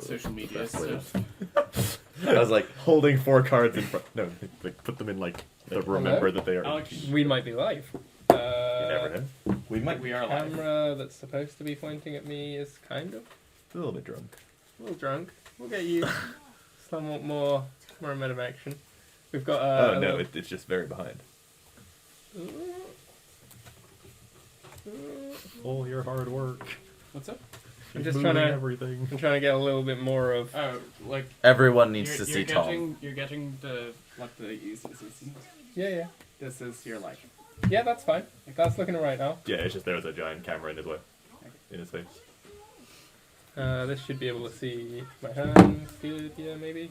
social media best way stuff. I was like holding 4 cards in front. No, like put them in like the remember that they are. Alex, We might be live. You never know. We might. we are live. Camera that's supposed to be pointing at me is kind of A little bit drunk. a little drunk. We'll get you somewhat more amount of action. We've got Oh a no, little- it's just very behind. All your hard work. What's up? I'm just trying to everything. I'm trying to get a little bit more of Oh, like Everyone needs you're, to you're see Tom. getting, You're getting the what the easiest. yeah. This is your life. Yeah, that's fine. That's looking right now. Yeah, it's just there was a giant camera in his way, in his face. This should be able to see my hands. Good, yeah, maybe.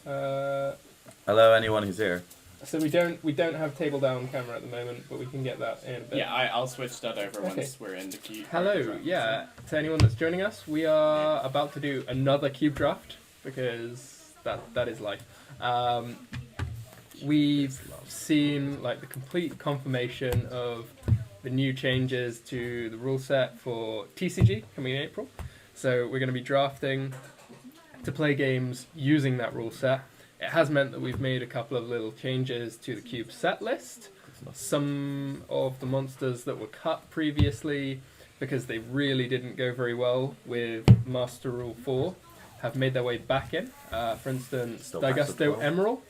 Hello, anyone who's here. So we don't have table down camera at the moment, but we can get that in a bit. Yeah, I'll switch that over Okay. once we're in the queue. Hello, yeah. To anyone that's joining us, we are about to do another cube draft because that is life. We've seen like the complete confirmation of the new changes to the rule set for TCG coming in April. So we're going to be drafting to play games using that rule set. It has meant that we've made a couple of little changes to the cube set list. Some of the monsters that were cut previously because they really didn't go very well with Master Rule 4 have made their way back in. For instance, Still Master Dagusto 12. Emerald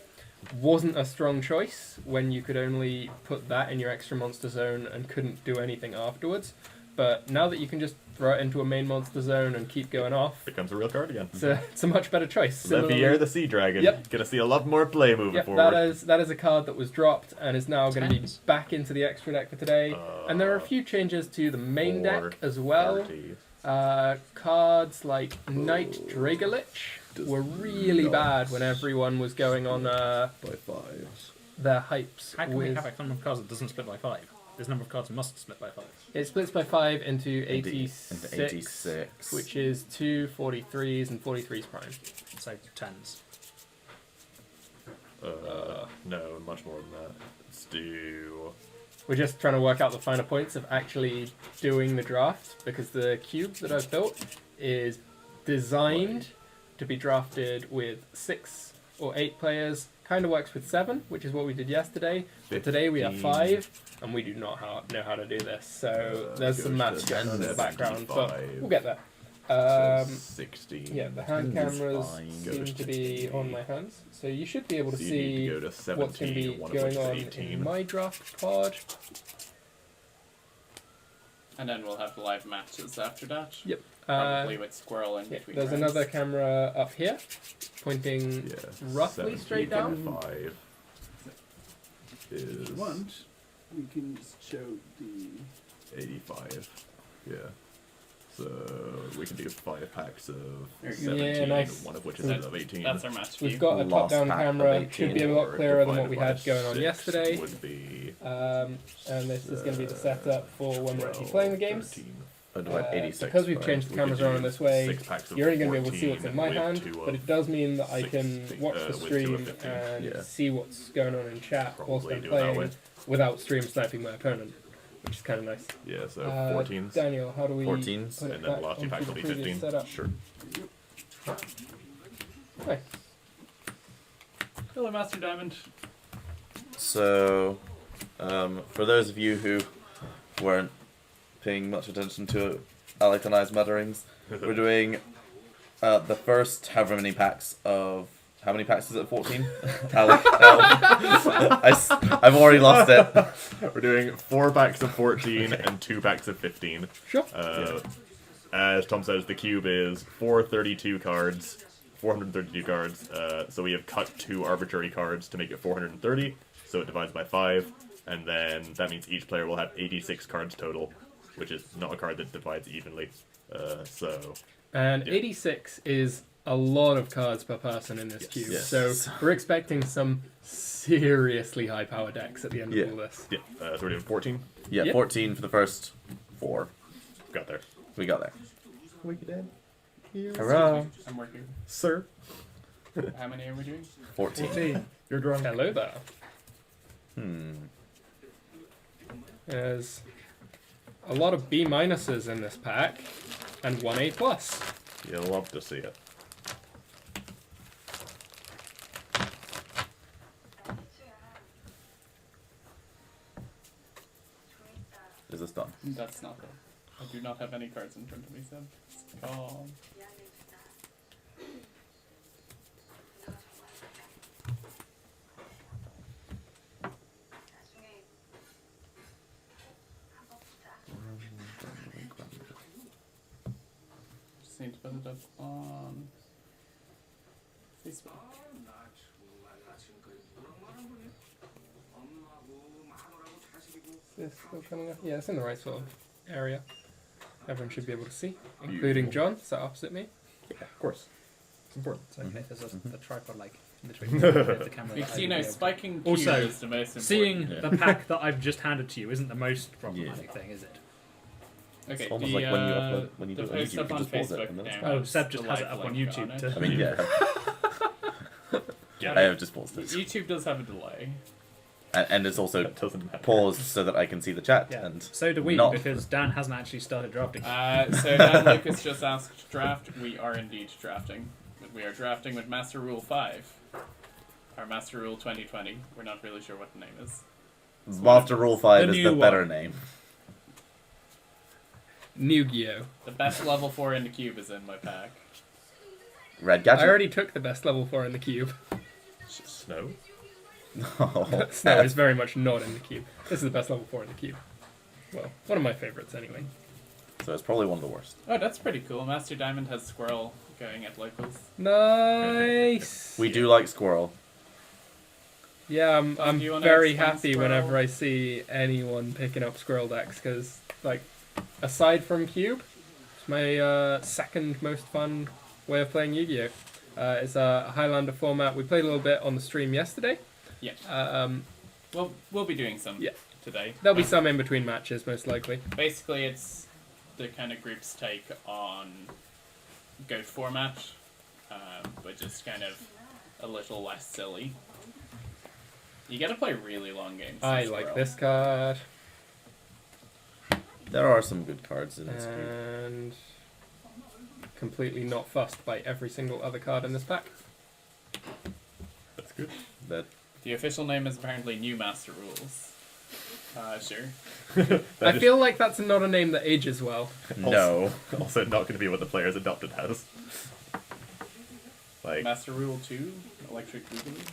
wasn't a strong choice when you could only put that in your extra monster zone and couldn't do anything afterwards. But now that you can just throw it into a main monster zone and keep going off, Becomes a real card again. it's a much better choice. Levier the Sea Dragon. Yep. Gonna see a lot more play moving Yep, forward. that is a card that was dropped and is now going to be Tens. back into the extra deck for today. And there are a few changes to the main deck as well. 40. Cards like Knight Dragolich were really not bad when everyone was going on By 5. their hypes. How can we with have a number of cards that doesn't split by 5? This number of cards must split by 5. It splits by 5 into Into 86, 86. which is 2 43s and 43s prime. So 10s. No, much more than that. Let's do. We're just trying to work out the finer points of actually doing the draft because the cube that I've built is designed to be drafted with 6 or 8 players. Kind of works with 7, which is what we did yesterday. But today we have 15. 5, and we do not know how to do this. So there's some maths going on in the background, but 75. we'll get there. 16. Yeah, the hand 10 is cameras fine. Go seem to to be 60. on my hands, so you should be able to So you see need to go to 17, what's going to be one of which going is on 18. in my draft pod. And then we'll have live matches after that. Yep. Probably with Squirrel in Yeah, between. there's rounds. another camera up here, pointing Yeah, roughly 17 straight down. 5 is we can just show the 85. Yeah. So we can do 5 packs of There you go. 17, Yeah, nice. one of which So is of 18. That's our match view. We've got a Lost top-down pack of camera, 18 should be a lot Or clearer than what divided we by had going on 6 yesterday. Would be And this is going to be the setup for when we're actually playing the games. 13. About 86. Because we've right? changed the We could cameras around do in this way, 6 packs of you're only going to be able to see 14 what's in my with hand, 2 but of it does mean that I 6, can watch the with 2 of stream 15. and Yeah. see what's going on in chat whilst Probably I'm do it that way. playing without stream sniping my opponent, which is kind of nice. Yeah, so 14s. Daniel, how do we 14s, put it and then back the last 2 onto packs the will be previous 15. setup? Sure. Nice. Hello, Master Diamond. So, for those of you who weren't paying much attention to Alec and I's mutterings, we're doing the first however many packs of... How many packs is it? 14? Alec, I've already lost it. We're doing 4 packs of 14 and 2 packs of 15. Sure. As Tom says, the cube is 432 cards, 432 cards. So we have cut 2 arbitrary cards to make it 430. So it divides by 5, and then that means each player will have 86 cards total, which is not a card that divides evenly. And Yeah. 86 is a lot of cards per person in this Yes. cube. Yes. So we're expecting some seriously high power decks at the end Yeah. of all this. Yeah, so we're doing 14. Yeah, Yep. 14 for the first 4. Got there. We got there. We did. Hurrah. I'm working. Sir. How many are we doing? 14. You're drunk. Hello there. There's a lot of B minuses in this pack, and 1 A plus. You'll love to see it. done. That's not it. I do not have any cards in front of me, so it's gone. Just need to put it up on Facebook. Is this still coming up? Yeah, it's in the right sort of area. Everyone should be able to see, including John, sat opposite me. Yeah, of course. It's important. So if there's a tripod like in between the camera. Because, you know, spiking cube Also, is the most important. Seeing Yeah. the pack that I've just handed to you isn't the most problematic thing, is it? Okay, It's almost the, like when you upload, when you the do it on post YouTube, you up can on just pause it Facebook and then it's now fine. Oh, has Seb just the has it live up on link YouTube it. to- I mean, yeah. I have just paused it. YouTube does have a delay. And it's also That doesn't matter. paused so that I can see the chat. Yeah. And So do we, not- because Dan hasn't actually started drafting. So Dan Lucas just asked to draft. We are indeed drafting. We are drafting with Master Rule 5. Our Master Rule 2020. We're not really sure what the name is. Master Rule 5 The is the new better one. name. Nugio. The best level 4 in the cube is in my pack. Red I Gadget? already took the best level 4 in the cube. Snow? No. Snow is very much not in the cube. This is the best level 4 in the cube. Well, one of my favourites anyway. So it's probably one of the worst. Oh, that's pretty cool. Master Diamond has Squirrel going at locals. Nice! We do like Squirrel. Yeah, Do I'm you wanna very explain happy Squirrel? whenever I see anyone picking up Squirrel decks, because, like, aside from Cube, it's my second most fun way of playing Yu-Gi-Oh! It's a Highlander format. We played a little bit on the stream yesterday. Yeah. Well, We'll be doing some Yeah. today. there'll be some in between matches, most likely. Basically, it's the kind of group's take on GOAT format, but just kind of a little less silly. You gotta play really long games. I in like Squirrel. this card, There are some good cards in this group. and completely not fussed by every single other card in this pack. That's good. That The official name is apparently New Master Rules. Sure. I feel like that's not a name that ages well. no. Also not going to be what the players adopted as. Like, Master Rule 2, Electric Boogaloo.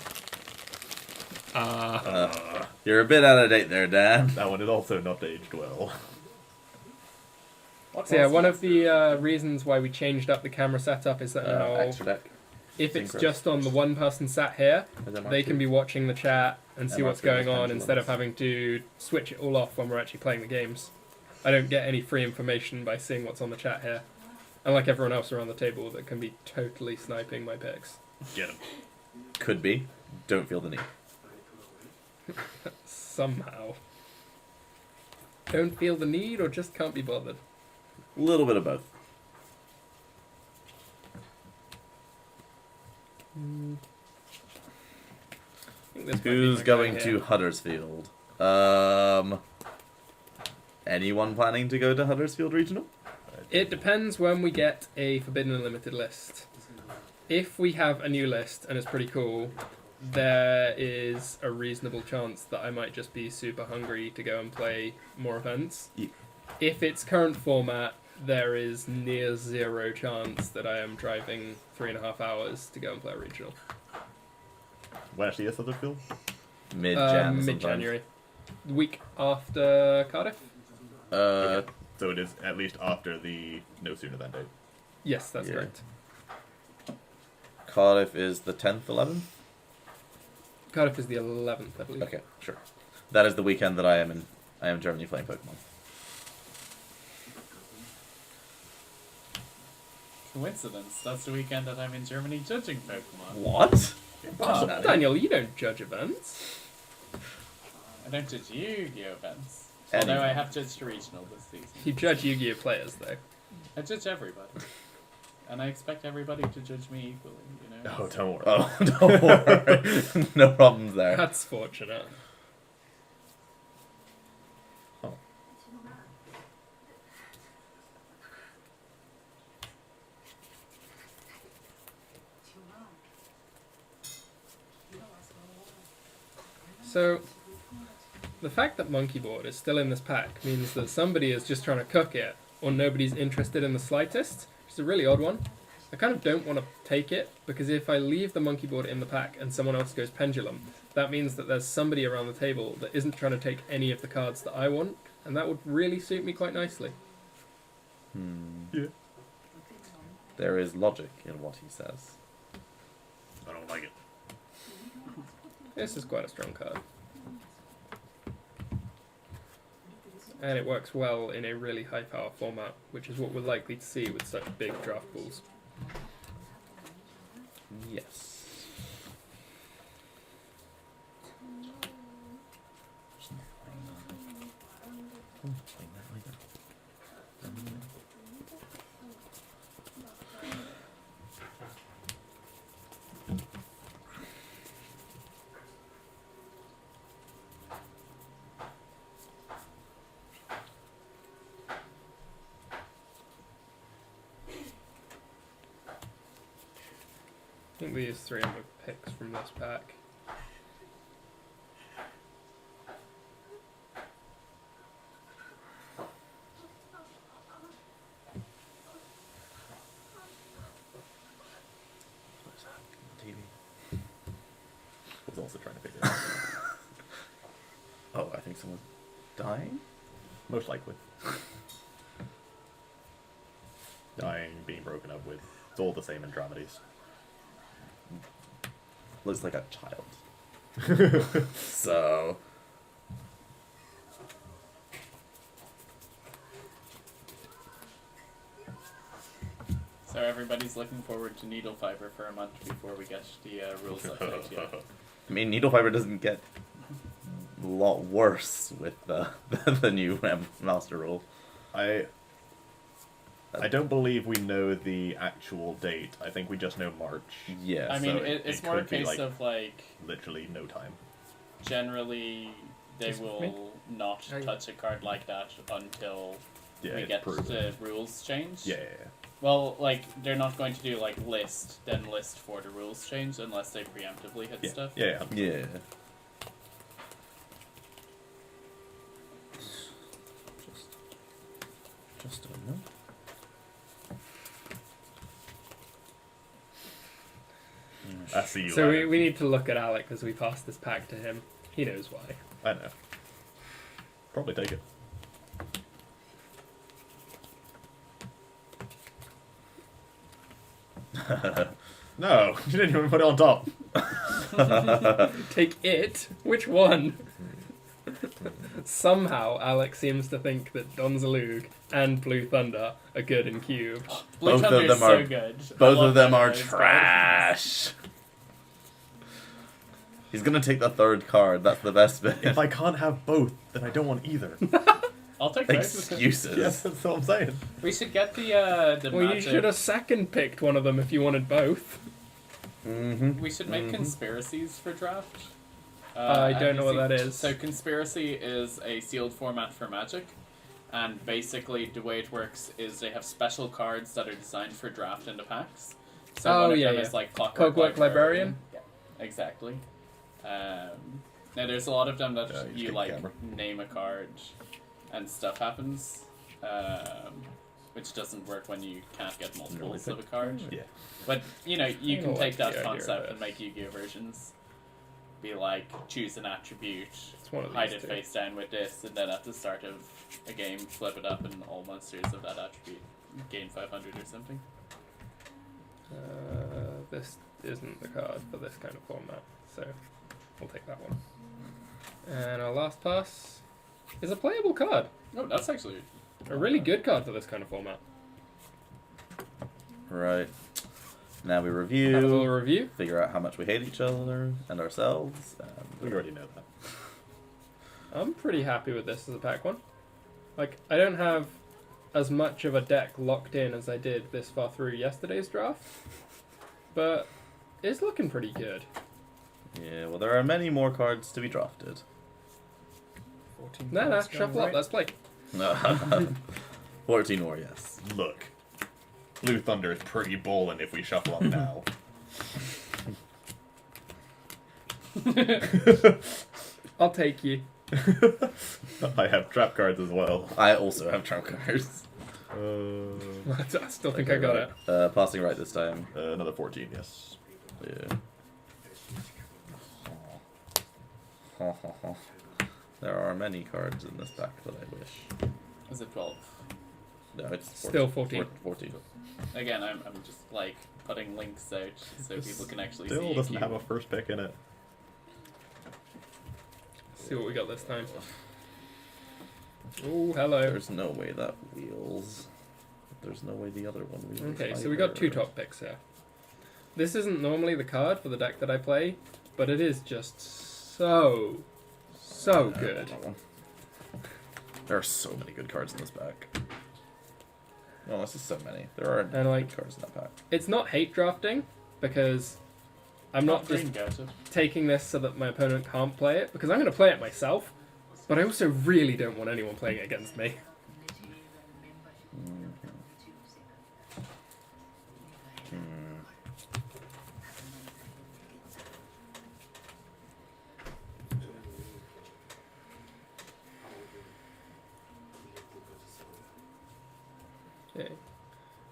You're a bit out of date there, Dan. that one is also not aged well. What So yeah, was one of Master the reasons why we changed up the camera setup is that now, Extra deck. if it's synchro. just on the one person sat here, Is that they marked can be watching the chat and see Yeah, what's marked going with on pendulums. instead of having to switch it all off when we're actually playing the games. I don't get any free information by seeing what's on the chat here. Unlike everyone else around the table that can be totally sniping my picks. Get him. Could be. Don't feel the need. Somehow. Don't feel the need or just can't be bothered. A little bit of both. I think this might be Who's my guy going here. to Huddersfield? Anyone planning to go to Huddersfield Regional? It depends when we get a Forbidden Unlimited list. If we have a new list and it's pretty cool, there is a reasonable chance that I might just be super hungry to go and play more events. Yeah. If it's current format, there is near zero chance that I am driving 3.5 hours to go and play a regional. When actually is Huddersfield? Mid-Jan. Mid-January. The week after Cardiff? Okay. So it is at least after the no sooner than date. Yes, that's Yeah. correct. Cardiff is the 10th, 11th? Cardiff is the 11th, I believe. Okay, sure. That is the weekend that I am in Germany playing Pokemon. Coincidence. That's the weekend that I'm in Germany judging Pokemon. What? Oh, Daniel, you don't judge events. I don't judge Yu-Gi-Oh! Events. Anyway. Although I have judged a regional this season. You judge Yu-Gi-Oh! Players, though. I judge everybody. And I expect everybody to judge me equally, you know? Oh, don't worry. Oh, don't worry. No problems there. That's fortunate. So, the fact that Monkey Board is still in this pack means that somebody is just trying to cook it, or nobody's interested in the slightest. It's a really odd one. I kind of don't want to take it, because if I leave the Monkey Board in the pack and someone else goes Pendulum, that means that there's somebody around the table that isn't trying to take any of the cards that I want, and that would really suit me quite nicely. Yeah. There is logic in what he says. I don't like it. This is quite a strong card. And it works well in a really high power format, which is what we're likely to see with such big draft pools. Yes. I think we use 300 picks from this pack. TV. I was also trying to figure it out. Oh, I think someone's dying? Most likely. Dying, being broken up with. It's all the same in dramedies. Looks like a child. So... So everybody's looking forward to Needle Fiber for a month before we get the rules update yet. I mean, needle fiber doesn't get a lot worse with the new master rule. I don't believe we know the actual date. I think we just know March. Yeah. I mean, so it's it more a could be, case like, of like, Literally no time. generally they Just will me? not Are you- touch a card like that until Yeah, we it's get proven. the rules change. Yeah. Well, like, they're not going to do, like, list, then list for the rules change unless they preemptively hit Yeah. stuff. Yeah. Yeah. Just a minute. I see you. So later. we need to look at Alec as we pass this pack to him. He knows why. I know. Probably take it. No, you didn't even put it on top. Take it? Which one? Somehow Alec seems to think that Donzalug and Blue Thunder are good in cube. Blue Both of Thunder is them so are- good. I Both love of them that are those cards. trash. He's gonna take the third card. That's the best bit. If I can't have both, then I don't want either. I'll take both. Excuses. Yes, that's what I'm saying. We should get the Well, you magic. should have second picked one of them if you wanted both. Mm-hmm. We should make conspiracies for draft. I have don't you know what seen- that is. So conspiracy is a sealed format for Magic, and basically the way it works is they have special cards that are designed for draft into packs. So Oh, one of yeah, them yeah. is like Clockwork Librarian? Yeah, exactly. Now there's a lot of them that Yeah, you you stick like camera. name a card, and stuff happens. Which doesn't work when you can't get multiples of a card. Yeah. But, you know, you I can like take the that idea of concept it. and make Yu-Gi-Oh versions. Be like, choose an attribute, It's one of hide these it two. face down with this, and then at the start of a game, flip it up and all monsters of that attribute gain 500 or something. This isn't the card for this kind of format, so we'll take that one. And our last pass is a playable card. Oh, that's actually... A really good card for this kind of format. Right. Now we Have a little review, review. figure out how much we hate each other and ourselves. We already know that. I'm pretty happy with this as a pack one. Like, I don't have as much of a deck locked in as I did this far through yesterday's draft, but it's looking pretty good. Yeah, well, there are many more cards to be drafted. 14 Nah, cards shuffle going up, right. let's play. 14 more, yes. Look, Blue Thunder is pretty ballin' if we shuffle up now. I'll take you. I have trap cards as well. I also have trump cards. I still think I got it. Passing right this time. Another 14, yes. Yeah. There are many cards in this pack that I wish. Is it 12? No, it's 14. Still 14. 14. Again, I'm just like putting links out so people can actually see. Still a doesn't cube. have a first pick in it. See what we got this time. Oh, hello. There's no way that wheels. There's no way the other one wheels. Okay, so we got 2 either. top picks here. This isn't normally the card for the deck that I play, but it is just so good. There are so many good cards in this pack. No, this is so many. There are And, like, good cards in that pack. It's not hate drafting, because I'm not Green just got it. taking this so that my opponent can't play it, because I'm going to play it myself, but I also really don't want anyone playing it against me. Okay.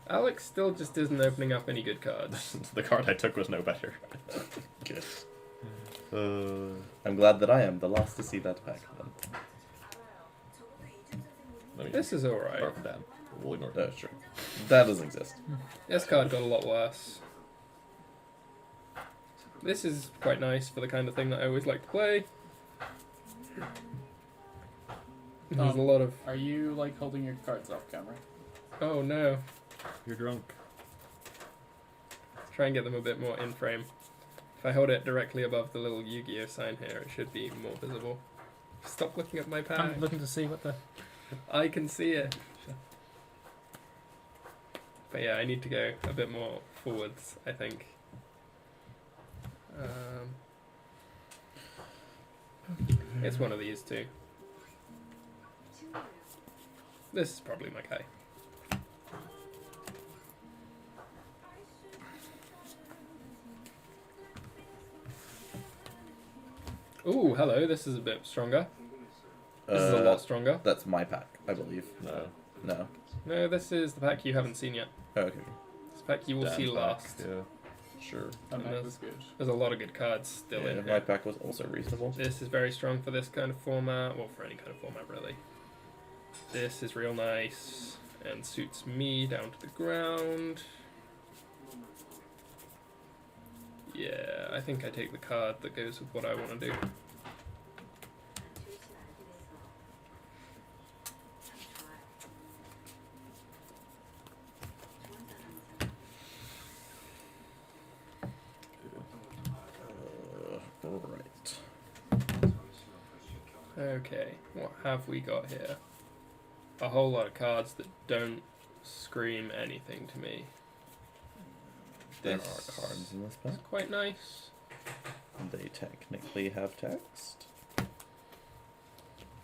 Alex still just isn't opening up any good cards. The card I took was no better. Good. Uh, I'm glad that I am the last to see that pack then. let me- This is alright. apart from that, we'll ignore No, that. sure. That doesn't exist. This card got a lot worse. This is quite nice for the kind of thing that I always like to play. There's a lot of... Are you like holding your cards off camera? Oh no. You're drunk. Try and get them a bit more in frame. If I hold it directly above the little Yu-Gi-Oh sign here, it should be more visible. Stop looking at my pack. I'm looking to see what the. I can see it. But yeah, I need to go a bit more forwards, I think. It's one of these two. This is probably my guy. Ooh, hello, this is a bit stronger. This is a lot stronger. That's my pack, I believe. No. No. No, this is the pack you haven't seen yet. Oh, okay. This pack you will Dan's see back, last. Yeah. Sure. That And map there's- was good. There's a lot of good cards still Yeah, in my here. pack was also reasonable. This is very strong for this kind of format, well, for any kind of format, really. This is real nice and suits me down to the ground. Yeah, I think I take the card that goes with what I want to do. Right. Okay, what have we got here? A whole lot of cards that don't scream anything to me. There This are cards in this pack. is quite nice. They technically have text. I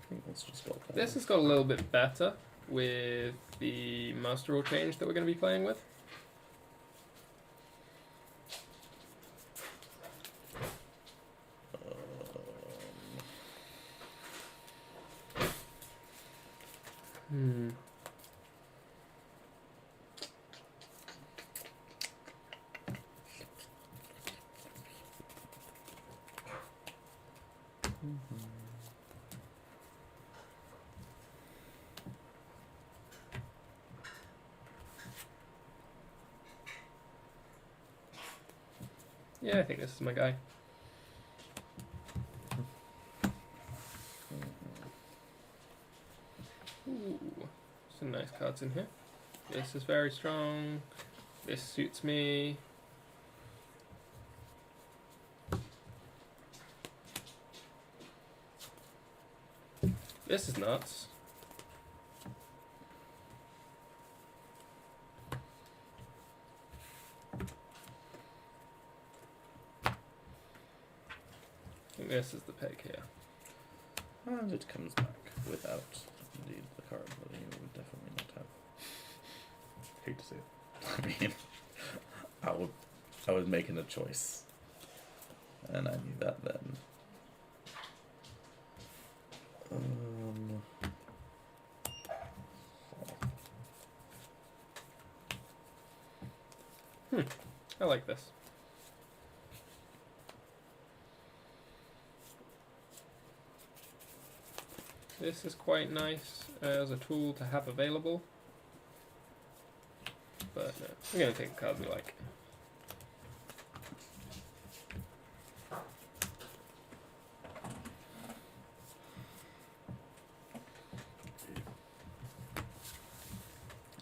think let's just go with that. This has got a little bit better with the Master Rule change that we're going to be playing with. Hmm. Yeah, I think this is my guy. Ooh, some nice cards in here. This is very strong. This suits me. This is nuts. I think this is the pick here. And it comes back without, indeed, the card that you would definitely not have. Hate to see it. I mean, I was making a choice. And I knew that then. I like this. This is quite nice as a tool to have available. But no, we're going to take a card we like.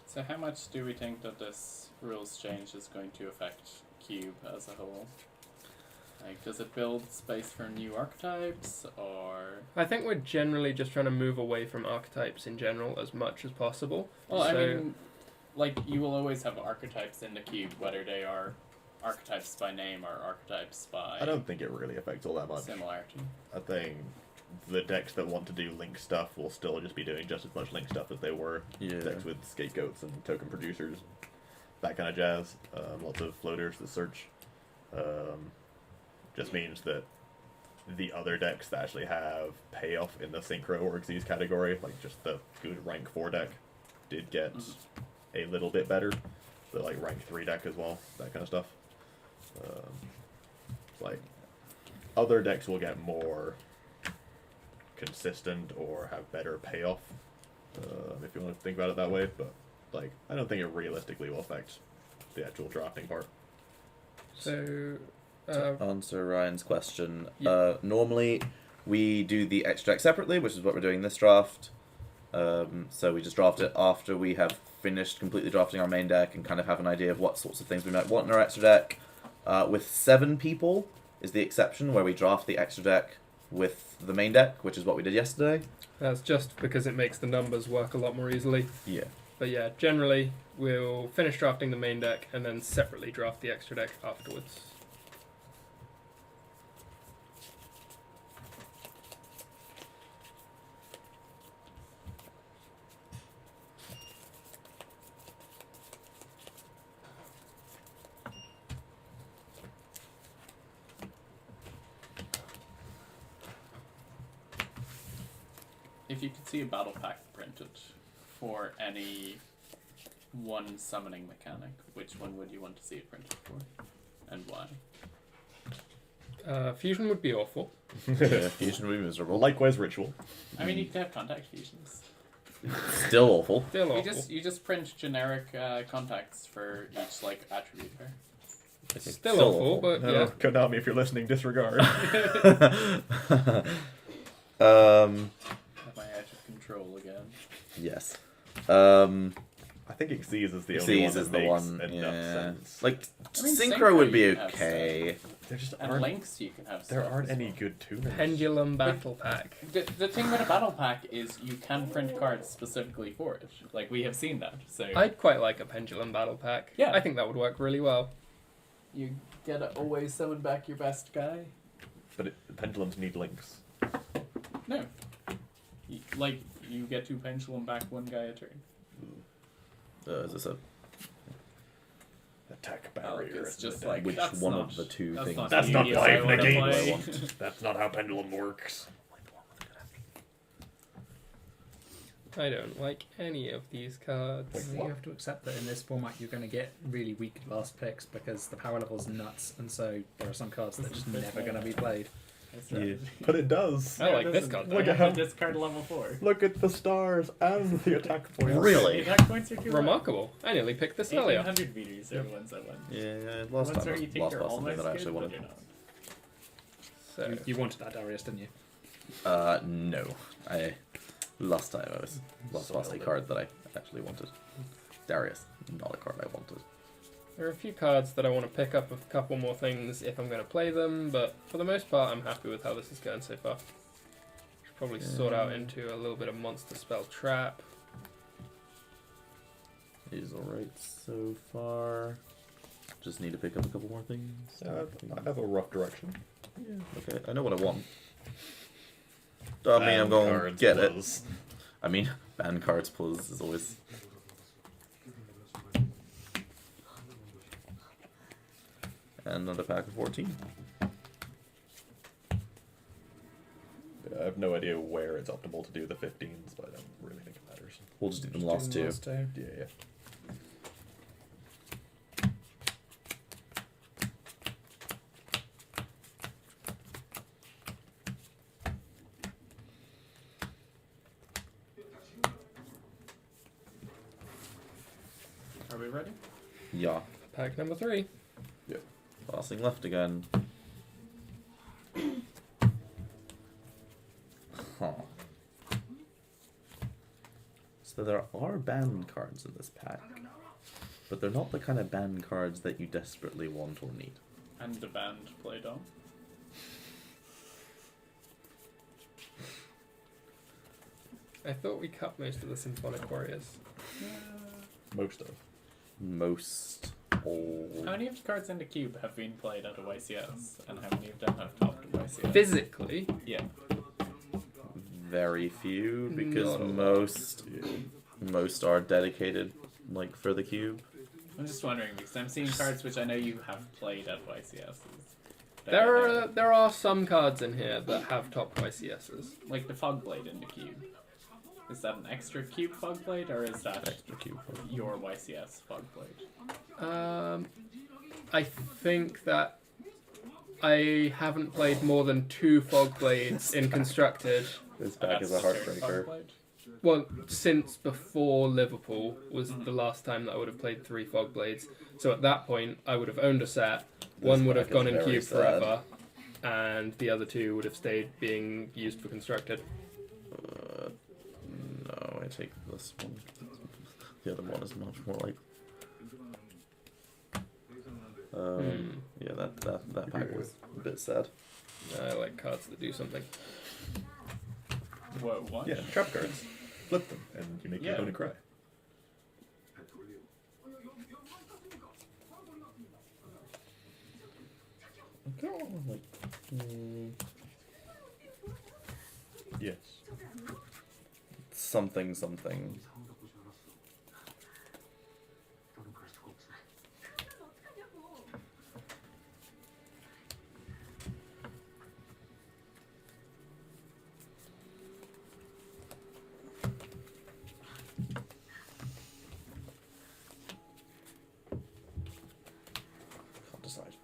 So how much do we think that this rules change is going to affect Cube as a whole? Like, does it build space for new archetypes, or... I think we're generally just trying to move away from archetypes in general as much as possible. Well, I So- mean, like, you will always have archetypes in the cube, whether they are archetypes by name or archetypes by I don't think it really affects all that much. similarity. I think the decks that want to do link stuff will still just be doing just as much link stuff as they were. Yeah. Decks with scapegoats and token producers, that kind of jazz. Lots of floaters that search. Just means that the other decks that actually have payoff in the Synchro or Xyz category, like just the good rank 4 deck, did get a little bit better. The like rank 3 deck as well, that kind of stuff. Like other decks will get more consistent or have better payoff, if you want to think about it that way. But like, I don't think it realistically will affect the actual drafting part. So, To answer Ryan's question, Yeah. normally we do the extra deck separately, which is what we're doing this draft. So we just draft it after we have finished completely drafting our main deck and kind of have an idea of what sorts of things we might want in our extra deck. With 7 people is the exception, where we draft the extra deck with the main deck, which is what we did yesterday. that's just because it makes the numbers work a lot more easily. Yeah. But yeah, generally we'll finish drafting the main deck and then separately draft the extra deck afterwards. If you could see a battle pack printed for any one summoning mechanic, which one would you want to see it printed for, and why? Fusion would be awful. Yeah, fusion would be miserable. Likewise, Ritual. I mean, you could have contact fusions. Still awful. Still awful. You just print generic contacts for each like attribute pair. Still awful, but No, yeah. Konami, if you're listening, disregard. Have my edge of control again. Yes. I think Xyz is the only Xyz one that is the makes one. enough Yeah. sense. Like I mean, synchro would be you can have okay. There just And aren't, links you can have. there stuff aren't as any well. good tuners. Pendulum battle pack. The thing with a battle pack is you can print cards specifically for it. Like we have seen that. So I'd quite like a pendulum battle pack. Yeah. I think that would work really well. you get to always summon back your best guy. But pendulums need links. No. You get to pendulum back one guy a turn. Is this a Attack Oh, barrier. it's is just the like deck. which that's one not- of the two that's things? not That's the not unit I five wanna negates. play. That's not how pendulum works. I don't like any of these cards. You have to accept that in this format you're going to get really weak last picks because the power level's nuts, and so there are some cards that are just never going to be played. That's Yeah. right. But it does. I like No, it this doesn't. card, I though. Look at have how- to discard level 4. Look at the stars and the attack points. Really? The attack points are too Remarkable. I nearly picked this earlier. 1800 meters are the ones I want. Yeah, The last ones time where you think lost you're something almost that I actually good, but wanted. you're not. So, You wanted that Darius, didn't you? No. Last time I lost a card that I actually wanted. Darius, not a card I wanted. there are a few cards that I want to pick up a couple more things if I'm going to play them, but for the most part, I'm happy with how this is going so far. Should probably sort out into a little bit of monster spell trap. He's alright so far. Just need to pick up a couple more things. I have a rough direction. Yeah, okay, I know what I want. I mean, I'm Ban going to cards get it. plus. I mean, ban cards plus is always. And another pack of 14. have no idea where it's optimal to do the 15s, but I don't really think it matters. We'll just do them last two. Yeah. Are we ready? Yeah. Pack number 3. Passing left again. Huh. So there are banned cards in this pack, but they're not the kind of banned cards that you desperately want or need. And the band played on. I thought we cut most of the Symphonic Warriors. Most of. Most all. How many of the cards in the cube have been played at a YCS, and how many of them have topped a YCS? Physically, Yeah. Very few, because Not a lot. most are dedicated like for the cube. I'm just wondering because I'm seeing cards which I know you have played at YCSs. there are some cards in here that have top YCSs. Like the Fogblade in the cube. Is that an extra cube Fogblade, or is that Extra cube. your YCS Fogblade? I think that I haven't played more than 2 Fogblades in Constructed. This pack is a That's just heartbreaker. Fogblade? Well, since before Liverpool was the last time that I would have played 3 Fogblades. So at that point, I would have owned a set. One would have pack gone is in very cube sad. forever, and the other 2 would have stayed being used for Constructed. No, I take this one. The other one is much more like. Yeah, that pack was a bit sad. I like cards that do something. Whoa, what? Yeah, trap cards. Flip them, and you make your Yeah. opponent cry. Yes. Something. Can't decide.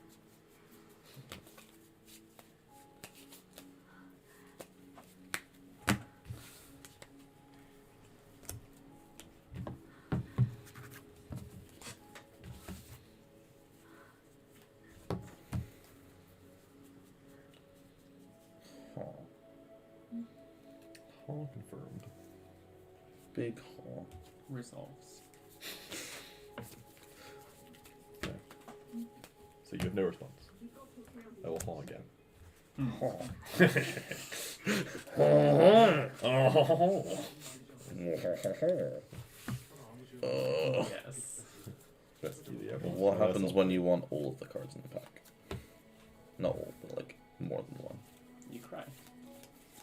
Hall confirmed. Big hole. Resolves. Okay. So you have no response. I will hall again. Yes. Rescue the emerald. What happens when you want all of the cards in the pack? Not all, but like more than one. You cry.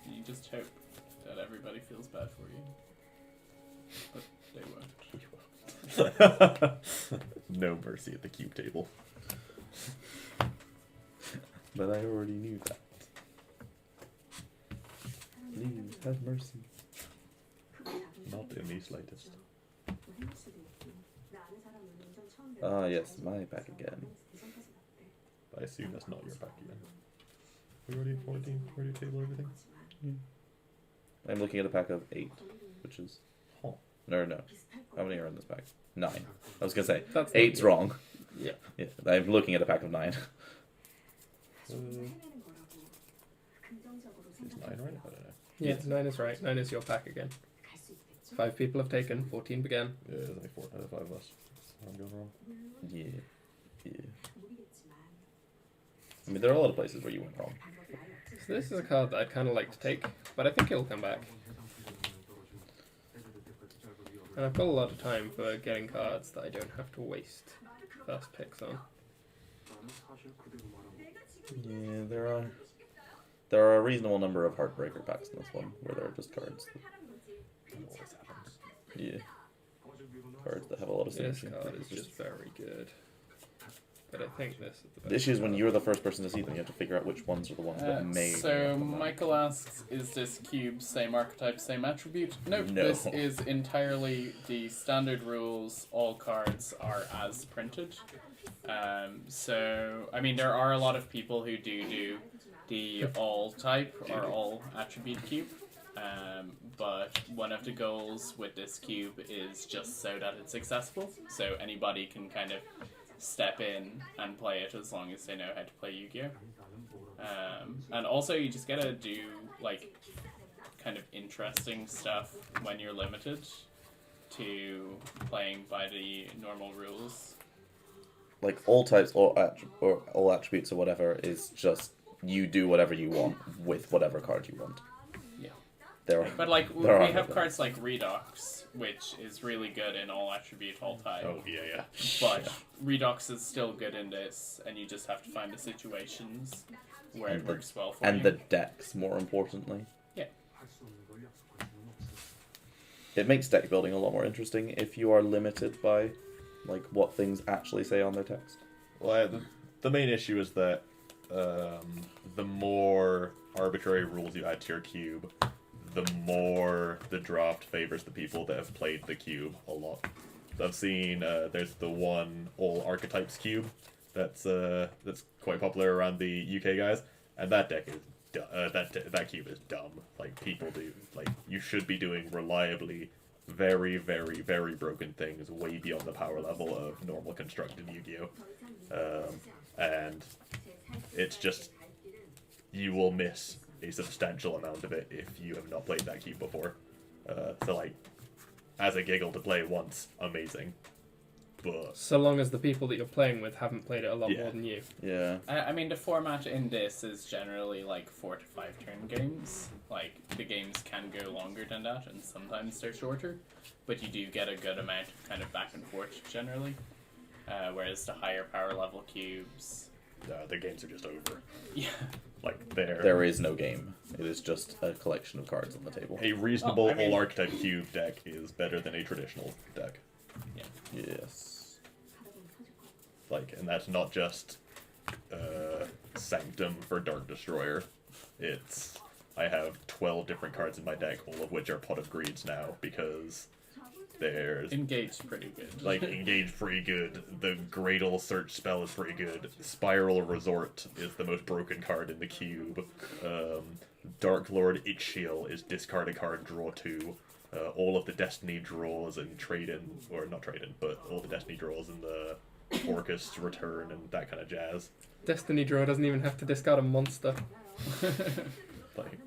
You just hope that everybody feels bad for you. But they won't. No mercy at the cube table. But I already knew that. Please have mercy. Not in the slightest. Ah, yes, my pack again. I assume that's not your pack again. We already have 14, already table everything? I'm looking at a pack of 8, which is. Huh. No. How many are in this pack? 9. I was gonna say That's 8's wrong. Yeah. Yeah, I'm looking at a pack of 9. Is 9 right? I don't know. Yeah, 9 is right. 9 is your pack again. 5 people have taken, 14 began. Yeah, there's only 4 out of 5 of us. I'm going wrong. Yeah. I mean, there are a lot of places where you went wrong. So this is a card that I'd kind of like to take, but I think it'll come back. And I've got a lot of time for getting cards that I don't have to waste first picks on. Yeah, there are a reasonable number of heartbreaker packs in this one, where there are just cards. That always happens. Yeah. Cards that have a lot of This synergy. card is just very good. but I think this is the best. The issue is when you're the first person to see them, you have to figure out which ones are the ones that may. So Michael asks, is this cube same archetype, same attribute? Nope, No. this is entirely the standard rules. All cards are as printed. So, I mean, there are a lot of people who do the all type or all attribute cube. But one of the goals with this cube is just so that it's accessible. So anybody can kind of step in and play it as long as they know how to play Yu-Gi-Oh! And also you just gotta do like kind of interesting stuff when you're limited to playing by the normal rules. Like all types or all attributes or whatever is just you do whatever you want with whatever card you want. Yeah. But like we there are have other cards like Redux, which is really good in all attribute, all type. Oh yeah. But Redux is still good in this, and you just have to find the situations where it works well for you. And the decks, more importantly. Yeah. It makes deck building a lot more interesting if you are limited by like what things actually say on their text. Well, the main issue is that the more arbitrary rules you add to your cube, the more the draft favors the people that have played the cube a lot. So I've seen there's the one all archetypes cube that's quite popular around the UK guys, and that deck is that cube is dumb. Like people do, like you should be doing reliably very, very, very broken things way beyond the power level of normal constructed Yu-Gi-Oh! And it's just you will miss a substantial amount of it if you have not played that cube before. So like, as a giggle to play once, amazing. But So long as the people that you're playing with haven't played it a lot Yeah. more than you. Yeah. I mean, the format in this is generally like 4 to 5 turn games. Like, the games can go longer than that, and sometimes they're shorter, but you do get a good amount of kind of back and forth generally. Whereas the higher power level cubes, the games are just over. yeah, Like There is no game. It is just a collection of cards on the table. a reasonable Oh, I mean- all archetype cube deck is better than a traditional deck. Yes. Like, and that's not just Sanctum for Dark Destroyer. It's I have 12 different cards in my deck, all of which are Pot of Greeds now because there's engaged pretty good. like Engage pretty good. The Gradle Search spell is pretty good. Spiral Resort is the most broken card in the cube. Dark Lord Itchiel is discard a card, draw 2. All of the Destiny draws and not trade in, but all the Destiny draws and the Orcus Return and that kind of jazz. Destiny Draw doesn't even have to discard a monster. Like,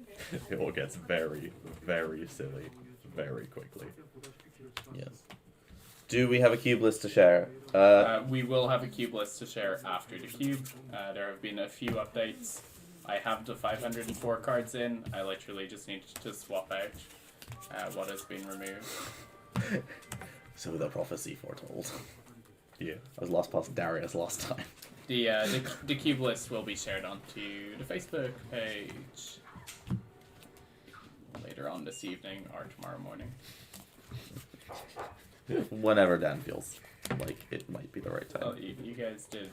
it all gets very, very silly very quickly. Yes. Do we have a cube list to share? We will have a cube list to share after the cube. There have been a few updates. I have the 504 cards in. I literally just need to swap out what has been removed. So the prophecy foretold. Yeah. I was lost past Darius last time. The cube list will be shared onto the Facebook page later on this evening or tomorrow morning. Whenever Dan feels like it might be the right Well, time. you guys did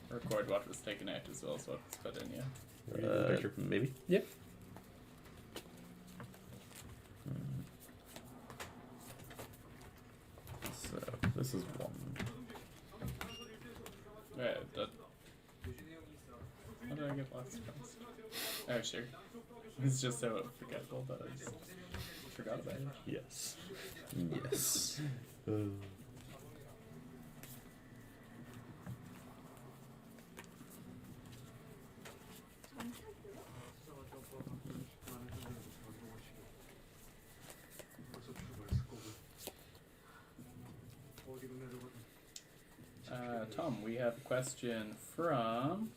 record what was taken out as well as what was put in, yeah. Picture. Maybe? Yep. So, this is one. How did I get last first? Oh, sure. It's just so forgetful that I just forgot about it. Yes. Yes. Tom, we have a question from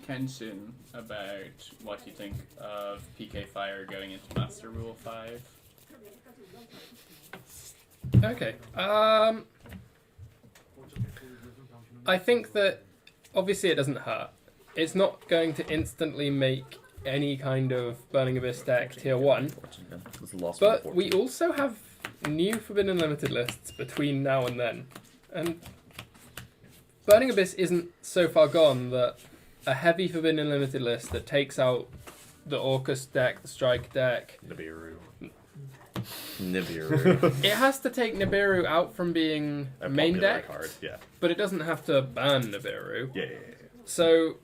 Kenshin about what you think of PK Fire going into Master Rule 5. Okay. I think that obviously it doesn't hurt. It's not going to instantly make any kind of Burning Abyss deck tier 1, This is the last but one. we also have new Forbidden Limited lists between now and then. And Burning Abyss isn't so far gone that a heavy Forbidden Limited list that takes out the Orcus deck, the Strike deck, Nibiru. Nibiru. it has to take Nibiru out from being A main popular deck, card, yeah. but it doesn't have to ban Nibiru. Yeah. So,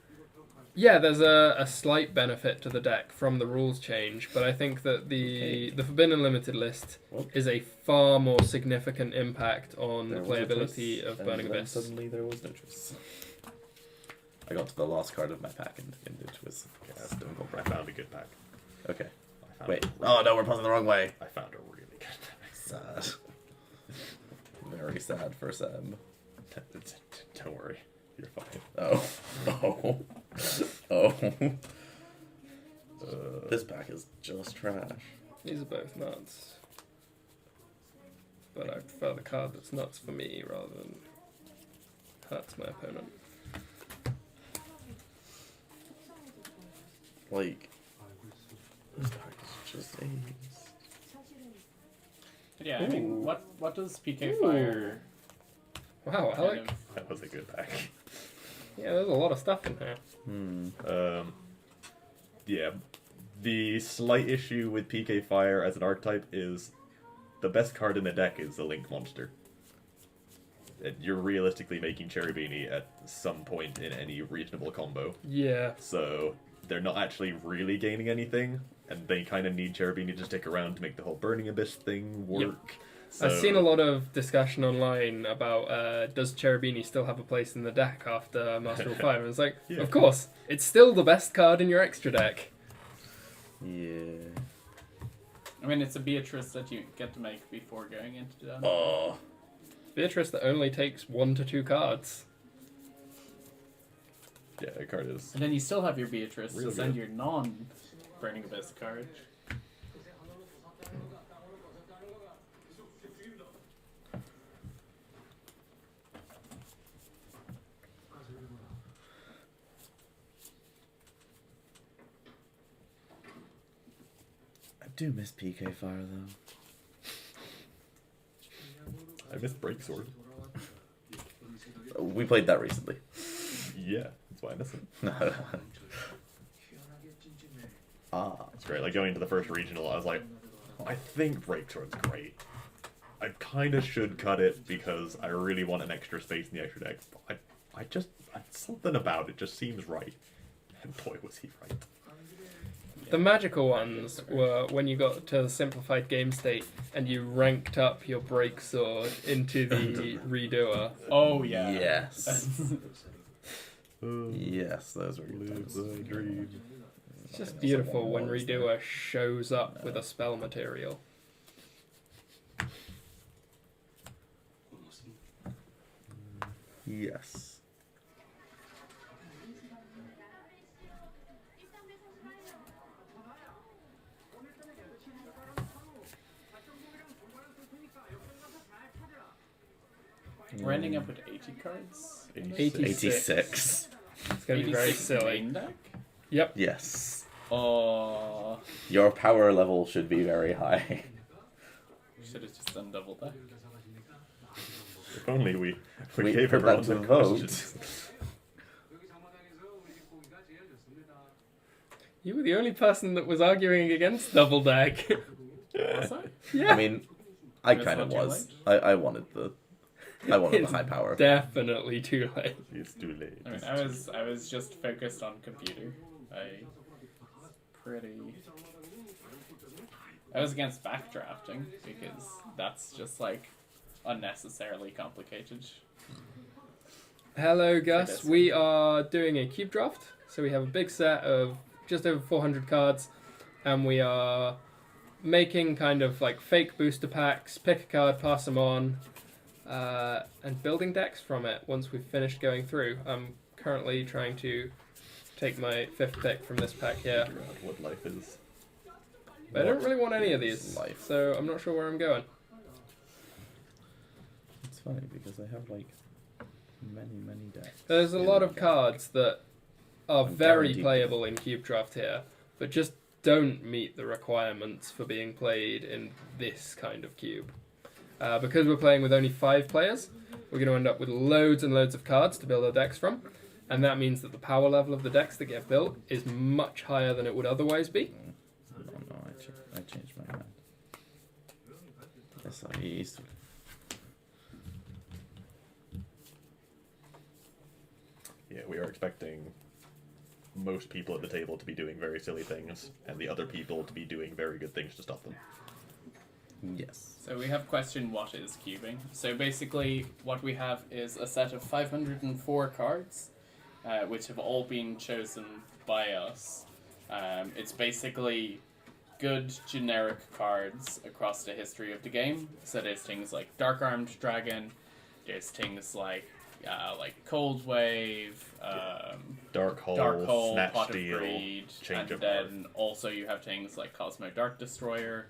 yeah, there's a slight benefit to the deck from the rules change, but I think that the Forbidden Limited list is a far more significant impact on the playability of Burning and then Abyss. Suddenly there was no choice. I got to the last card of my pack and it was difficult. I found a good pack. Okay. I found Wait. a Oh no, we're pausing the wrong way. I found a really good pack. Sad. Very sad for Sam. Don't worry. You're fine. Oh. Oh. This pack is just trash. These are both nuts. But I prefer the card that's nuts for me rather than hurts my opponent. Like, this pack is just ace. But yeah, I mean, what does PK Fire Wow, kind Alec. of... That was a good pack. Yeah, there's a lot of stuff in here. Yeah. The slight issue with PK Fire as an archetype is the best card in the deck is the Link Monster. And you're realistically making Cherubini at some point in any reasonable combo. Yeah. So they're not actually really gaining anything, and they kind of need Cherubini to stick around to make the whole Burning Abyss thing work. Yep. So, I've seen a lot of discussion online about does Cherubini still have a place in the deck after Master of Fire? And it's like, Yeah. of course, it's still the best card in your extra deck. Yeah. I mean, it's a Beatrice that you get to make before going into that. Oh. Beatrice that only takes 1 to 2 cards. Yeah, the card is... And then you still have your Beatrice Real to send good. your non-Burning Abyss card. I do miss PK Fire though. I missed Breaksword. We played that recently. Yeah, that's why I miss it. It's It's great. Like, going into the first regional, I was like, I think Breaksword's great. I kind of should cut it because I really want an extra space in the extra deck. But something about it just seems right. And boy, was he right. The magical ones were when you got to the simplified game state and you ranked up your break sword into the redoer. Oh, yeah. Yes. Yes, those were good Live times. the dream. It's just beautiful when redoer shows up with a spell material. Yes. We're ending up with 80 cards? 86. It's going to be very 86 silly. main deck? Yep. Yes. Oh, Your power level should be very high. should have just done double deck. If only we We gave put that everyone to the vote. questions. You were the only person that was arguing against double deck. Was I? Yeah. I mean, I That's kind of not too was. I wanted the It's high power. Definitely too late. It's too late. I mean, I was just focused on computer. I was against backdrafting because that's just like unnecessarily complicated. Hello, Gus. guess. We are doing a cube draft. So we have a big set of just over 400 cards, and we are making kind of like fake booster packs, pick a card, pass them on, and building decks from it once we've finished going through. I'm currently trying to take my 5th pick from this pack here. Figure out what life is. But I don't really want any of is these, life? so I'm not sure where I'm going. It's funny because I have like many decks. There's a in lot of the cards that are I'm very guaranteed. playable in Cube Draft here, but just don't meet the requirements for being played in this kind of cube. Because we're playing with only 5 players, we're going to end up with loads and loads of cards to build our decks from. And that means that the power level of the decks that get built is much higher than it would otherwise be. No, I changed my mind. Yes, I used to. Yeah, we are expecting most people at the table to be doing very silly things, and the other people to be doing very good things to stop them. Yes. So we have question, what is cubing? So basically what we have is a set of 504 cards, which have all been chosen by us. It's basically good generic cards across the history of the game. So there's things like Dark Armed Dragon, there's things like Cold Wave, Dark Hole, Snatch Pot of Steal, Greed, Change and of then also you have things like Cosmo Dark Destroyer.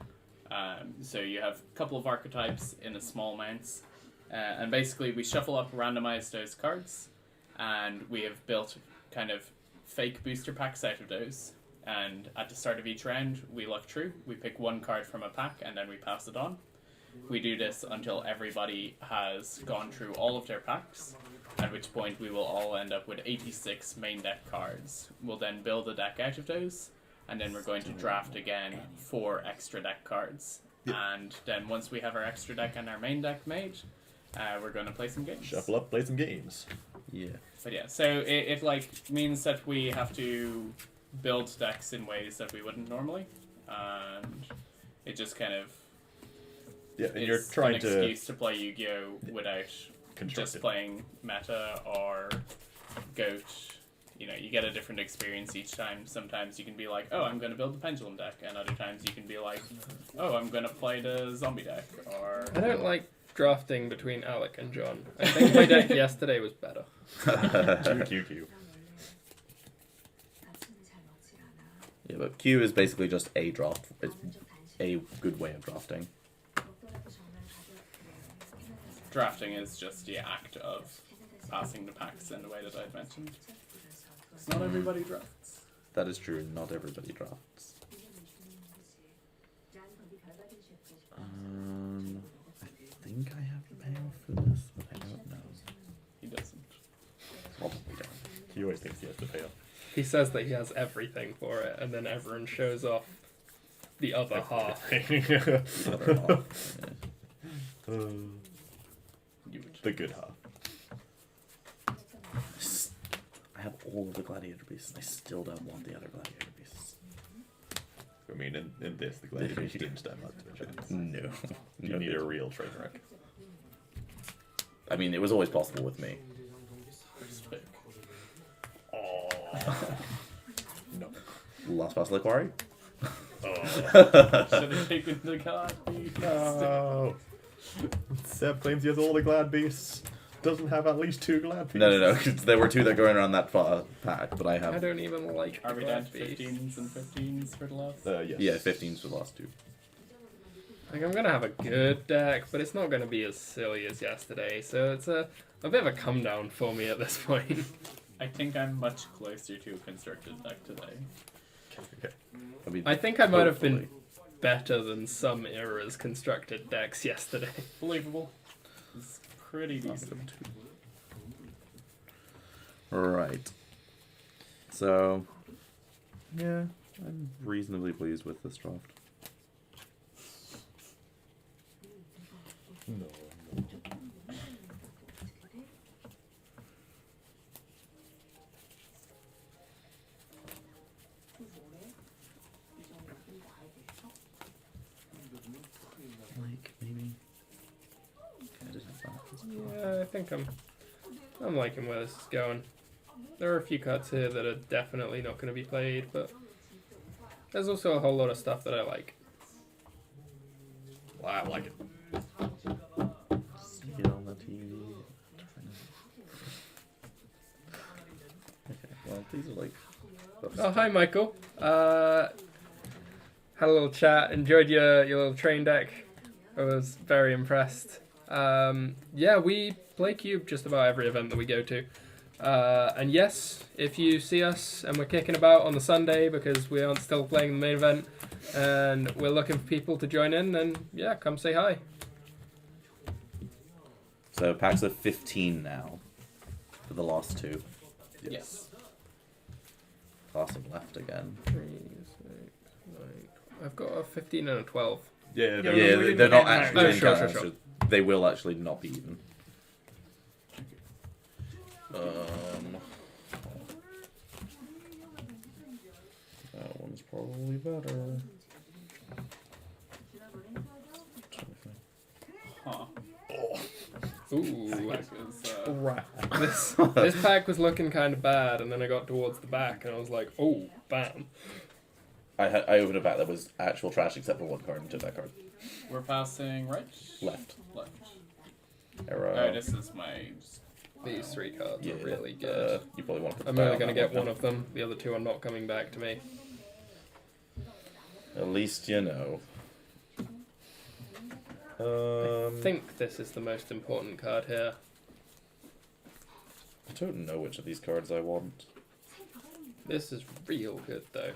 So you have a couple of archetypes in a small amounts, and basically we shuffle up, randomize those cards, and we have built kind of fake booster packs out of those. And at the start of each round, we look through, we pick one card from a pack, and then we pass it on. We do this until everybody has gone through all of their packs, at which point we will all end up with 86 main deck cards. We'll then build a deck out of those, and then we're going to draft again 4 extra deck cards. Yep. And then once we have our extra deck and our main deck made, we're going to play some games. Shuffle up, play some games. Yeah. But yeah, so it like means that we have to build decks in ways that we wouldn't normally, and it just kind of Yeah, and you're trying an to excuse to play Yu-Gi-Oh without construct just it. playing meta or Goat. You know, you get a different experience each time. Sometimes you can be like, oh, I'm going to build the Pendulum deck, and other times you can be like, oh, I'm going to play the Zombie deck, or... I don't like drafting between Alec and John. I think my deck yesterday was better. 2QQ. Yeah, but Q is basically just a draft. It's a good way of drafting. Drafting is just the act of passing the packs in the way that I'd mentioned. It's not everybody drafts. That is true. Not everybody drafts. I think I have the payoff for this, but I don't know. He doesn't. Probably don't. He always thinks he has to pay up. He says that he has everything for it, and then everyone shows off the other half. Other half, yeah. The good half. I have all of the gladiator pieces, and I still don't want the other gladiator pieces. I mean, in this, the gladiators didn't stand up to a chance. No. You need a real train wreck. I mean, it was always possible with me. First pick. No. Last pass the quarry. Should have taken the card. No. Seb claims he has all the glad beasts. Doesn't have at least 2 glad beasts. No. There were 2 that go around that pack, but I I have. don't even like Are we down to Glad Beast. 15s and 15s for the last? Yes. Yeah, 15s for the last 2. Like, I'm gonna have a good deck, but it's not gonna be as silly as yesterday, so it's a bit of a come down for me at this point. I think I'm much closer to a constructed deck today. Okay. I mean, I think I might have been hopefully. better than some eras constructed decks yesterday. Believable. It's pretty decent. Right. So, yeah, I'm reasonably pleased with this draft. No. Like, maybe. Okay, I did have that. Yeah, I think I'm liking where this is going. There are a few cards here that are definitely not going to be played, but there's also a whole lot of stuff that I like. Well, I like it. See it on the TV. Okay, well, these are like. Oh, hi, Michael. Had a little chat. Enjoyed your little train deck. I was very impressed. Yeah, we play Cube just about every event that we go to. And yes, if you see us and we're kicking about on the Sunday because we aren't still playing the main event and we're looking for people to join in, then yeah, come say hi. So packs of 15 now for the last two. Yes. Passing left again. 3, 6, 9. I've got a 15 and a 12. Yeah, Yeah, they're- we Yeah, didn't they're not get actually that. in Sure, count, sure. just- They will actually not be even. That one's probably better. Huh. Ooh. That was, Right. This pack was looking kind of bad, and then I got towards the back, and I was like, oh, bam. I opened a pack that was actual trash except for one card and took that card. we're passing right? Left. Left. Arrow. Oh, this is my... These 3 cards Yeah, are really good. you probably want to put I'm the only die going to on get that one of them. The other 2 are not coming back to me. At least you know. I think this is the most important card here. I don't know which of these cards I want. This is real good, though.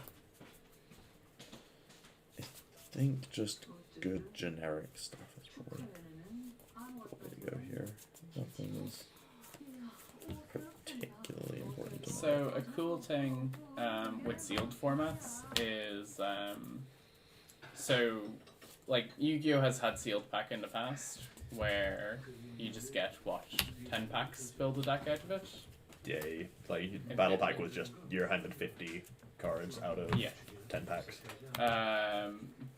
I think just good generic stuff is probably the way to go here. Nothing's particularly important to me. So a cool thing with sealed formats is so like Yu-Gi-Oh has had sealed pack in the past where you just get 10 packs build a deck out of it. yeah, like Battle Pack was just you're handed 50 cards out of Yeah. 10 packs.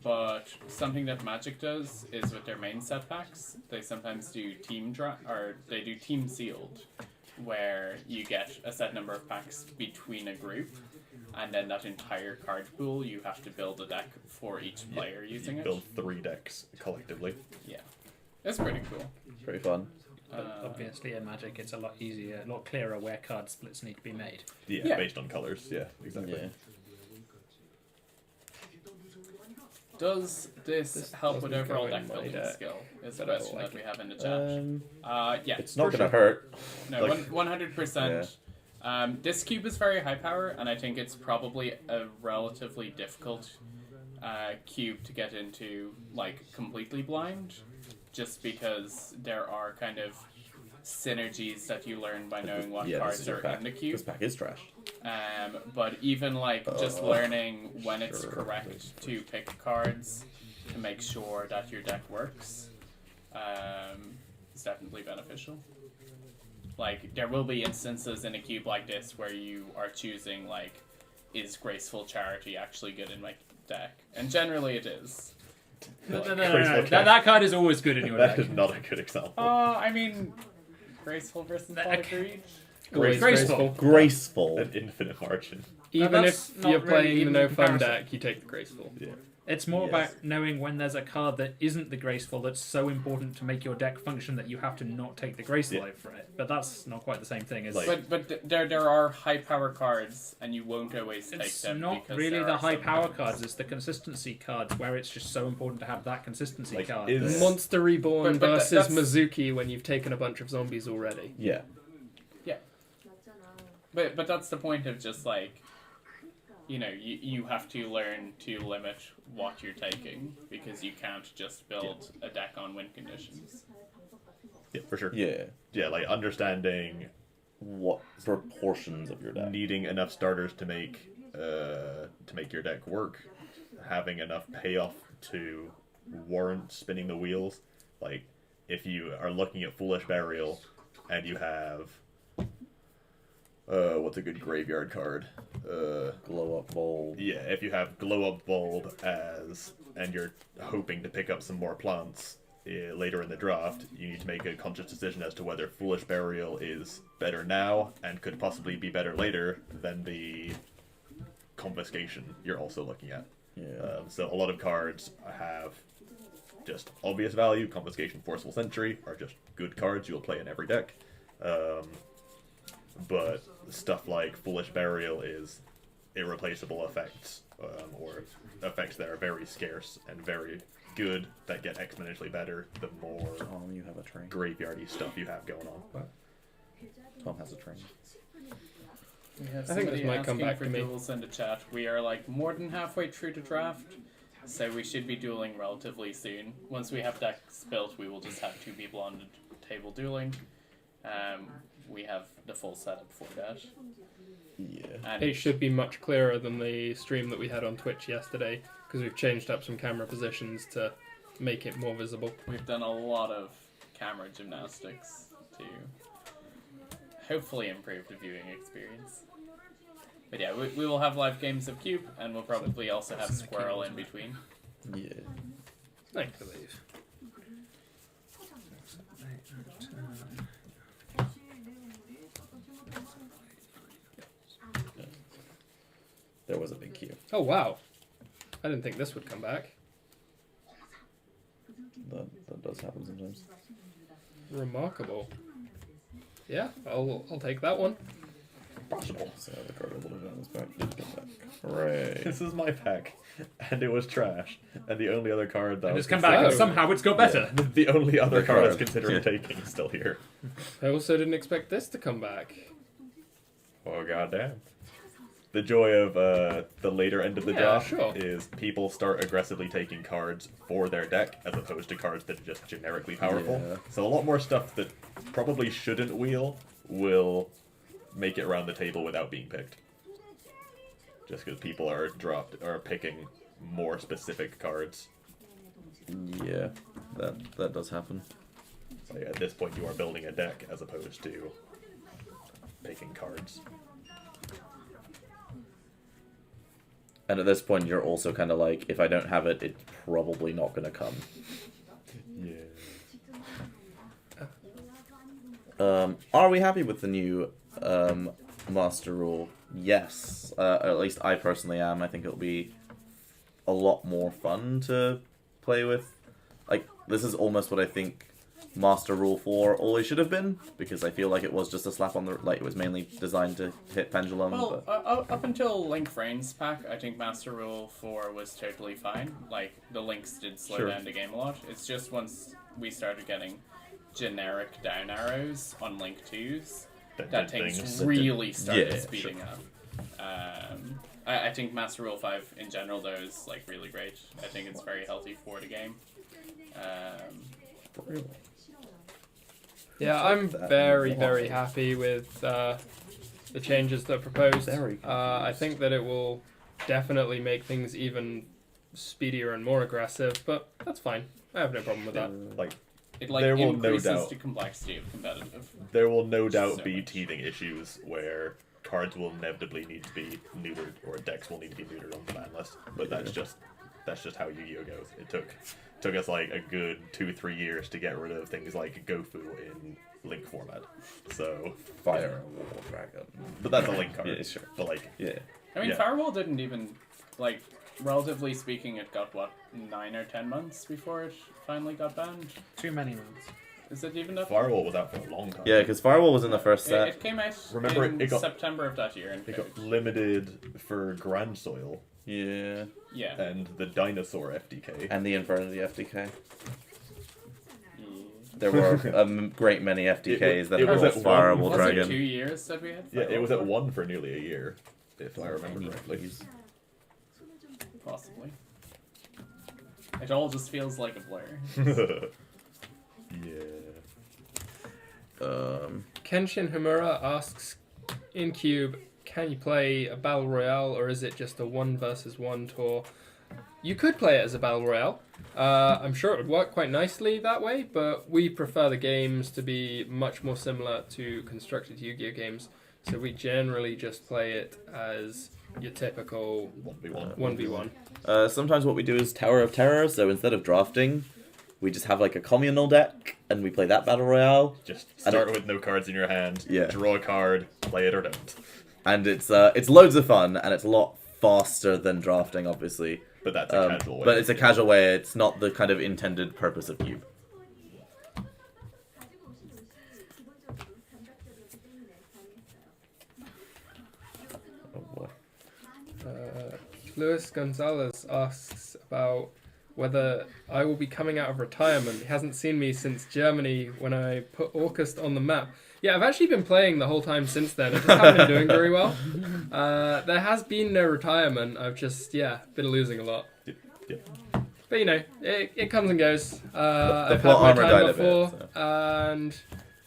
But something that Magic does is with their main set packs, they sometimes do they do team sealed, where you get a set number of packs between a group, and then that entire card pool you have to build a deck for each player using You it. build 3 decks collectively. Yeah, it's pretty cool. Pretty fun. But obviously in Magic it's a lot easier, a lot clearer where card splits need to be made. Yeah, Yeah. based on colors. Yeah, exactly. Yeah. Does this help with doesn't overall go in deck my building deck, skill? Is the but I don't question like that we it. have in the chat. Yeah, It's not for gonna sure. hurt. No, Like- 100%. This cube is very high power, and I think it's probably a relatively difficult cube to get into, like, completely blind, just because there are kind of synergies that you learn by knowing what Yeah, this cards is your are pack. in the This cube. pack is trash. But even, like, just learning when it's Sure. correct to pick cards to make sure that your deck works is definitely beneficial. Like, there will be instances in a cube like this where you are choosing, like, is Graceful Charity actually good in my deck? And generally it is. No, Like, no, no, no, Graceful no. Cat. That card is always good in your That deck. is not a good example. I mean, Graceful versus That- Pot of Greed? Always Graceful. Graceful. An infinite margin. Even that's if not you're really playing even the no in fun comparison. deck, you take the graceful. Yeah. It's more Yes. about knowing when there's a card that isn't the graceful that's so important to make your deck function that you have to not take the graceful Yeah. out for it. But that's not quite the same thing as Like- But there are high power cards, and you won't always take it's them. not because really there the are high some power cards. cards, it's the consistency cards where it's just so important to have that consistency Like, card. is- that- Monster Reborn But versus that's- Mizuki when you've taken a bunch of zombies already. Yeah. But that's the point of just, like, you know, you have to learn to limit what you're taking, because you can't just build a deck on win conditions. Yeah, for sure. Yeah. Yeah, like understanding What proportions of your deck? needing enough starters to make your deck work, having enough payoff to warrant spinning the wheels. Like, if you are looking at Foolish Burial and you have what's a good graveyard card? Glow up bold. Yeah, if you have Glow Up Bold and you're hoping to pick up some more plants later in the draft, you need to make a conscious decision as to whether Foolish Burial is better now and could possibly be better later than the Confiscation you're also looking at. Yeah. So a lot of cards have just obvious value. Confiscation, Forceful Sentry are just good cards you'll play in every deck. But stuff like Foolish Burial is irreplaceable effects, or effects that are very scarce and very good that get exponentially better the more Tom, you have a train. graveyardy stuff you have going on. Tom has a train. We have I think somebody this might come asking back for to me. duels in the chat. We are, like, more than halfway through the draft, so we should be dueling relatively soon. Once we have decks built, we will just have 2 people on the table dueling. We have the full setup for that. Yeah. And It should be much clearer than the stream that we had on Twitch yesterday because we've changed up some camera positions to make it more visible. we've done a lot of camera gymnastics to hopefully improve the viewing experience. But yeah, we will have live games of Cube, and we'll probably also have Squirrel in between. Yeah. I believe. There was a big queue. Oh wow! I didn't think this would come back. That does happen sometimes. Remarkable. Yeah, I'll take that one. Possible. So the card will advance back. Did get back. Hooray! This is my pack, and it was trash. And the only other card that And was it's come back, and Oh. somehow it's got better. the only other The card I was card. considering Yeah. taking is still here. I also didn't expect this to come back. Oh goddamn! The joy of the later end of the Yeah, draft sure. is people start aggressively taking cards for their deck as opposed to cards that are just generically powerful. Yeah. So a lot more stuff that probably shouldn't wheel will make it around the table without being picked. Just because people are picking more specific cards. Yeah, that does happen. So at this point, you are building a deck as opposed to picking cards. And at this point, you're also kind of like, if I don't have it, it's probably not going to come. Yeah. Are we happy with the new master rule? Yes. At least I personally am. I think it'll be a lot more fun to play with. Like, this is almost what I think Master Rule 4 always should have been, because I feel like it was just a slap on the... Like, it was mainly designed to hit Pendulum. Well, but... up until Link Vrain's pack, I think Master Rule 4 was totally fine. Like, the links did slow Sure. down the game a lot. It's just once we started getting generic down arrows on Link 2s, that things really started Yeah, speeding up. I think Master Rule 5 in general, though, is like really great. I think it's very healthy for the game. Yeah, I'm That very, was very awesome. happy with the changes that are proposed. Very I think that it will definitely make things even speedier and more aggressive, but that's fine. I have no problem with that. Like, It like There will no increases doubt- the complexity of competitive. there will no doubt So be much. teething issues where cards will inevitably need to be neutered or decks will need to be neutered on the ban list. But that's just how Yu-Gi-Oh goes. It took us like a good 2-3 years to get rid of things like Gofu in Link format. So, Fire War Dragon. but that's a Link card. Yeah, sure. But like, Yeah. I mean, Yeah. Firewall didn't even, like, relatively speaking, it got, what, 9 or 10 months before it finally got banned? Too many months. Is it even up? Firewall was out for a long time. Yeah, because Firewall was in the first set. It came out Remember, in it got- September of that year in It got Code. limited for Grand Soil Yeah. Yeah. and the Dinosaur FDK. And the Infernity FDK. Yeah. There were a great many FDKs that it was were at all Firewall Was Dragon. it 2 years that we had? Yeah, it Firewall was at for? 1 for nearly a year, if I remember correctly. Possibly. It all just feels like a blur. Yeah. Kenshin Hamura asks, in Cube, can you play a Battle Royale or is it just a 1 versus 1 tour? You could play it as a Battle Royale. I'm sure it would work quite nicely that way, but we prefer the games to be much more similar to constructed Yu-Gi-Oh games. So we generally just play it as your typical 1v1. 1v1. Sometimes what we do is Tower of Terror, so instead of drafting, we just have like a communal deck, and we play that Battle Royale. Just And start it- with no cards in your hand, Yeah. draw a card, play it or don't. And it's loads of fun, and it's a lot faster than drafting, obviously. But that's a casual way. But it's a casual way, it's not the kind of intended purpose of Cube. Oh boy. Luis Gonzalez asks about whether I will be coming out of retirement. He hasn't seen me since Germany when I put Orcust on the map. Yeah, I've actually been playing the whole time since then. I just haven't been doing very well. There has been no retirement. I've just, been losing a lot. Yep. But it comes and goes. The I've plot had my armor time died a bit, before, so. and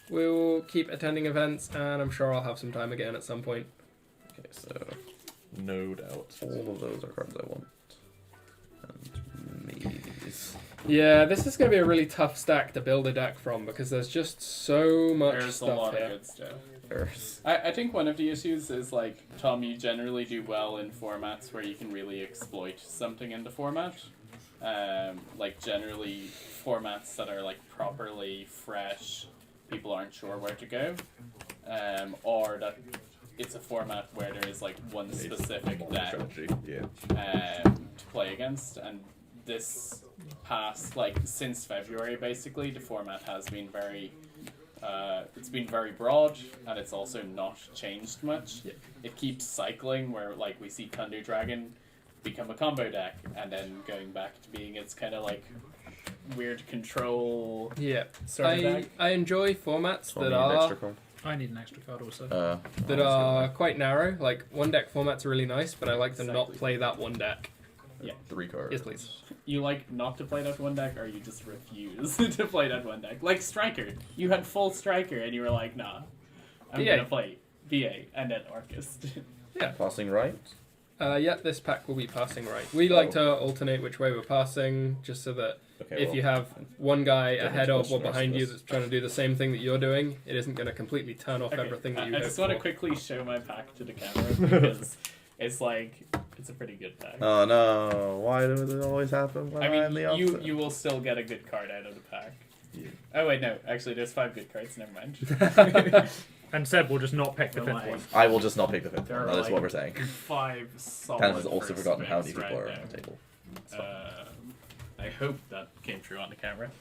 we'll keep attending events, and I'm sure I'll have some time again at some point. Okay, so No doubt. all of those are cards I want. And maybe these. Yeah, this is going to be a really tough stack to build a deck from because there's just so much There's a stuff lot here. of good stuff. Earth. I think one of the issues is, like, Tom, you generally do well in formats where you can really exploit something in the format. Like, generally, formats that are, like, properly fresh, people aren't sure where to go. Or that it's a format where there is, like, one specific deck Strategy. Yeah. to play against. And this past, like, since February, basically, the format has been very... it's been very broad, and it's also not changed much. Yeah. It keeps cycling, where like we see Thunder Dragon become a combo deck, and then going back to being its kind of like weird control Yeah, sort of deck. I enjoy formats Want that me an are extra card? I need an extra card also. that are quite narrow. Like one deck formats are really nice, but I like to not Exactly. play that one deck. 3 cards. Yes, please. You like not to play that one deck, or you just refuse to play that one deck? Like Striker, you had full Striker, and you were like, nah, I'm BA. gonna play BA and then Orchest. Passing right. Yeah, this pack will be passing right. We like to alternate which way we're passing, just so that Okay. if well, you have one guy Don't ahead want of to or watch the rest behind of you this. that's trying to do the same thing that you're doing, it isn't going to completely turn off Okay, everything that you I hope just want to for. quickly show my pack to the camera because it's like it's a pretty good pack. Oh no! Why does it always happen when I I'm the mean, opposite? you will still get a good card out of the pack. Yeah. Oh wait, no. Actually, there's 5 good cards. Never mind. And Seb will just not pick the Well, fifth I- one. I will just not pick the fifth There one. are, That is what like, we're saying. 5 solid. Dan has also first forgotten how many picks people right are on now. the table. I hope that came through on the camera.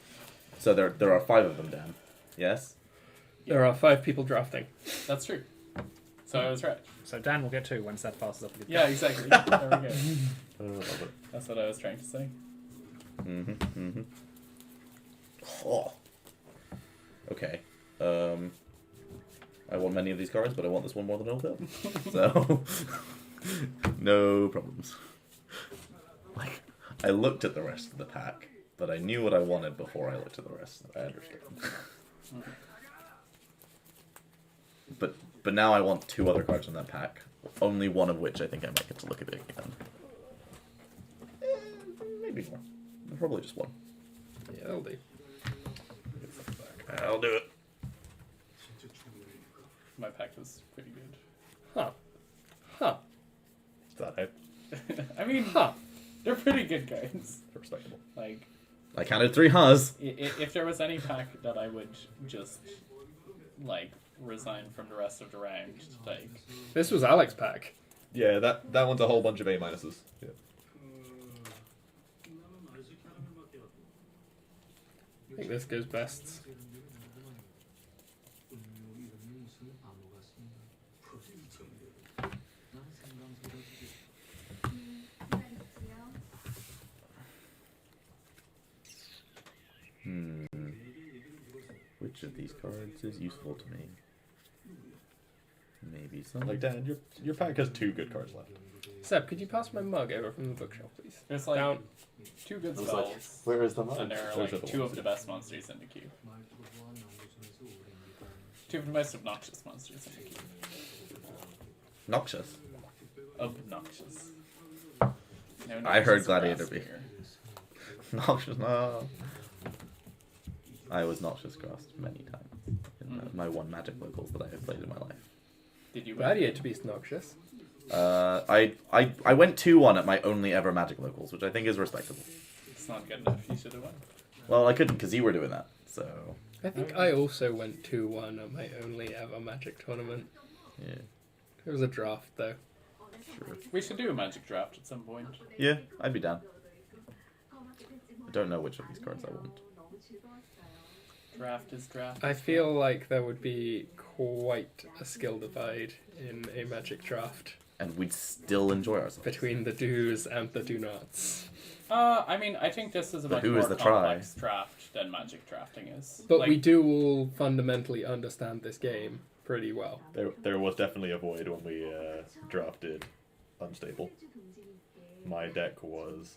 So there are 5 of them, Dan. Yes. There are 5 people drafting. That's true. So I was right. So Dan will get 2 when Seb passes up a good Yeah, exactly. There we go. I love it. That's what I was trying to say. Oh. Okay. I want many of these cards, but I want this one more than Oldfield. So no problems. Like I looked at the rest of the pack, but I knew what I wanted before I looked at the rest. I understood. But now I want 2 other cards in that pack. Only one of which I think I might get to look at it again. Maybe more. Probably just one. Yeah, that'll do. I'll do it. My pack was pretty good. Huh. Is that hype? I mean, Huh. they're pretty good cards. Respectable. Like, I counted 3 Ha's. if there was any pack that I would just, like, resign from the rest of the round to take. This was Alex's pack. Yeah, that one's a whole bunch of A minuses. Yeah. I think this goes best. Which of these cards is useful to me? Maybe some. Like Dan, your pack has 2 good cards left. Seb, could you pass my mug over from the bookshelf, please? There's like Down. 2 good Looks like- spells, Where is the and there are Those are like the 2 ones. of the best monsters in the cube. 2 of the most obnoxious monsters in the cube. Noxious. Obnoxious. No I heard noxious Gladiator grasp B. here. Noxious, no. I was Noxious Crossed many times in my 1 magic locals that I have played in my life. Did you Gladiator Beast Noxious. I went 2-1 at my only ever magic locals, which I think is respectable. It's not good enough. You should have won. Well, I couldn't because you were doing that, so I think I also went 2-1 at my only ever Magic tournament. yeah, It was a draft, though. sure. We should do a magic draft at some point. Yeah, I'd be down. I don't know which of these cards I want. Draft is draft. I feel like there would be quite a skill divide in a Magic draft And we'd still enjoy ourselves. between the do's and the do-nots. I mean, I think this is a But much who more is the try? complex draft than magic drafting is. But Like, we do all fundamentally understand this game pretty well. There was definitely a void when we drafted Unstable. My deck was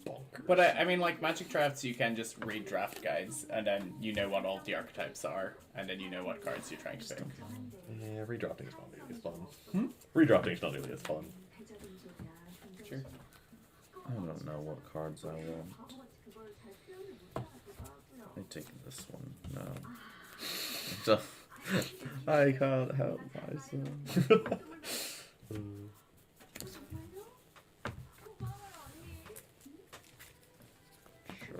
bonkers. But I mean, like Magic Drafts, you can just read draft guides, and then you know what all the archetypes are, and then you know what cards you're trying to pick. Yeah, redrafting is not nearly as fun. Redrafting is not nearly as fun. Sure. I don't know what cards I want. I take this one. No. I can't help myself. Sure.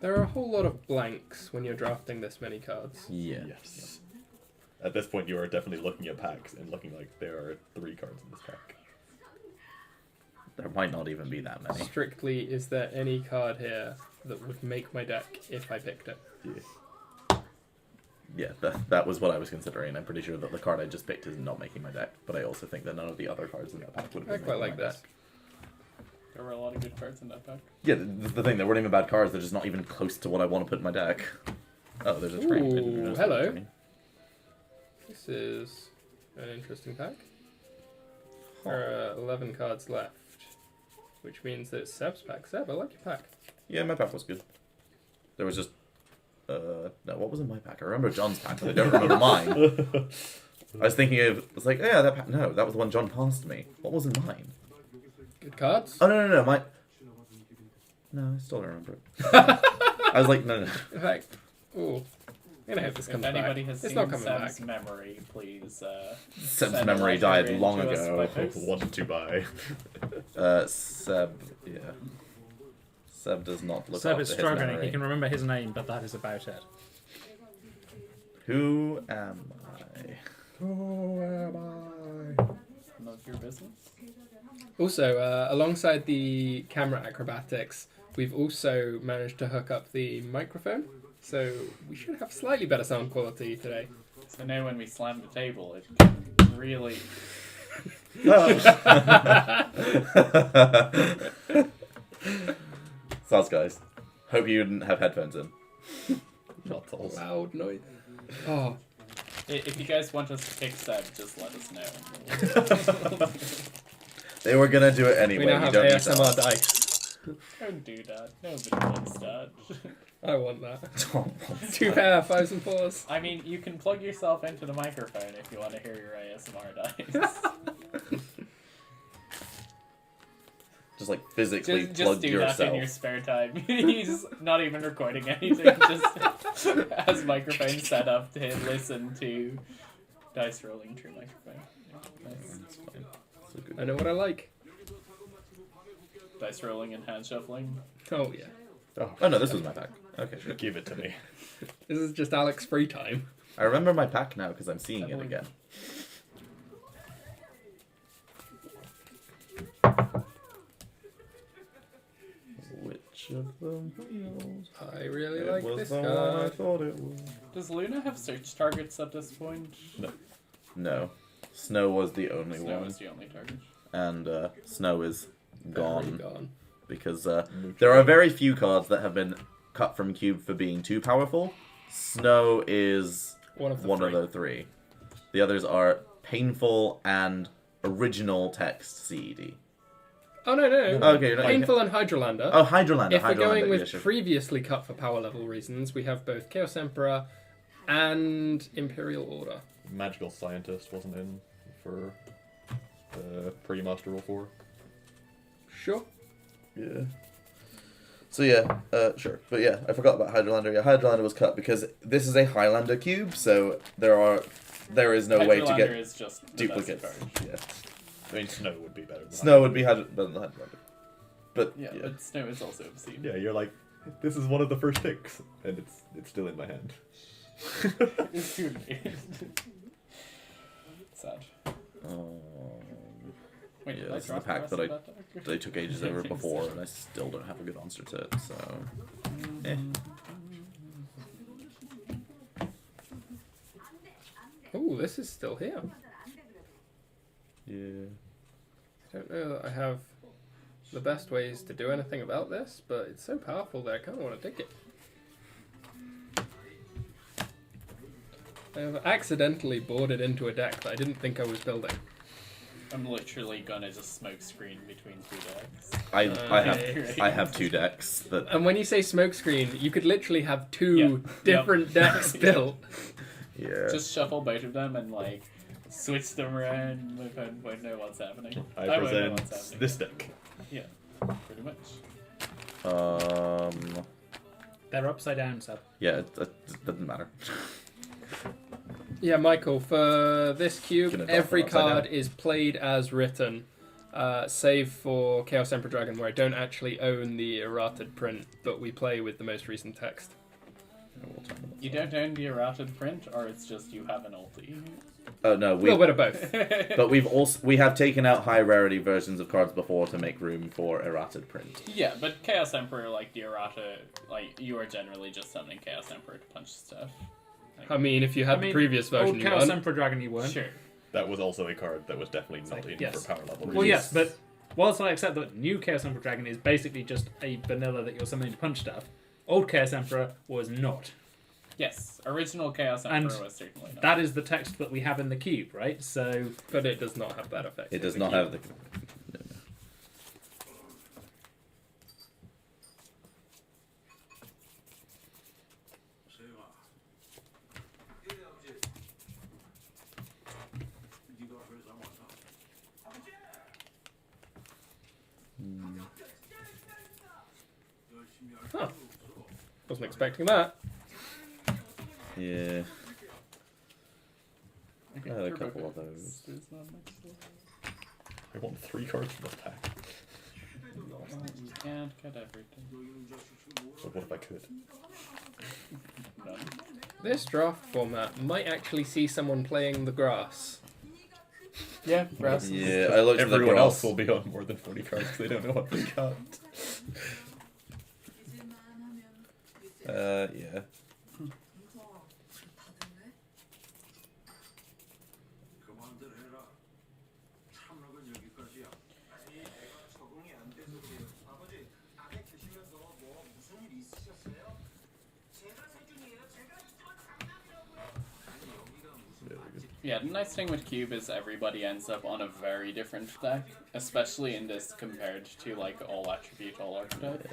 There are a whole lot of blanks when you're drafting this many cards. Yeah. Yes. At this point, you are definitely looking at packs and looking like there are 3 cards in this pack. There might not even be that many. Strictly, is there any card here that would make my deck if I picked it? Yeah. Yeah, that was what I was considering. I'm pretty sure that the card I just picked is not making my deck, but I also think that none of the other cards in that pack would have I been quite making like my this. deck. There were a lot of good cards in that pack. Yeah, the thing, they weren't even bad cards, they're just not even close to what I want to put in my deck. Oh, there's a train. I didn't Ooh, notice there was a hello. train. This is an interesting pack. There are 11 cards left, which means that it's Seb's pack. Seb, I like your pack. Yeah, my pack was good. There was just... no, what was in my pack? I remember John's pack, but I don't remember mine. I was thinking of... It's like, yeah, that pack... No, that was the one John passed me. What was in mine? Good cards. Oh, no, my... No, I still don't remember it. I was like, no. In fact, ooh, I'm gonna hope this If comes anybody back. has It's seen not coming Sam's back. memory, please. Seb's send a memory letter died in long to us ago. by post. Wanted to buy. Seb, yeah. Seb does not look Seb after is his struggling. memory. He can remember his name, but that is about it. Who am I? None of your business. Also, alongside the camera acrobatics, we've also managed to hook up the microphone, so we should have slightly better sound quality today. So now when we slam the table, it can really... Sounds, guys. Hope you didn't have headphones in. Not all. Loud noise. Oh, If you guys want us to pick Seb, just let us know. They were gonna do it anyway. we now You have don't need to ASMR ask. dice. Don't do that. Nobody wants that. I want that. Don't want 2 that. pair, 5s and 4s. I mean, you can plug yourself into the microphone if you want to hear your ASMR dice. Just like physically Just plug do that yourself. in your spare time. He's not even recording anything. Just has microphone set up to listen to dice rolling through microphone. Yeah, nice. That's fine. So good. I know what I like. Dice rolling and hand shuffling. Oh yeah. Oh no, this was my pack. Okay, sure. Give it to me. This is just Alex's free time. I remember my pack now because I'm seeing it Definitely. again. Which of them wheels? I really It like was this the one I card. thought it was. Does Luna have search targets at this point? No. Snow was the only Snow one. is the only target. And Snow is Very gone. gone. Because there are very few cards that have been cut from Cube for being too powerful. Snow is One of the one three. of the 3. The others are painful and original text CED. Oh no. Okay, you're not- Painful and Hydrolander. Oh, Hydrolander. If we're going Hydrolander, with yeah, sure. previously cut for power level reasons, we have both Chaos Emperor and Imperial Order. Magical Scientist wasn't in for pre-Master Rule 4. Sure. Yeah. So yeah, sure. But yeah, I forgot about Hydrolander. Yeah, Hydrolander was cut because this is a Highlander cube, so there is no way to Hydrolander get is just the duplicates. best card. Yeah. I mean, Snow would be better than Snow would be better than Hydrolander. But Yeah, yeah. but Snow is also obscene. Yeah, you're like, this is one of the first picks, and it's still in my hand. It's too late. Sad. Wait, Yeah, did I this is the drop pack rest that of I- deck? They took ages over before, and I still don't have a good answer to it, so... Eh. Oh, this is still here. Yeah. I don't know that I have the best ways to do anything about this, but it's so powerful that I kind of want to take it. I have accidentally boarded into a deck that I didn't think I was building. I'm literally gonna just smoke screen between two decks. I have 2 decks that. And when you say smokescreen, you could literally have two Yeah. different decks Yeah. built. Yeah. Just shuffle both of them and like switch them around. My opponent won't know what's happening. I won't know what's present happening. this deck. Yeah, pretty much. They're upside down, so. Yeah, it doesn't matter. Yeah, Michael, for this cube, Can I drop every them upside card down? is played as written, save for Chaos Emperor Dragon, where I don't actually own the errated print, but we play with the most recent text. You don't own the errated print, or it's just you have an ulti. Oh no, A little bit of both. but we have taken out high rarity versions of cards before to make room for errated print. Yeah, but Chaos Emperor, like the errata, like you are generally just summoning Chaos Emperor to punch stuff. Like, I mean, if you had the previous version, Old you Chaos won. Emperor Dragon, you weren't. sure. That was also a card that was definitely not in yes. for power level. Well, yes, but whilst I accept that new Chaos Emperor Dragon is basically just a vanilla that you're summoning to punch stuff, old Chaos Emperor was not. Yes, original Chaos And Emperor was certainly not. That is the text that we have in the cube, right? So But it does not have that effect. It does in not cube. have the. Huh. Wasn't expecting that. Yeah. Okay, I had a for couple both of those. There's not much there. I want 3 cards from this pack. No, you can't get everything. But what if I could? None. This draft format might actually see someone playing the grass. Yeah, grass. Yeah, I looked at the Everyone else grass. will be on more than 40 cards because they don't know what they got. Yeah. Yeah, the nice thing with Cube is everybody ends up on a very different deck, especially in this compared to like all attribute, all archetype.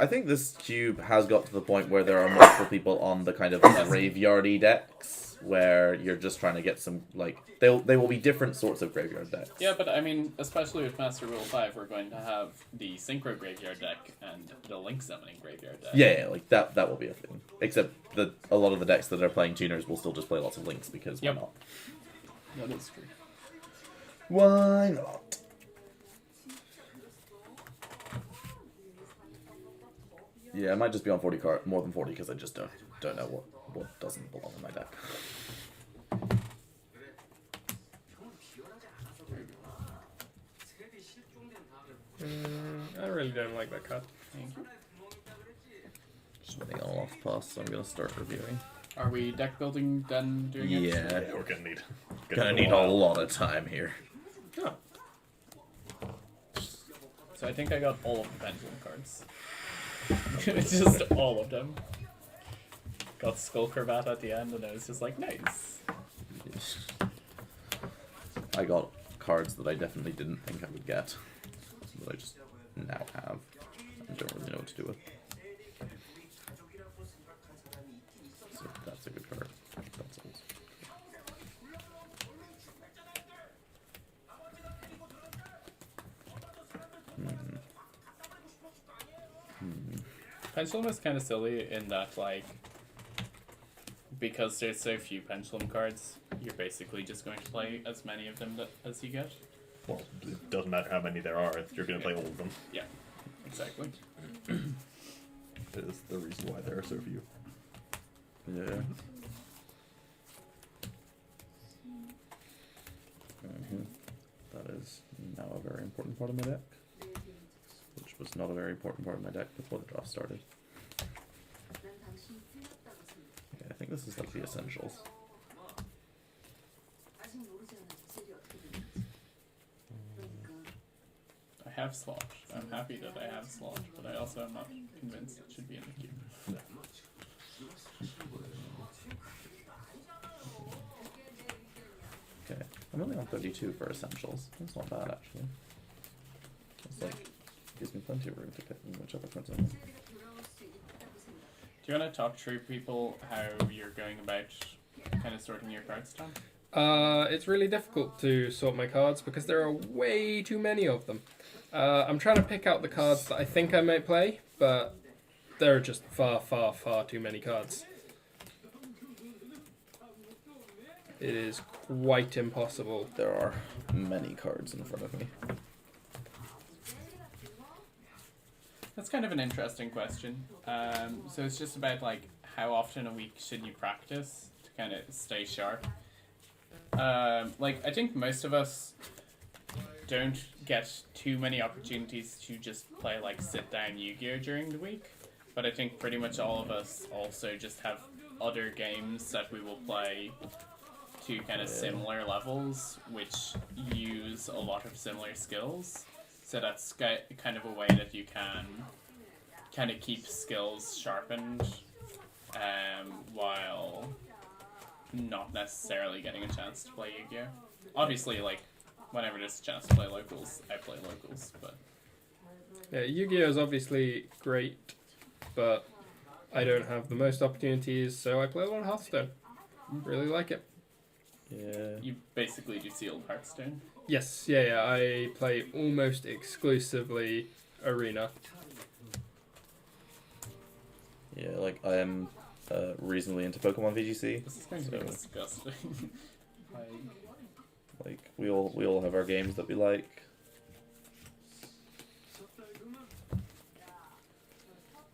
I think this cube has got to the point where there are multiple people on the kind of graveyardy decks where you're just trying to get some like they will be different sorts of graveyard decks. Yeah, but I mean, especially with Master Rule 5, we're going to have the Synchro Graveyard deck and the Link Summoning Graveyard deck. Yeah, like that will be a thing. Except that a lot of the decks that are playing tuners will still just play lots of links because Yep. why not? That is true. Why not? Yeah, I might just be on 40 more than 40 because I just don't know what doesn't belong in my deck. I really don't like that card. Thank you. Just winning all off pass, so I'm gonna start reviewing. Are we deck building done doing it? Yeah, We're gonna need. gonna need a lot of time here. Oh, So I think I got all of the pendulum cards. Just all of them. Got Skull Cravat at the end, and I was just like, nice. I got cards that I definitely didn't think I would get, that I just now have. I don't really know what to do with. So that's a good card. That's also Pendulum is kind of silly in that, like, because there's so few pendulum cards, you're basically just going to play as many of them as you get. Well, it doesn't matter how many there are, you're gonna play all of them. Yeah, exactly. That is the reason why there are so few. yeah. Mhm. That is now a very important part of my deck, which was not a very important part of my deck before the draft started. Okay, I think this is like the essentials. I have Slosh. I'm happy that I have Slosh, but I also am not convinced it should be in the cube. Okay, I'm only on 32 for essentials. That's not bad actually. It's like gives me plenty of room to pick whichever cards I want. Do you want to talk through people how you're going about kind of sorting your cards, Tom? It's really difficult to sort my cards because there are way too many of them. I'm trying to pick out the cards that I think I might play, but there are just far, far, far too many cards. It is quite impossible. There are many cards in front of me. That's kind of an interesting question. So it's just about like how often a week should you practice to kind of stay sharp. Like I think most of us don't get too many opportunities to just play like sit down Yu-Gi-Oh during the week, but I think pretty much all of us also just have other games that we will play to kind of similar levels, which use a lot of similar skills. So that's kind of a way that you can kind of keep skills sharpened while not necessarily getting a chance to play Yu-Gi-Oh. Obviously, like, whenever there's a chance to play locals, I play locals, but... Yeah, Yu-Gi-Oh is obviously great, but I don't have the most opportunities, so I play a lot of Hearthstone. Really like it. Yeah. You basically do sealed Hearthstone. Yes, yeah, I play almost exclusively Arena. Yeah, like I am reasonably into Pokemon VGC. This is going to be disgusting. Like we all have our games that we like.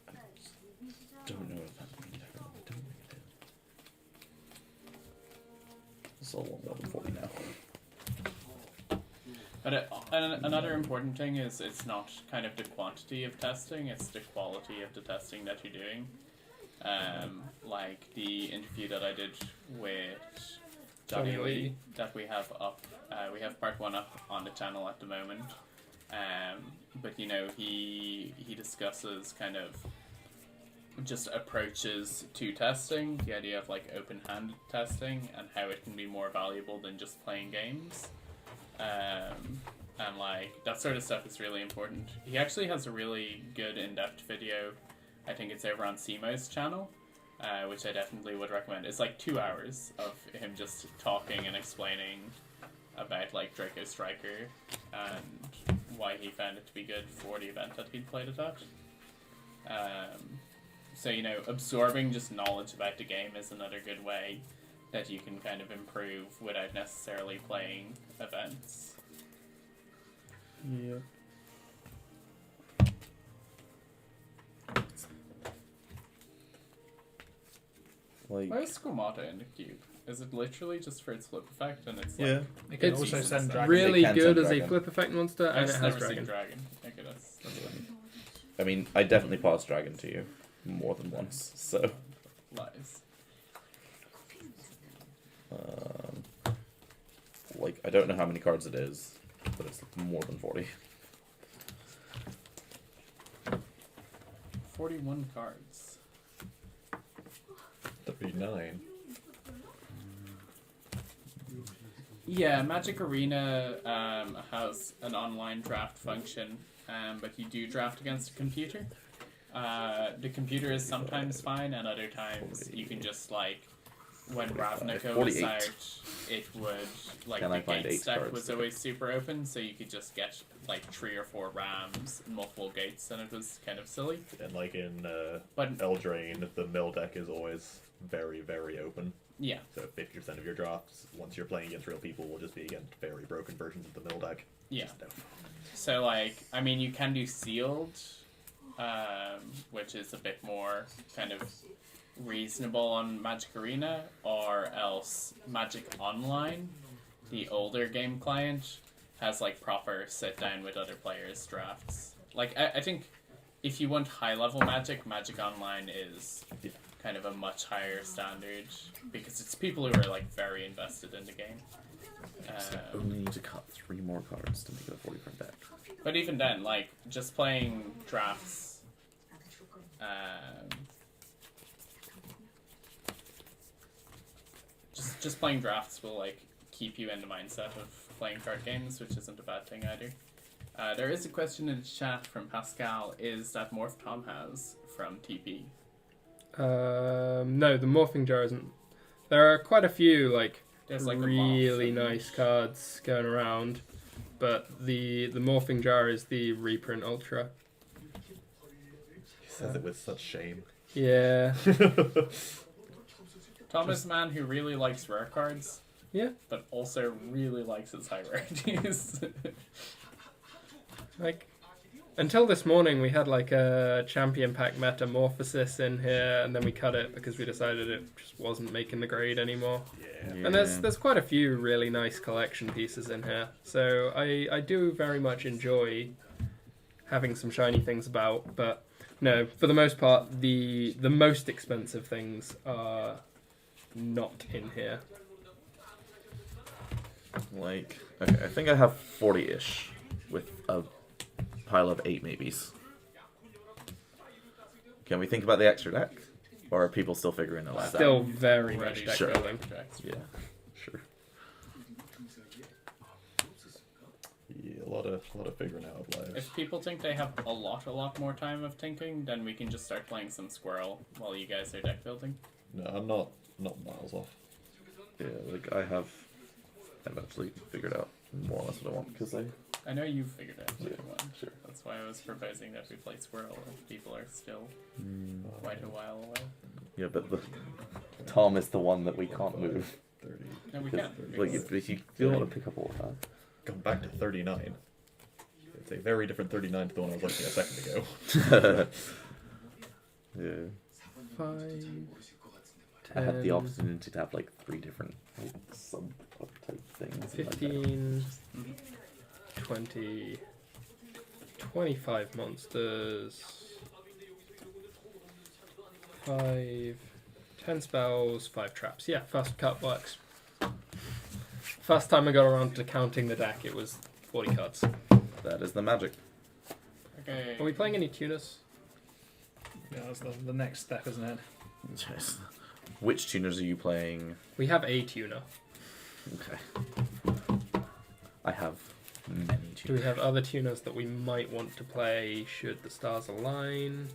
I don't know if that means I don't think it is. It's a lot more than 40 now. But another important thing is it's not kind of the quantity of testing, it's the quality of the testing that you're doing. Like the interview that I did with Johnny Lee that we have up, we have part 1 up on the channel at the moment. But you know, he discusses kind of just approaches to testing, the idea of like open-handed testing and how it can be more valuable than just playing games. And like that sort of stuff is really important. He actually has a really good in-depth video. I think it's over on Simo's channel, which I definitely would recommend. It's like 2 hours of him just talking and explaining about like Draco Striker and why he found it to be good for the event that he'd played it at. So you know, absorbing just knowledge about the game is another good way that you can kind of improve without necessarily playing events. Yeah. Like Why is Squamata in the cube? Is it literally just for its flip effect and it's yeah. like... It can It's also send They dragon. Really can good send as a dragon. flip effect monster, I've and it just has never dragon. seen dragon. Okay, that's fine. I mean, I definitely passed Dragon to you more than once, so Lies. like I don't know how many cards it is, but it's more than 40. 41 cards. 39. Yeah, Magic Arena has an online draft function, but you do draft against a computer. The computer is sometimes fine, and other times you can just like, when Ravnica was 48. out, it would, like, Can the I find gate 8 stack cards? was always super open, so you could just get like 3 or 4 Rams, multiple gates, and it was kind of silly. And like in But Eldraine, the mill deck is always very, very open. yeah, So 50% of your drafts, once you're playing against real people, will just be against very broken versions of the mill deck. yeah. Just no. So, like, I mean, you can do sealed, which is a bit more kind of reasonable on Magic Arena, or else Magic Online, the older game client, has, like, proper sit-down with other players drafts. Like, I think if you want high-level Magic, Magic Online is kind of a much higher standard, because it's people who are, like, very invested in the game. So I only need to cut 3 more cards to make it a 40 card deck. But even then, like, just playing drafts, just playing drafts will, like, keep you in the mindset of playing card games, which isn't a bad thing either. There is a question in the chat from Pascal. Is that Morph Tom has from TP? No, the morphing jar isn't. There are quite a few There's like really a Moth nice cards going around, but the morphing jar is the reprint ultra. He says it with such shame. Yeah. Tom is a man who really likes rare cards. Yeah. But also really likes its high rarities. Until this morning, we had a champion pack metamorphosis in here, and then we cut it because we decided it just wasn't making the grade anymore. Yeah. And there's quite a few really nice collection pieces in here, so I do very much enjoy having some shiny things about. But no, for the most part, the most expensive things are not in here. Okay, I think I have 40-ish with a pile of 8 maybes. Can we think about the extra deck? Or are people still figuring it out? Still very Ready much deck Sure. building. Yeah, sure. Yeah, a lot of figuring out lives. If people think they have a lot more time of thinking, then we can just start playing some Squirrel while you guys are deck building. No, I'm not miles off. Yeah, I've actually figured out more or less what I want because I know you've figured out what you want. sure. That's why I was proposing that we play Squirrel if people are still quite a while away. Yeah, but Tom is the one that we can't move. 30. No, we Because, can't. you don't want to pick up all of that. Come back to 39. It's a very different 39 to the one I was looking at a second ago. Yeah. 5, I had the 10, opportunity to have 3 different sub-type things. 15, 20, 25 monsters, 5, 10 spells, 5 traps. Yeah, fast cut works. First time I got around to counting the deck, it was 40 cards. That is the magic. Okay. Are we playing any tuners? Yeah, that's the next step, isn't it? Yes. Which tuners are you playing? We have a tuner. Okay. I have many tuners. Do we have other tuners that we might want to play should the stars align?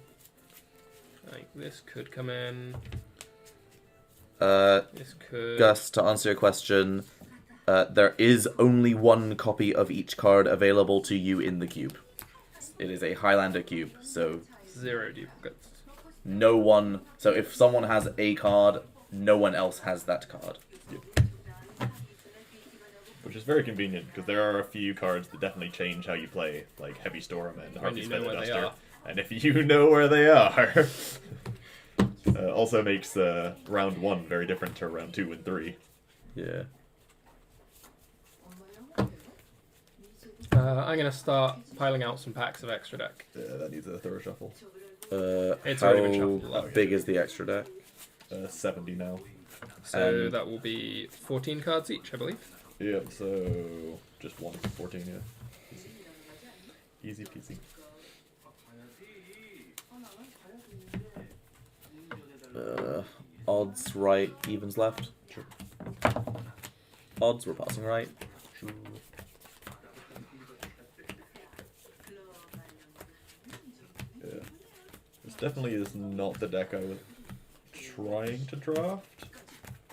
This could come in. This could. Gus, to answer your question, there is only 1 copy of each card available to you in the cube. It is a Highlander cube, so 0 duplicates. no one. So if someone has a card, no one else has that card. Which is very convenient, because there are a few cards that definitely change how you play, like Heavy Storm and Harvey you know where they Duster. are. And if you know where they are, also makes round 1 very different to round 2 and 3. Yeah. I'm going to start piling out some packs of extra deck. That needs a thorough shuffle. It's how already been shuffled. big is the extra deck? 70 now. So And- that will be 14 cards each, I believe. Yep, so just 1 for 14, yeah. Easy peasy. Odds right, evens left. Sure. Odds, we're passing right. Sure. Yeah. This definitely is not the deck I was trying to draft.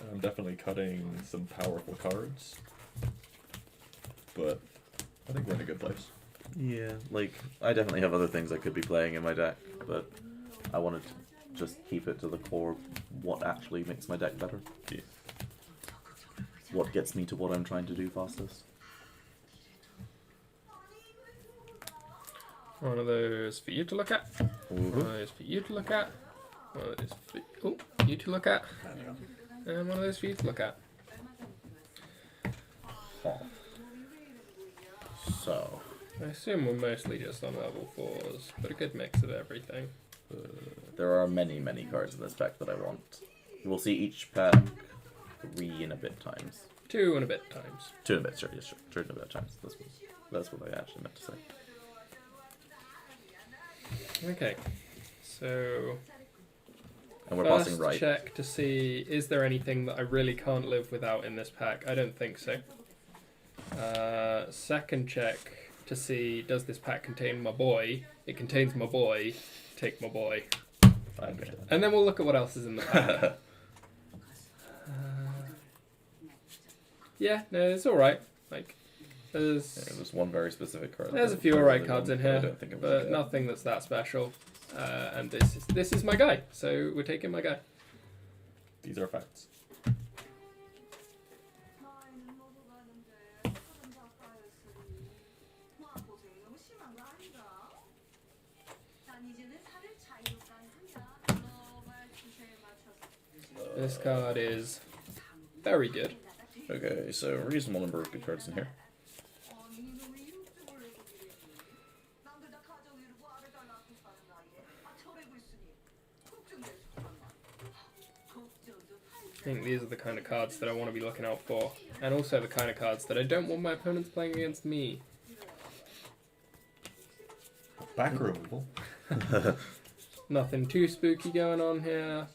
I'm definitely cutting some powerful cards. But I think we're in a good place. Yeah, I definitely have other things I could be playing in my deck, but I wanted to just keep it to the core of what actually makes my deck better. Yeah. What gets me to what I'm trying to do fastest. One of those for you to look at. One of those for you to look at. One of those for you to look at. And one of those for you to look at. So, I assume we're mostly just on level 4s, but a good mix of everything. there are many, many cards in this pack that I want. We'll see each pack 3 and a bit times. 2 and a bit times. 2 and a bit, sure, yes, sure. 2 and a bit times. That's what I actually meant to say. Okay, so And we're First passing right. check to see, is there anything that I really can't live without in this pack? I don't think so. Second check to see, does this pack contain my boy? It contains my boy. Take my boy. I understand. And then we'll look at what else is in the pack. Yeah, no, it's alright. Like, There's one very specific card. there's a that few I alright really cards in want, but I here, don't think I'm but gonna get. nothing that's that special. And this is my guy, so we're taking my guy. These are facts. This card is very good. Okay, so a reasonable number of good cards in here. I think these are the kind of cards that I want to be looking out for, and also the kind of cards that I don't want my opponents playing against me. Back removal. Nothing too spooky going on here.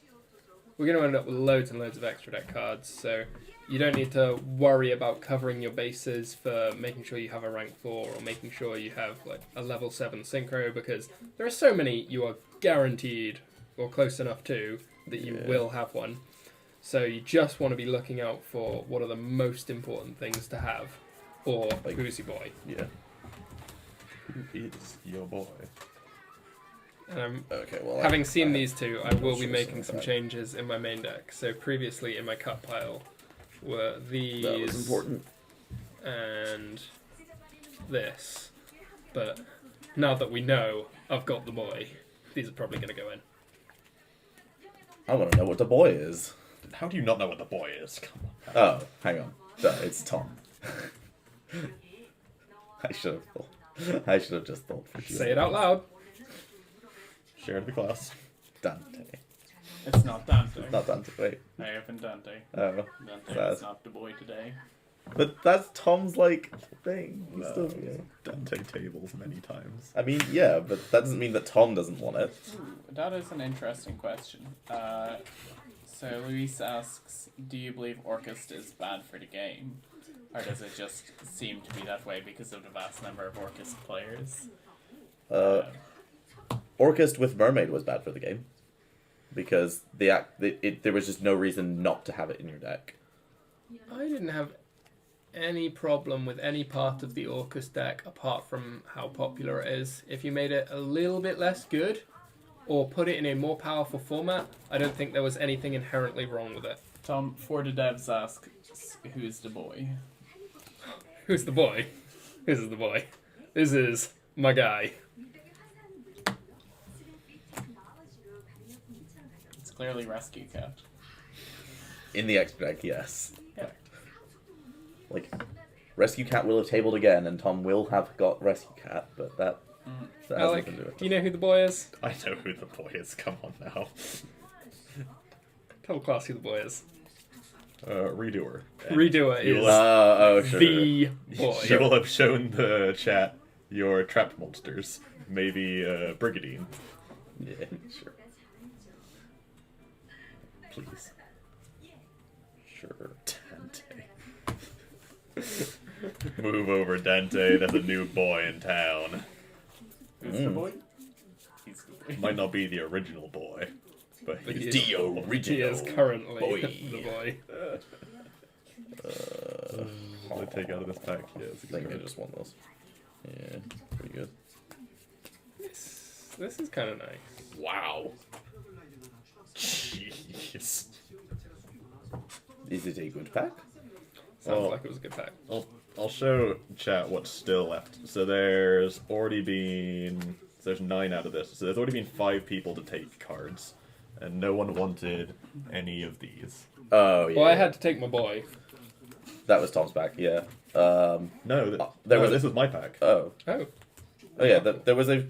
We're going to end up with loads and loads of extra deck cards, so you don't need to worry about covering your bases for making sure you have a rank 4 or making sure you have like a level 7 synchro, because there are so many you are guaranteed, or close enough to, that you Yeah. will have one. So you just want to be looking out for what are the most important things to have, or Like- who's your boy. Yeah. Who is your boy? Okay, well. Having seen these two, I will be sure making some some of that. changes in my main deck. So previously in my cut pile were these That was important. and this. But now that we know I've got the boy, these are probably going to go in. I want to know what the boy is. How do you not know what the boy is? Come on. Oh, hang on. Duh, it's Tom. I should have thought. I should have just thought. For you. Say it out loud. Share the class. Dante. It's not Dante. Not Dante. Wait. I opened Dante. Oh. Dante Sad. is not the boy today. But that's Tom's like thing. He's No. still, yeah. Dante tables many times. I mean, yeah, but that doesn't mean that Tom doesn't want it. That is an interesting question. So Luis asks, do you believe Orchest is bad for the game? Or does it just seem to be that way because of the vast number of Orchest players? Orchest with Mermaid was bad for the game because there was just no reason not to have it in your deck. I didn't have any problem with any part of the Orcus deck apart from how popular it is. If you made it a little bit less good or put it in a more powerful format, I don't think there was anything inherently wrong with it. Tom, for the devs asks, who's the boy? Who's the boy? This is the boy. This is my guy. It's clearly Rescue Cat. In the extra deck, yes. Yeah. Like, Rescue Cat will have tabled again, and Tom will have got Rescue Cat, but that has Alec, nothing to do with do you know who the boy is? I know who the boy is. Come on now. Tell the class who the boy is. Redoer. And Redoer you is will Oh, sure. the boy. You will have shown the chat your trapped monsters. Maybe Brigadine. Yeah, sure. Please. Sure. Dante. Move over, Dante. That's a new boy in town. Who's the boy? He's the boy. Might not be the original boy, but But he's he is- the He original is currently boy. the boy. What did I take out of this pack? Yeah, it's I think I good. just want those. Yeah, pretty good. This is kind of nice. Wow. Jeez. Is it a good pack? Sounds Well- like it was a good pack. I'll show chat what's still left. So there's already been... So there's 9 out of this. So there's already been 5 people to take cards. And no one wanted any of these. Oh, yeah. Well, I had to take my boy. That was Tom's pack, yeah. No, there was this was my pack. Oh. Oh, Oh, yeah, there was a...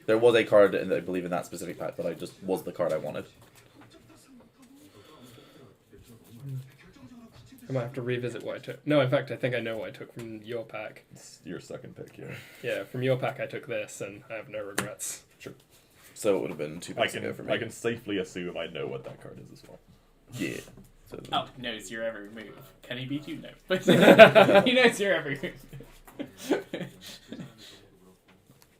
There was a card, I believe, in that specific pack that I just was the card I wanted. I might have to revisit what I took. No, in fact, I think I know what I took from your pack. It's your second pick, yeah. Yeah, from your pack I took this, and I have no regrets. Sure. So it would have been 2 picks ago for me. I can safely assume I know what that card is as well. Yeah. So Oh, knows your every move. Can he beat you? No. But he knows your every move.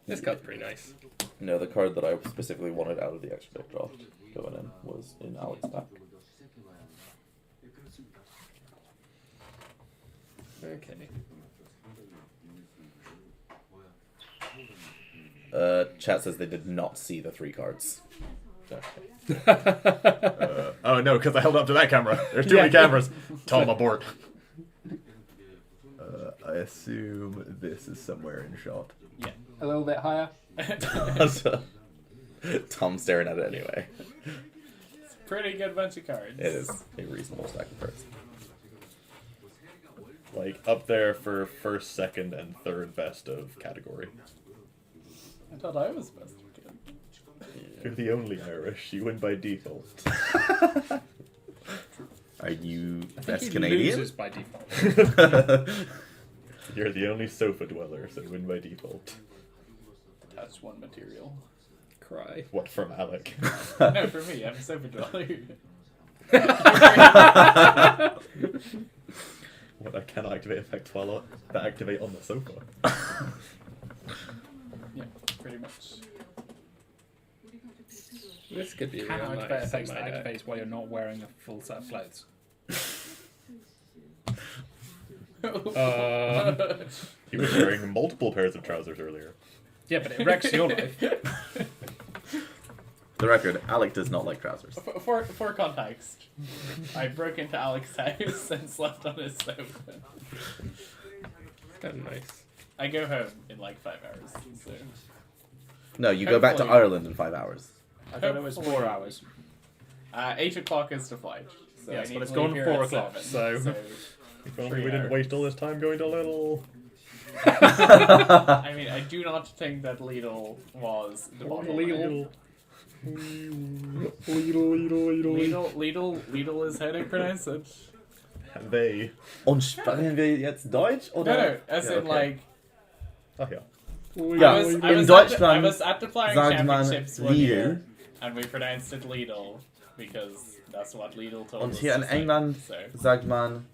This card's pretty nice. No, the card that I specifically wanted out of the extra deck draft going in was in Alex's pack. Okay. Chat says they did not see the 3 cards. Oh no, because I held up to that camera. There's too many cameras. Tom, abort. I assume this is somewhere in shot. Yeah. A little bit higher. Tom's staring at it anyway. Pretty good bunch of cards. It is a reasonable stack of cards. Like, up there for first, second, and third best of category. I thought I was best kid. You're the only Irish. You win by default. Are you I think best he Canadian? loses by default. You're the only sofa dweller, so win by default. Touch one material. Cry. What from Alec? No, for me, I'm so dweller. What, I cannot activate effects while that activate on the sofa. Yeah, pretty much. This could be Can real activate nice. effects in that my deck. activates while you're not wearing a full set of clothes. He was wearing multiple pairs of trousers earlier. Yeah, but it wrecks your life. The record, Alec does not like trousers. For context, I broke into Alex's house and slept on his sofa. Kind of nice. I go home in like 5 hours. So. No, you go back to Hopefully- Ireland in 5 hours. I thought it was 4 hours. 8 o'clock is the flight. So Yes, I but need it's to gone leave 4 here at o'clock, 7, so- If only 3 we didn't hours. waste all this time going to Little. I mean, I do not think that Lidl was the bottleneck. Lidl is how they pronounce it. And they. Und sprechen wir jetzt Deutsch? Oder? No, as Yeah, in okay. like. Oh yeah. Ja, I in was at Deutschland the Flying sagt man Championships one year, Lidl. and we pronounced it Lidl because that's what Lidl told Und us. hier in to say. England So sagt man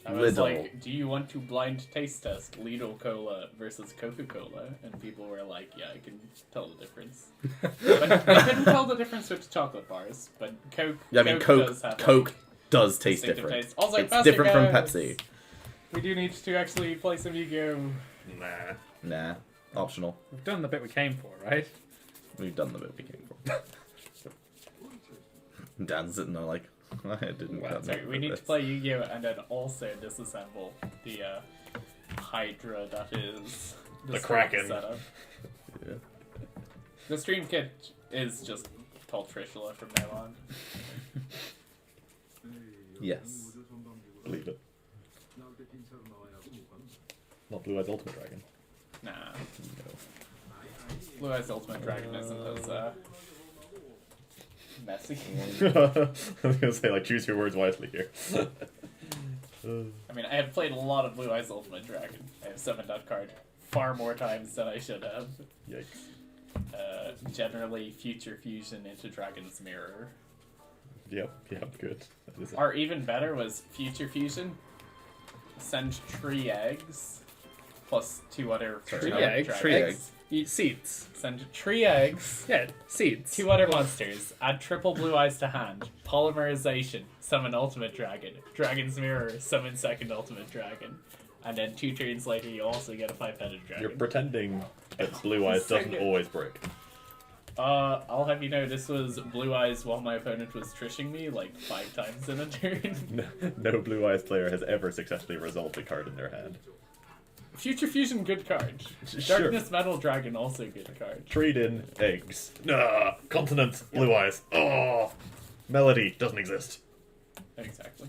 I was Lidl. like, "Do you want to blind taste test Lidl Cola versus Coca-Cola?" And people were like, "Yeah, I can tell the difference." But I couldn't tell the difference with chocolate bars, but Coke. Yeah, I mean, Coke does have, Coke like, does taste distinctive different. taste. Also, It's faster different from guys. Pepsi. We do need to actually play some Yu-Gi-Oh! Nah. Nah, optional. We've done the bit we came for, right? We've done the bit we came for. Dan's sitting there like, I didn't Wow, cut Sorry, note we for need this. to play Yu-Gi-Oh! And then also disassemble the Hydra that is The stream Kraken. setup. Yeah. The stream kit is just called Trishula from now on. Yes. Believe it. Not Blue Eyes Ultimate Dragon. Nah, No. Blue Eyes Ultimate Dragon isn't as messy. I was gonna say, like, choose your words wisely here. I mean, I have played a lot of Blue Eyes Ultimate Dragon. I have summoned that card far more times than I should have. Yikes. Generally, Future Fusion into Dragon's Mirror. Yep, good. That is it. Or even better was Future Fusion. Send 3 eggs plus 2 other Tree generic eggs? dragons. Tree eggs. Eat seeds. Send 3 eggs, Yeah, seeds. 2 other monsters, add triple Blue Eyes to hand, polymerization, summon Ultimate Dragon, Dragon's Mirror, summon second Ultimate Dragon, and then 2 turns later you also get a 5-headed dragon. You're pretending that Blue Eyes doesn't always break. I'll have you know, this was Blue Eyes while my opponent was trishing me like 5 times in a turn. No Blue Eyes player has ever successfully resolved a card in their hand. Future Fusion, good card. Sure. Darkness Metal Dragon, also good card. Trade in eggs. Nah, continent, Blue Eyes. Oh, melody doesn't exist. Exactly.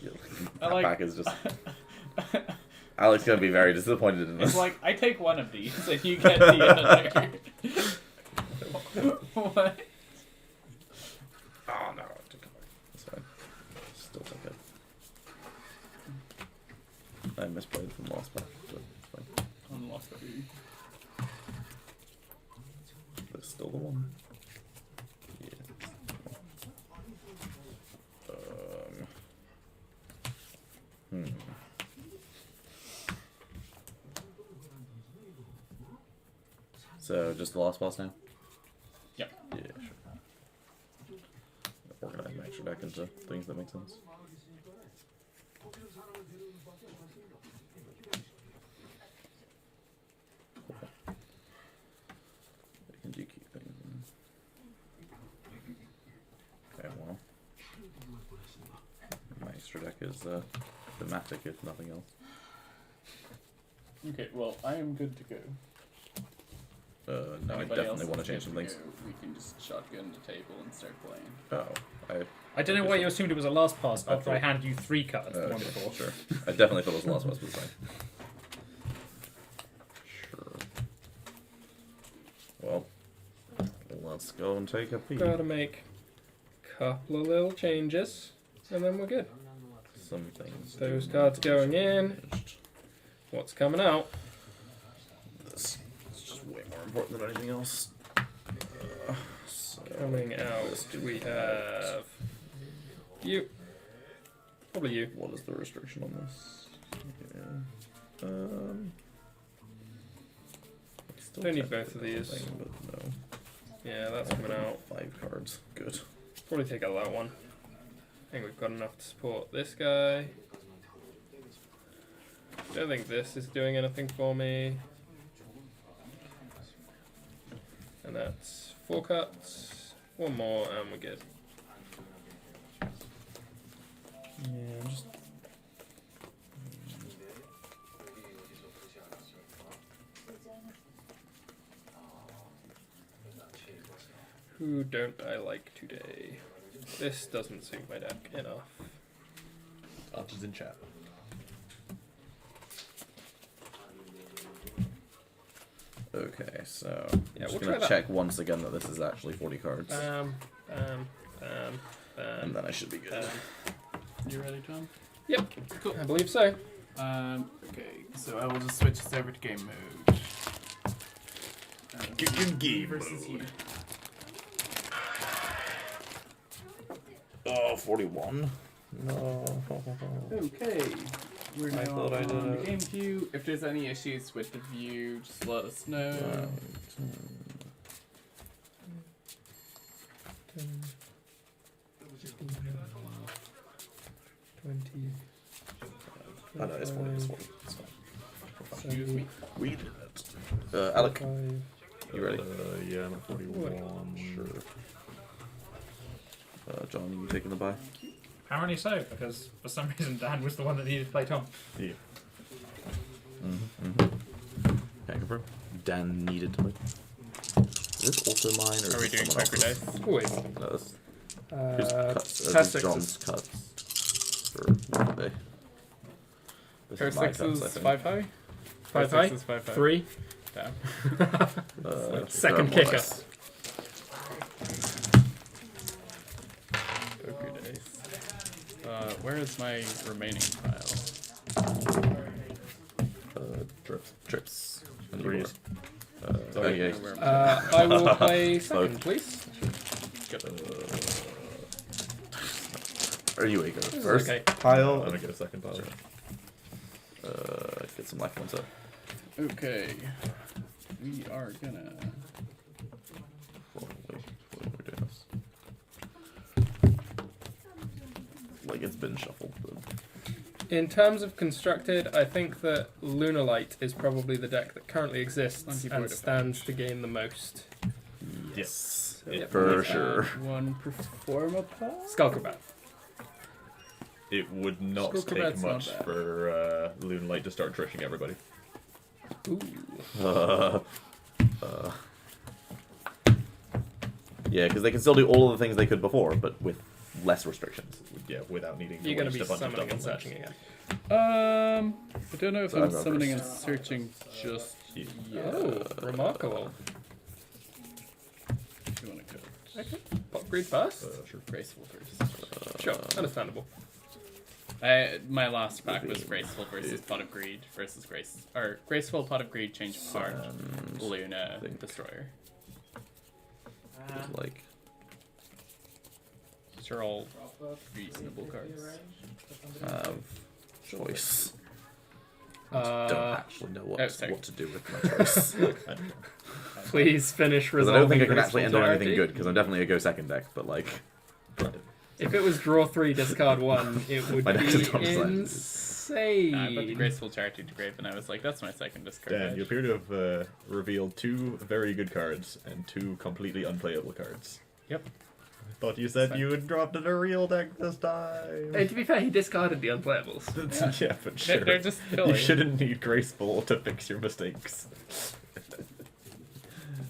I That like- back is just. Alex gonna be very disappointed in It's this. like, I take one of these and you get the other. What? misplayed from last pack, but it's fine. Unlock it. That's still the one. Yeah. So just the last boss now? Yep. Yeah, sure. Organize my extra deck into things that make sense. I can do keep things in. Okay, well. My extra deck is thematic if nothing else. Okay, well, I am good to go. No, I Anybody definitely else want to is change some good things. go? We can just shotgun the table and start playing. Oh, I don't know why you assumed it was a last pass I after I thought- handed you 3 cards the one okay, before. sure. I definitely thought it was the last one, but it's fine. Sure. Well, let's go and take a peek. Gotta make a couple of little changes, and then we're good. Some things. Those do cards not going get in. managed. What's coming out? This is just way more important than anything else. So Coming this out, do we not- have you. Probably you. What is the restriction on this? Yeah. I still Don't need technically both of these. thing, but no. Yeah, that's coming out. 5 cards. Good. Probably take out that one. I think we've got enough to support this guy. Don't think this is doing anything for me. And that's 4 cuts. 1 more and we're good. Yeah, just. Who don't I like today? This doesn't suit my deck enough. Answers in chat. Okay, so Yeah, I'm just we'll try gonna that. check once again that this is actually 40 cards, Bam, bam, and then I should be good. You ready, Tom? Yep, Cool. I believe so. Okay, so I will just switch this over to game mode. Game versus you. Oh, 41. No. Okay, we're I now thought I did on the it. game queue. If there's any issues with the view, just let us know. Oh, no, it's 40. It's 40. It's fine. Excuse me. We did it. Alec, you ready? Yeah, I'm at 41. Sure. John, you taking the bye? Apparently so, because for some reason Dan was the one that needed to play Tom. Yeah. Can't confirm. Dan needed to play. Is this also mine, or is Are we this doing someone poker else's? dice? Always. No, this whose cuts? Pass These sixes. John's cuts for today. This Pair is my cuts, I sixes, think. 5 high? Five Pair high? sixes, 5 high. 3. Damn. Second more or kicker. less. Poker dice. Where is my remaining pile? Trips. And Threes. oh yeah. I will play second, Both. please. Are you a go is first? okay. Pile. I'm gonna get a second pile. Get some life ones up. Okay. We are gonna. Wait, we're doing this. Like it's been shuffled. But... In terms of constructed, I think that Lunalight is probably the deck that currently exists Anti-void and stands to gain the most. Yes. So, yep. For Let's sure. add one performa pile? Skullcrabat. It would not Skull take Combat's not much bad. for Loonlight to start trishing everybody. Ooh. Yeah, because they can still do all of the things they could before, but with less restrictions. Yeah, without needing to You're going to waste be a bunch of summoning and double searching again. I don't know if So I'm I'm going summoning and first. searching just Yeah. yet. Oh, remarkable. If you want to go. Okay. Pop greed first? Sure. Graceful first. Sure, understandable. My last pack was Graceful versus Pot of Greed versus Graceful Pot of Greed, change of card, And Luna, I think- Destroyer. it's like These are all reasonable cards. have choice. I Uh, don't actually know oh, sorry. what to do with my choice. Please finish Because I resolving. don't think I can Graceful actually end on anything Charity. good, because I'm definitely a go second deck, but like... If it was draw 3, discard 1, it would My next be attempt is like- insane. I put the Graceful Charity to grave, and I was like, that's my second discard. Dan, you edge. appear to have revealed 2 very good cards and 2 completely unplayable cards. Yep. I thought you said you had dropped in a real deck this time. And to be fair, he discarded the unplayables. Yeah, but sure. They're just You silly. shouldn't need Graceful to fix your mistakes.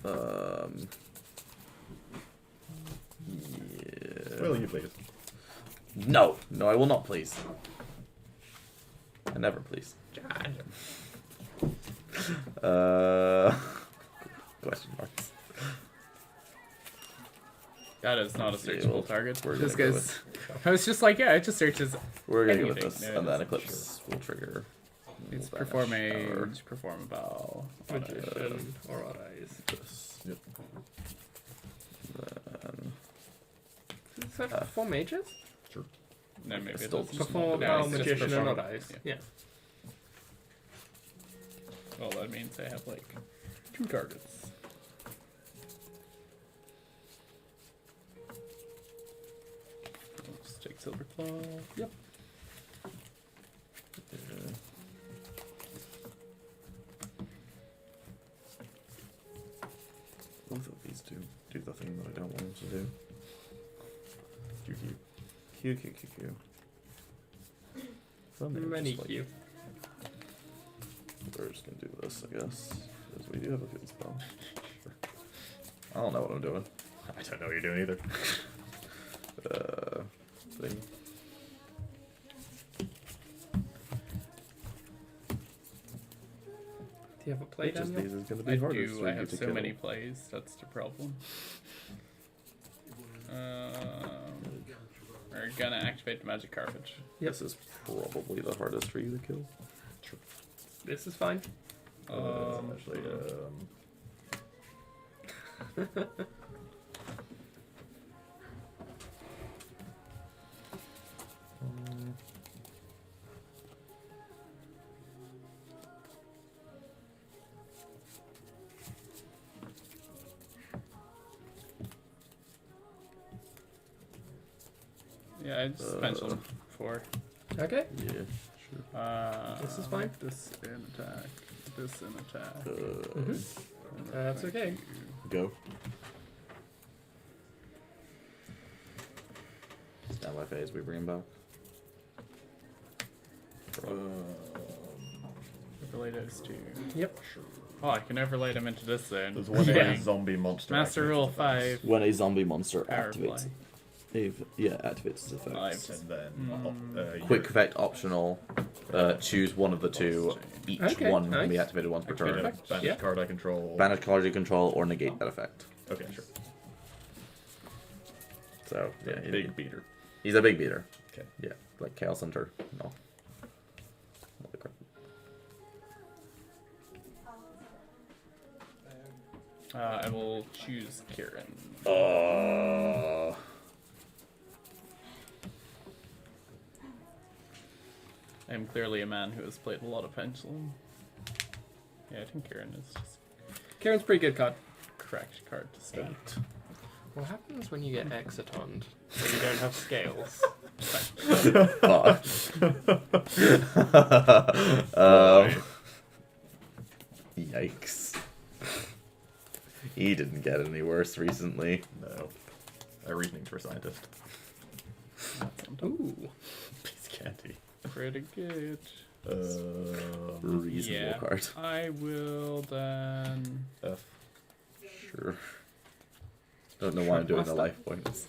Yeah. Will you please? No, I will not, please. I never please. Question marks. That is not a searchable target. We're Just gonna go 'cause- I was just like, yeah, it just searches. We're gonna go with Anything, this, no, and then it's Eclipse will trigger. It's We'll perform banish our- age, perform a bow. Magician or Odd Eyes. This. Yep. Then Is that perform mages? Sure. No, maybe It's it still doesn't. just Perform No, Bow, it's just Magician, and perform- Odd Eyes. Yeah. Well, that means I have like 2 targets. Just take Silver Claw. Yep. both of these two do the thing that I don't want them to do. QQ. Q, Q, Q, Q. Well, maybe Many just, like, Q. We're just gonna do this, I guess. Because we do have a field spell. I don't know what I'm doing. I don't know what you're doing either. Thing. Do you have a play, Which of Daniel? these is gonna I be hardest do. for I you have to so kill? many plays. That's the problem. We're gonna activate the Magic Carpet. Yep. This is probably the hardest for you to kill. This is fine. Actually, Yeah, I just mentioned before. Okay. Yeah, sure. This is fine. This in attack. This in attack. That's okay. Go. Stand by phase, we bring him back. Overlay those 2. Yep. Oh, I can overlay them into this zone. there's one Yeah. zombie monster. Master activates Rule its effects. 5. When a zombie monster Power activates, play. activates its effects. Five. And then Quick effect optional. Choose one of the 2. Each Okay, one can nice. be activated once per Activate turn. effect. banish Yeah. card I control. Banish card you control or negate that effect. Okay, sure. So yeah, Big beater. he's a big beater. Okay. Yeah, like Chaos Hunter. No. I will choose Kieran. I am clearly a man who has played a lot of Pendulum. Yeah, I think Kieran is just Kieran's pretty good card. correct card to start. What happens when you get Exotond? So you don't have scales. Yikes. He didn't get any worse recently. No. A reasoning for a scientist. Ooh. Piece of candy. Pretty good. Reasonable Yeah. card. I will then. F. Sure. Don't know why I'm doing the life points.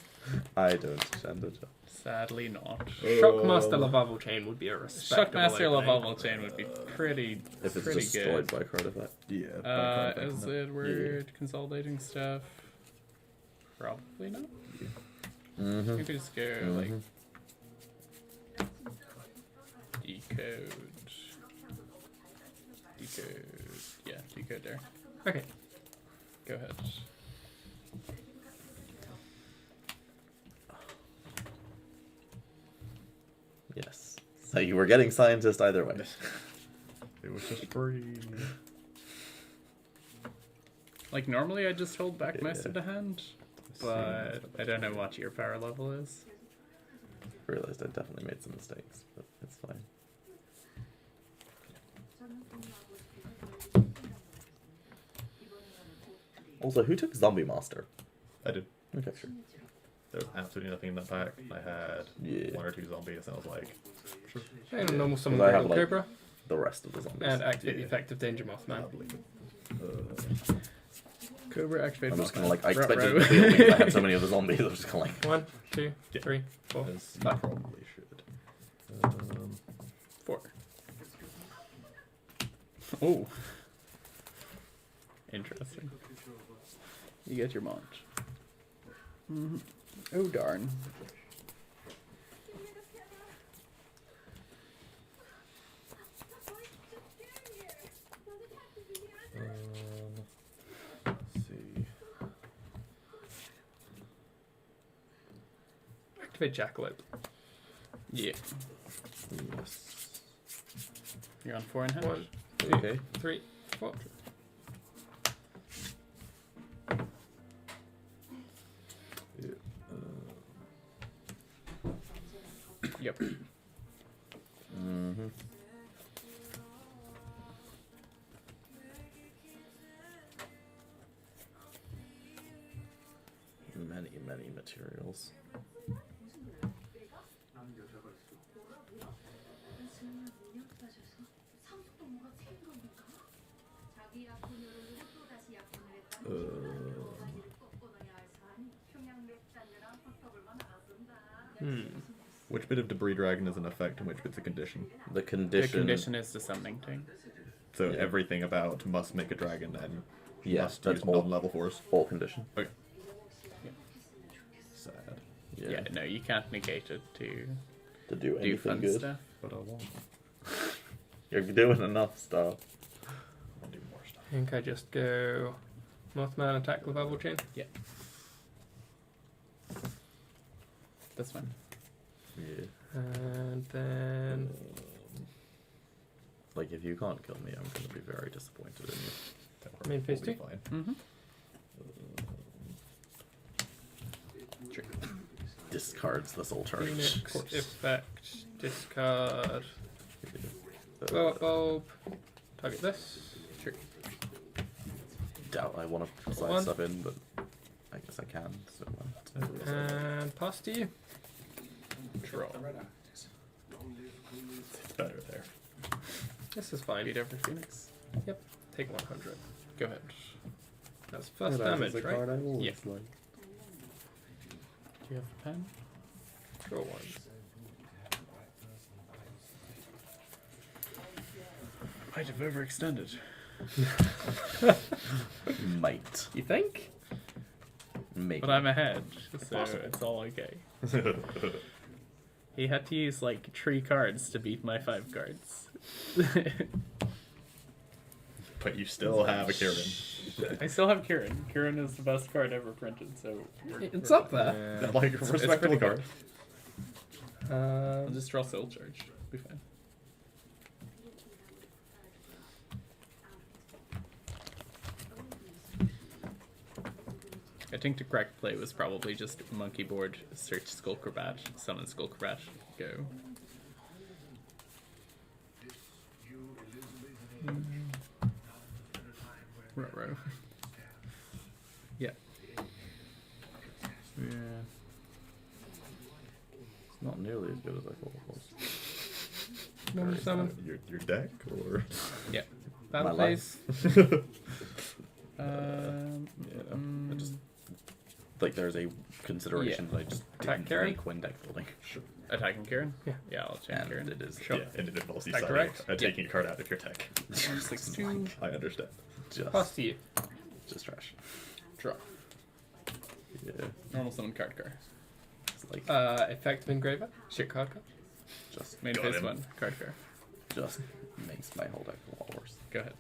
I don't understand it. Sadly not. Shockmaster Lavavel Chain would be a respectable Shockmaster opening. Lavavel Chain would be pretty, If it's pretty destroyed good. by card effect. Yeah. Is it word consolidating stuff? Probably not. Mm-hmm. You could just go like decode. Decode. Yeah, decode there. Okay. Go ahead. Yes. So you were getting scientist either way. It was just free. Like, normally I just hold back most Yeah. of the hand, but I don't know what your power level is. I realized I definitely made some mistakes, but it's fine. Also, who took Zombie Master? I did. Okay, sure. There was absolutely nothing in that pack. I had Yeah. 1 or 2 zombies, and I was like, sure. And a normal summon Because I have, Golden like, Cobra. The rest of the zombies. And activate the Yeah. effect of Danger Mothman. Lovely. Cobra activate. I'm just kind of like, I Ruh-roh. expected it to be because I had so many of the zombies. I was just kind of like, 1, 2, Yeah. 3, 4, As you 5. probably should. 4. Oh. Interesting. You get your munch. Oh darn. Let's see. Activate Jackalope. Yeah. Yes. You're on 4 in hand. 1, 2, Okay. 3, 4. Yeah. Yep. mm-hmm. Many materials. Which bit of Debris Dragon is an effect and which bit's a condition? The The condition. condition is the summoning thing. So Yeah. everything about must make a dragon and Yeah, must that's use all. non-level force. All condition. Okay. Sad. Yeah. No, you can't negate it to To do do anything fun good. stuff. But I want. You're doing enough stuff. I'll do more stuff. I think I just go Mothman, attack Revival Chain. That's fine. Yeah. And then Like, if you can't kill me, I'm going to be very disappointed in you. That works. Main phase We'll be 2? fine. Mm-hmm. Discards this all turn. Phoenix effect, discard, blow up bulb, target this. Sure. Doubt I want to side sub in, but I guess I can. So And pass to you. Draw. It's better there. This is fine. Beat over Phoenix. Take 100. Go ahead. That's first damage, right? Yeah. Do you have a pen? Draw 1. Might have overextended. might. You think? Maybe. But I'm ahead, so Possible. it's all okay. He had to use like 3 cards to beat my 5 cards. But you still have a Kieran. I still have Kieran. Kieran is the best card ever printed, so It's up there. Like, it's respectable pretty card. I'll just draw Soul Charge. Be fine. I think the correct play was probably just monkey board, search Skullcrabat, summon Skullcrabat, go. Ruh-roh. Yeah. Yeah. It's not nearly as good as I thought it was. Normal summon. Your deck, or Yeah. Battle My phase. I just like there's a consideration that I just Attack didn't Karen? make when deck building. sure. Attacking Kieran? Yeah. Yeah, I'll check And Kieran. it is Sure. Yeah, and it involves Is that deciding correct? and taking a card out of your deck. 162. I understand. Pass to you. just trash. Draw. Yeah, Normal summon card. it's like Effective Engraver. Shit card card. Just Main Got phase him. 1, card fair. just makes my whole deck a lot worse. Go ahead.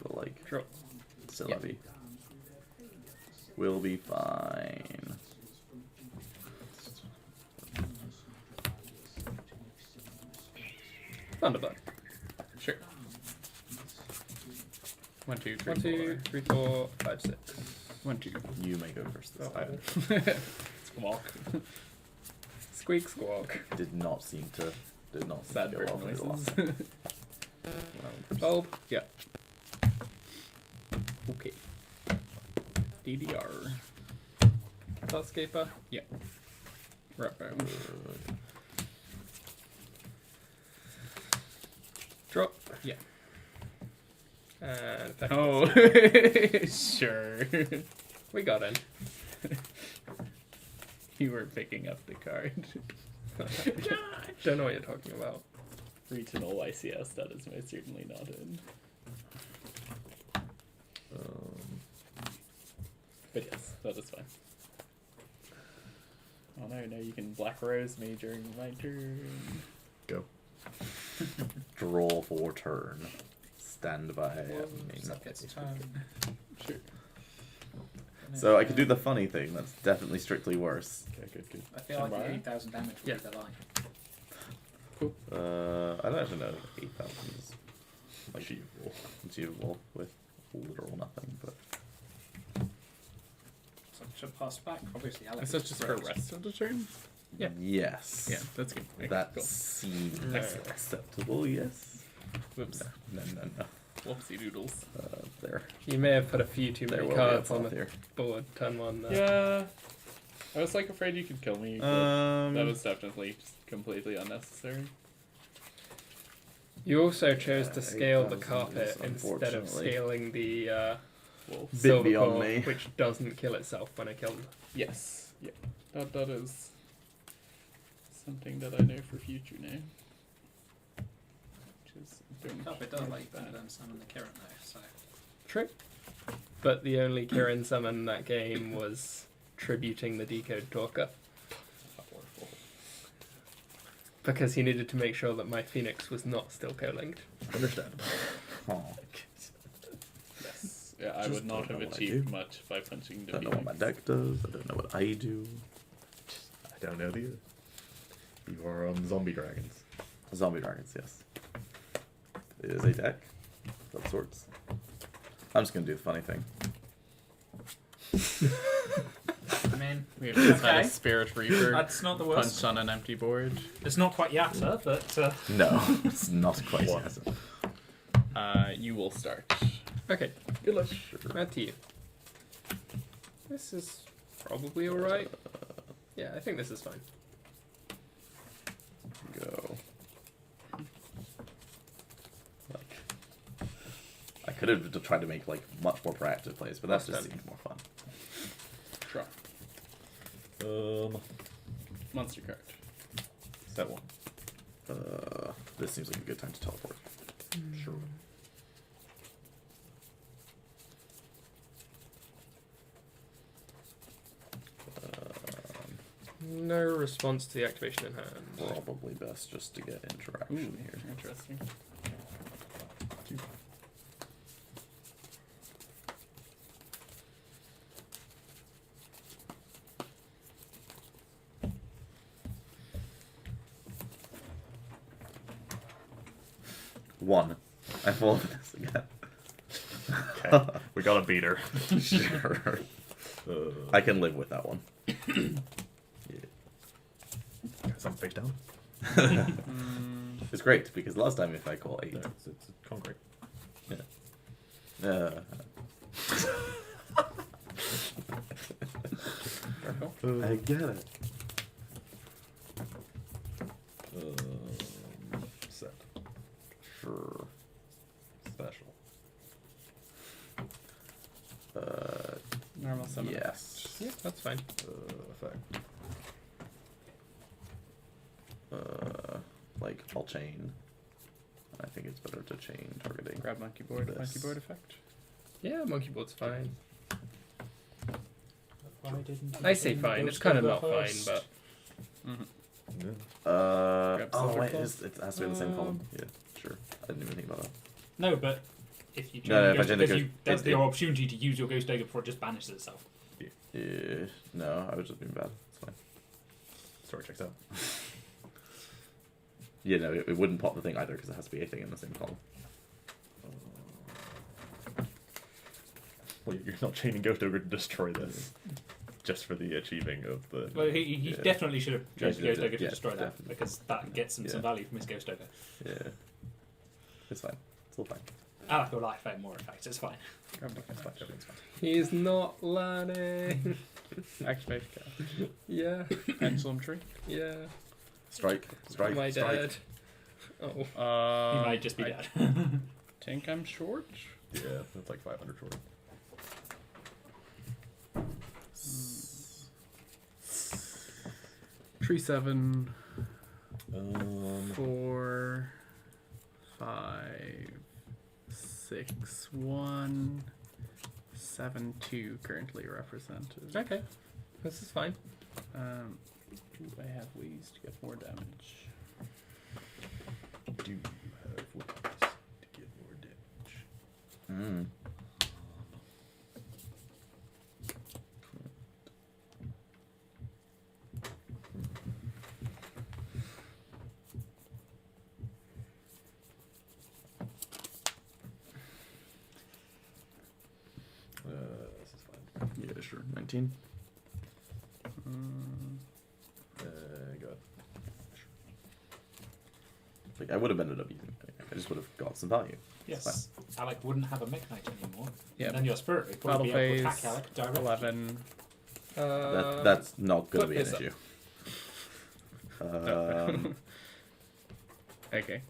But like, Draw. still Yeah. heavy. We'll be fine. Thunderbird. Sure. 1, 2, 3, 1, 2, 3, 4, 5, 6. 1, 2. You may go first this Oh, time. Squawk. Squeak squawk. Did not seem to Sad go bird well for the noises. last time. Bulb. Yeah. Okay. DDR. Tarscaper. Yeah. Right. Drop. Yeah. And effect. Oh, sure. We got in. You were picking up the card. Don't know what you're talking about. Regional YCS, that is most certainly not in. But yes, that is fine. Oh no, no, you can Black Rose me during my turn. Go. Draw for turn. Stand by. Suck its turn. Sure. So I could do the funny thing. That's definitely strictly worse. Okay, good. I feel like Tomorrow? the 8,000 damage would Yeah. be the line. I don't actually know. 8,000 is Achievable. achievable with literal nothing, but So it should pass back. Obviously, Alex. Is that just for rest of the turn? Yeah. yes. Yeah, that's good. Okay, That cool. seems No. acceptable. Yes. Whoops. No. Whoopsie doodles. There. You may have put a few too There many will be a cards on path the here. board. Turn 1 there. Yeah. I was like afraid you could kill me. But that Um. was definitely just completely unnecessary. You also chose to Yeah, scale the 8,000 carpet is instead of unfortunately scaling the Wolf. Bit silver beyond core, me. which doesn't kill itself when I kill them. Yes. Yeah. That is something that I know for future now. Which is don't Carpet does like that. them summon the Kirin though, so. True. But the only Kirin summon in that game was tributing the Decode Talker. Powerful. Because he needed to make sure that my Phoenix was not still co-linked. Understandable. Oh, Yes. Yeah, I Just would not don't know have what I achieved do. much by punching I the don't know what my Phoenix. deck does. I don't know what I do. I don't know either. You are on zombie dragons. Zombie dragons, yes. It is a deck of sorts. I'm just gonna do the funny thing. I mean, We have just had Okay. a Spirit Reaper that's not the worst. punch on an empty board. It's not quite Yatta, but No, it's not quite One. yes. You will start. Okay, Good luck. back to you. This is probably alright. Yeah, I think this is fine. Go. Like, I could have tried to make like much more proactive plays, but that Last just turn. seemed more fun. Draw. Monster card. Set one. This seems like a good time to teleport. Sure. No response to the activation in hand. Probably best just to get interaction Ooh, here. interesting. One. I fall for this again. Okay. We got a beater. Sure. I can live with that one. Yeah. Some face down. It's great because last time if I call 8. No, it's concrete. I get it. Set. Sure. Special. Normal summon. Yes. Yeah, that's fine. Effect. Like I'll chain. I think it's better to chain targeting. Grab monkey board. This. Monkey board effect. Yeah, monkey board's fine. why didn't you I say chain fine. the It's kind of Ghost not River fine, first? but Grab Oh Silver wait, Claw. it has to be in the same column. Yeah, sure. I didn't even think about that. No, but if you change No, your if I Ghost change the Dagger, Ghost- that's it- your opportunity to use your Ghost Dagger before it just banishes itself. Yeah, no, I was just being bad. It's fine. Story checks out. Yeah, no, it wouldn't pop the thing either because it has to be a thing in the same column. Well, you're not chaining Ghost Ogre to destroy this. Just for the achieving of the... Well, he Yeah. definitely should have changed the Ghost Dagger to Yeah, destroy that definitely. because that gets him some Yeah. value from his Ghost Dagger. Yeah. It's fine. It's all fine. I like your life out more effect. It's fine. It's fine. Everything's fine. He's not landing. Activate card. Yeah, Pendulum Tree. yeah. Strike. Strike. Am I strike. dead? Oh. He might just be I dead. think I'm short. Yeah, that's like 500 short. Tree 7, Um, 4, 5, 6, 1, 7, 2 currently represented. Okay, this is fine. Do I have ways to get more damage? do you have ways to get more damage? Mm. This is fine. Yeah, sure. 19. Go ahead. Like, I would have ended up using it. I just would have got some value. Yes. Alec wouldn't have a Mech Knight anymore. Yeah. And then your Spirit would Battle probably be able to phase attack Alec directly. 11. That's not going to put be an this up. issue. Okay.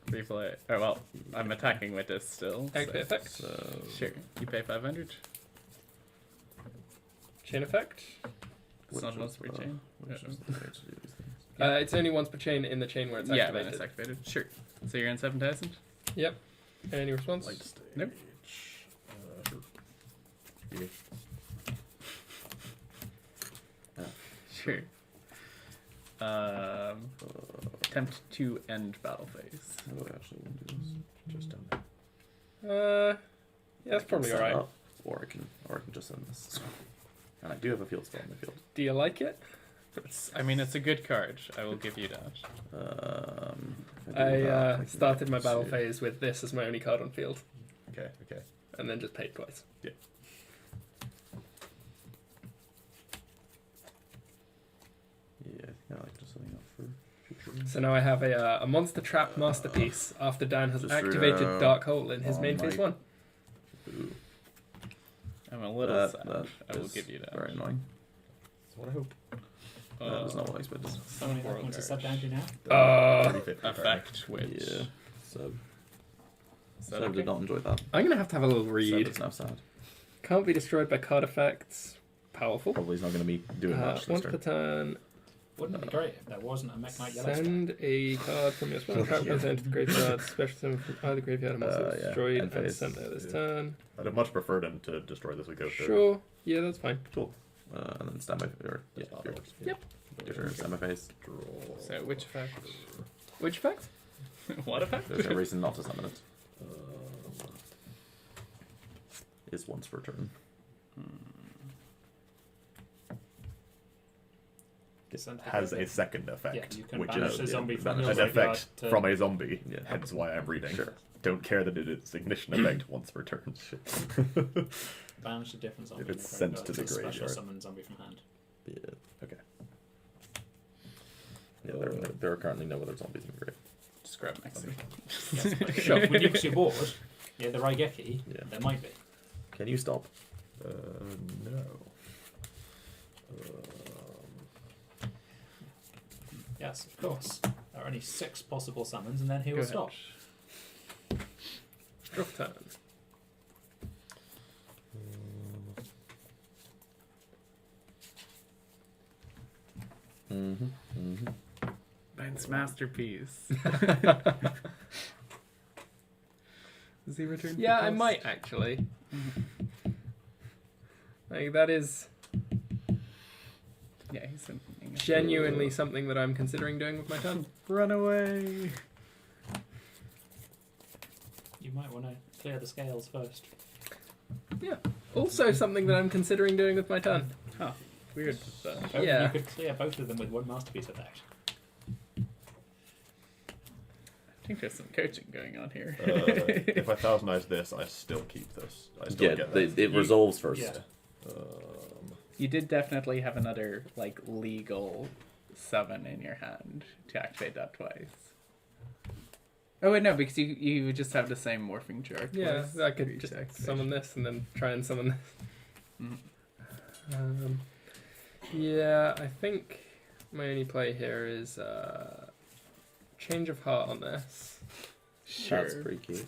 Replay. Oh well, I'm attacking with this still. Activate effect. So, Sure. You pay 500. Chain effect. It's not must rechain. which is the way to do these things. It's only once per chain in the chain where it's Yeah, when activated. it's activated. Sure. So you're in 7,000? Yep. Any response? Light stage. Nope. Sure. Yeah. Sure. Attempt to end battle phase. How do I actually want to do this? Just down there. Yeah, that's I can probably set alright. up, or I can just send this. And I do have a field spell in the field. Do you like it? I mean, it's a good card. I will give you that. If I do that, I can started my see battle it. phase with this as my only card on field, Okay, okay. and then just paid twice. Yeah, I think I like just setting up for future. So now I have a monster trap masterpiece after Dan has Just activated Dark Hole in his on main phase my- 1. Ooh, I'm a little that sad. I will is give you that. very annoying. That's what I hope. That was not what I expected. How many World points is Guard. that down to now? 30-50 card. Effect, which. Yeah, so Is that so okay? did not enjoy that. I'm going to have a little So read. it's now sad. Can't be destroyed by card effects. Powerful. Probably is not going to be doing much this Once per turn. turn, Wouldn't it be great if there wasn't a Mech Knight yellow spell? send a card from your spell trap Yeah. into the graveyard. Special summon from either graveyard and also Yeah, destroyed end and phase. send there this Yeah. turn. I'd have much preferred him to destroy this with Ghost Ogre. Sure. Yeah, that's fine. Cool. And then stand by or yeah, That's not your, ours. Yep. your turn, stand by face. Draw. So, which effect? Which effect? What effect? There's no reason not to summon it. Um, Is once per turn. Send to has a graveyard. second effect, Yeah, you can which banish is a zombie from banish your an graveyard effect to... from a zombie. Yeah. Hence why I'm reading. Sure. Don't care that it is ignition effect once per turn. Banish a different zombie. If from it's your sent graveyard to the special graveyard. summon zombie from hand. Yeah. Okay. Yeah, there are currently no other zombies in the grave. Just grab next week. Yes, but sure, when you're bored, yeah, the Raigeki, Yeah. there might be. Can you stop? No. Yes, of course. There are only 6 possible summons, and then he Go will ahead. stop. Drop turn. Mm-hmm. Mm-hmm. Ben's masterpiece. Does he return? for Yeah, I cost? might actually. Like that is. Yeah, he's something. doing. genuinely something that I'm considering doing with my turn. Run away. You might want to clear the scales first. Also something that I'm considering doing with my turn. Huh. Weird. Yeah. You could clear both of them with one masterpiece effect. I think there's some coaching going on here. If I thousandise this, I still keep this. I still get that. it resolves first. Yeah. You did definitely have another like legal summon in your hand to activate that twice. Oh wait, no, because you would just have the same morphing jar. Yeah, twice I for could each just activation. summon this and then try and summon this. Mhm. Yeah, I think my only play here is change of heart on this. That's pretty cute.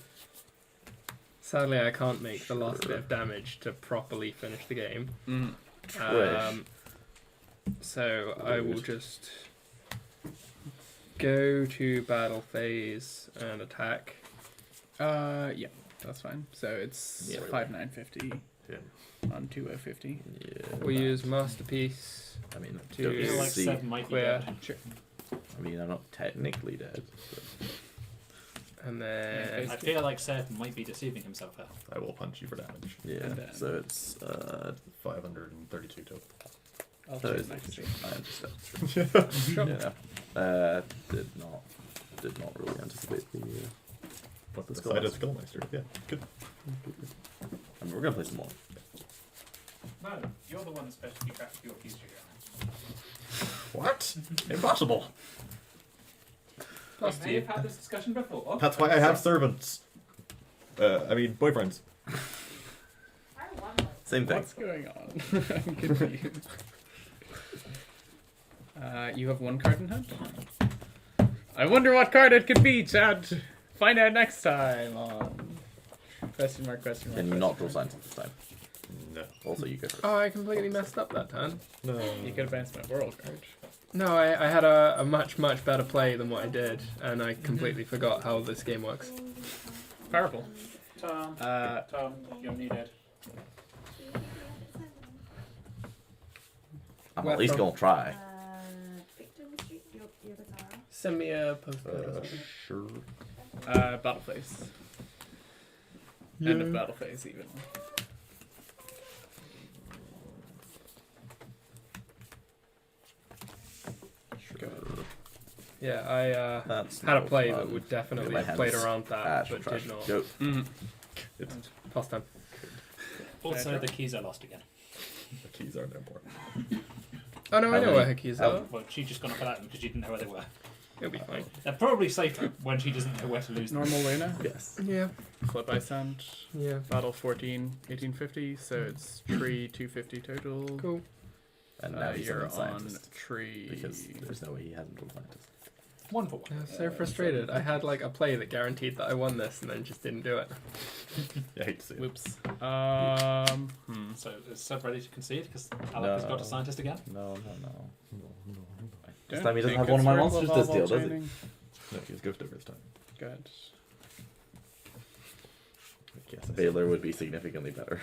Sadly, I can't make the last bit of damage to properly finish the game. Mhm. So I will just go to battle phase and attack. Yeah, that's fine. So it's Yeah. 5950 Yeah. on 2050. Yeah. We'll use masterpiece. I mean, to- don't I feel like see. Seb might be Clear. dead. Sure. I mean, I'm not technically dead. But And then I feel like Seb might be deceiving himself out. I will punch you for damage. yeah. And then- So it's 532 total. I'll so choose it's- next. I understand. Sure. Yeah. Did not really anticipate the. What the Let's side go. of Skullmeister? Yeah, good. I mean, we're gonna play some more. No, you're the one that's supposed to keep track of your keys. What? Impossible. plus We may 2. have had this discussion before. That's why I have servants. I mean, boyfriends. Same thing. What's going on? I'm confused. You have one card in hand? I wonder what card it could be, Chad. Find out next time on question mark, question mark. Can you question not draw mark. science this time? No. Also, you go first. Oh, I completely messed up that turn. No. You could advance my world card. No, I had a much, much better play than what I did, and I completely forgot how this game works. Powerful. Tom, you're needed. I'm Well, at least from- gonna try. Victor Street, your guitar. Send me a postcard or something. Sure. Battle phase. End of battle phase, even. Sure. Yeah, I That's had a no play fun. that would definitely My have played hands around that, Ash, but trash. did not. Go. Mm. It's, Past time. Also, the keys are lost again. the keys aren't important. Oh no, How I know many- where her keys how- are. Well, she's just gonna fill out them because she didn't know where they were. It'll be fine. They're probably safer when she doesn't know where to lose them. Normal Luna. Yes. Yeah, Flip by sand. yeah. Battle 14, 1850. So it's tree 250 total. Cool. And now he's You're a on scientist. tree. Because there's no way he hasn't drawn scientist. 1 for 1. I was so frustrated. I had like a play that guaranteed that I won this, and then just didn't do it. Yeah, I hate to see it. Whoops. So is Seb ready to concede? Because Alec has got a No. scientist again. No. This Don't time he doesn't think have one of my it's worth monsters the to steal, ball does he? training. No, he's Ghost over this time. Good. Yes, Baylor would be significantly better.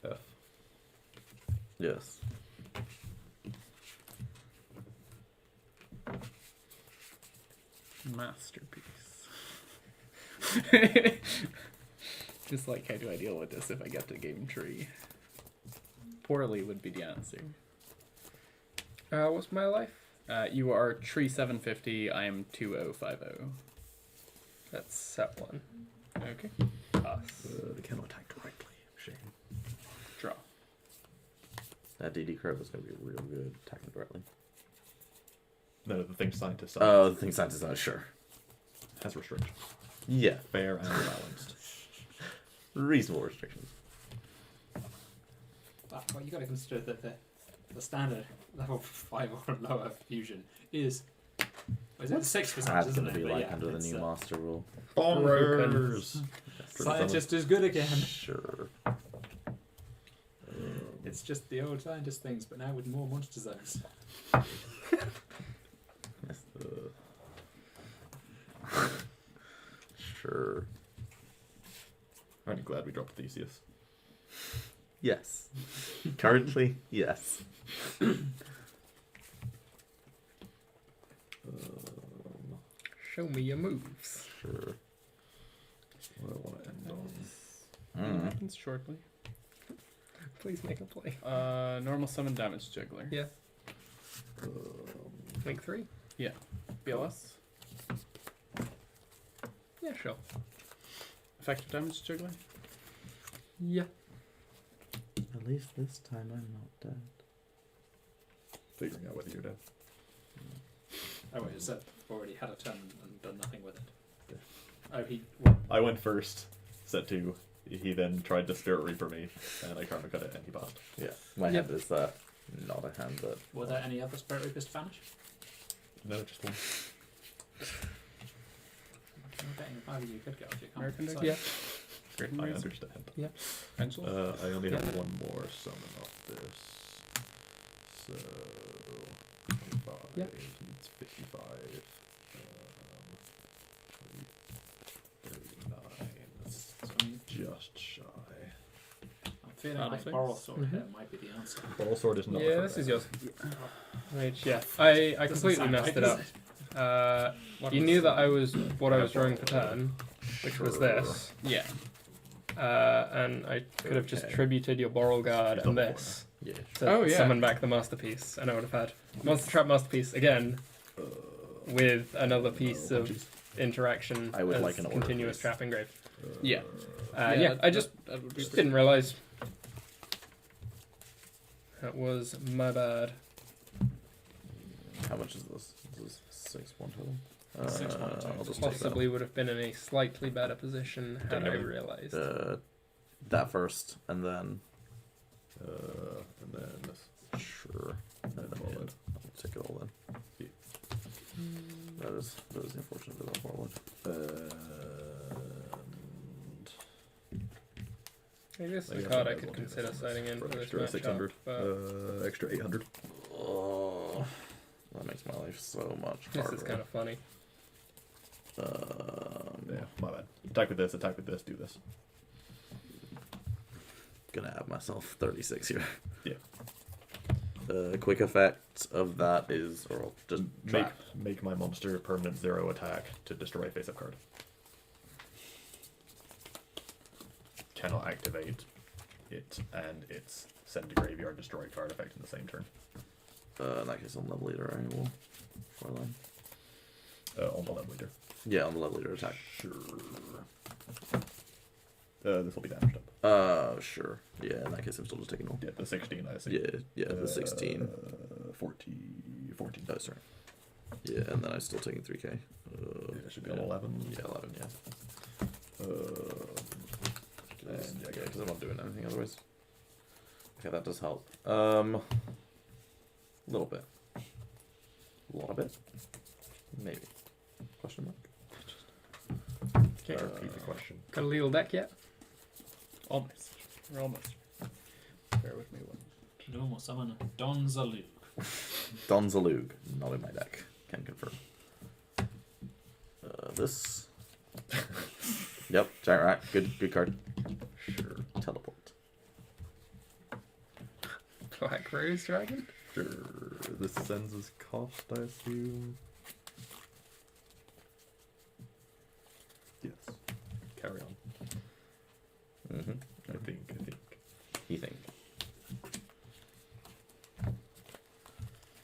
F. Yes. Masterpiece. Just like, how do I deal with this if I get to game tree? Poorly would be the answer. What's my life? You are tree 750. I am 2050. That's set one. Okay. Pass. They cannot attack directly. Shame. Draw. That DD curve is going to be real good attacking directly. No, the thing scientist Oh, the thing scientist, sure. has restrictions. Yeah. Fair and balanced. Reasonable restrictions. Well, you got to consider that the standard level 5 or lower fusion is. Is it 6%? That's Isn't going it? to be But like yeah, under the it's, new master rule. Bonkers! Scientist is good again. Sure. It's just the old scientist things, but now with more monster zones. Yes. Sure. Aren't you glad we dropped Theseus? Yes. Currently, yes. Show me your moves. Sure. What I want to end on. Happens shortly. Please make a play. Normal summon damage juggler. Yeah. Make 3. BLS. Yeah, sure. Effective damage juggler. Yeah. At least this time I'm not dead. Figuring out whether you're dead. Oh wait, is that already had a turn and done nothing with it? Yeah. Oh, he. What? I went first, set 2. He then tried to Spirit Reaper me, and I Karma cut it, and he passed. Yeah. My Yep. hand is not a hand that. Were there any other Spirit Reapers to vanish? No, just one. I'm betting maybe you could go if you can't. American deck? decide. Yeah. Great I Razor. understand. Pencil. I only have Yeah. one more summon off this. So 25. Yeah. It's 55. 39. So, I mean, Just shy. I'm feeling Battle like phase? Boral Sword Mhm. here might be the answer. Ball Sword is not. Yeah, for this is that. yours. Which, yeah, I Doesn't completely sound messed right, it does up. it? You knew that I was what I was drawing for turn, which was this, Yeah. and I could have just Okay. tributed your Boral Guard You've and done this Yeah. to Oh, yeah. summon back the Masterpiece, and I would have had Monster Trap Masterpiece again with another piece of interaction I would as like an order, continuous please. trap engrave. Yeah. Yeah, I just that would be just didn't realise. That was my bad. How much is this? This is 6-1 total. 6-1 total. I'll just take Possibly would have been in a slightly better position had I Damn. realised. that first, and then And then sure, and then forward. I'll take it all then. Yeah. That is the unfortunate bit of forward. Maybe this I is a guess card I I might could as well do consider this signing in for for this extra matchup. 600. But Extra 800. Oh, that makes my life so much this harder. is kind of funny. Yeah, my bad. Attack with this, do this. Gonna add myself 36 here. Yeah. Quick effect of that is, or I'll just trap. Make my monster permanent 0 attack to destroy a face-up card. Cannot activate it, and it's send to graveyard destroy card effect in the same turn. In that case, on level leader, I will. Four line. On the level leader. Yeah, on the level leader attack. Sure. This will be damaged up. Sure. Yeah, in that case, I'm still just taking all. Yeah, the 16, I assume. Yeah, the 16. 14. Oh, sorry. Yeah, and then I'm still taking 3k. Yeah, it should be on 11. Yeah, 11, yeah. And, Yeah, because I'm not doing anything otherwise. Okay, that does help. Little bit. A lot of it. Maybe. Question mark. Okay, Repeat the question. got a legal deck yet? Almost. We're almost. Bear with me one. Normal summon Don Zalug. Don Zalug, not in my deck. Can confirm. This. Yep, giant rat. Good card. Sure. Teleport. Black Rose Dragon? Sure. This sends as cost, I assume. Yes. Carry on. Mm-hmm. I think. You think.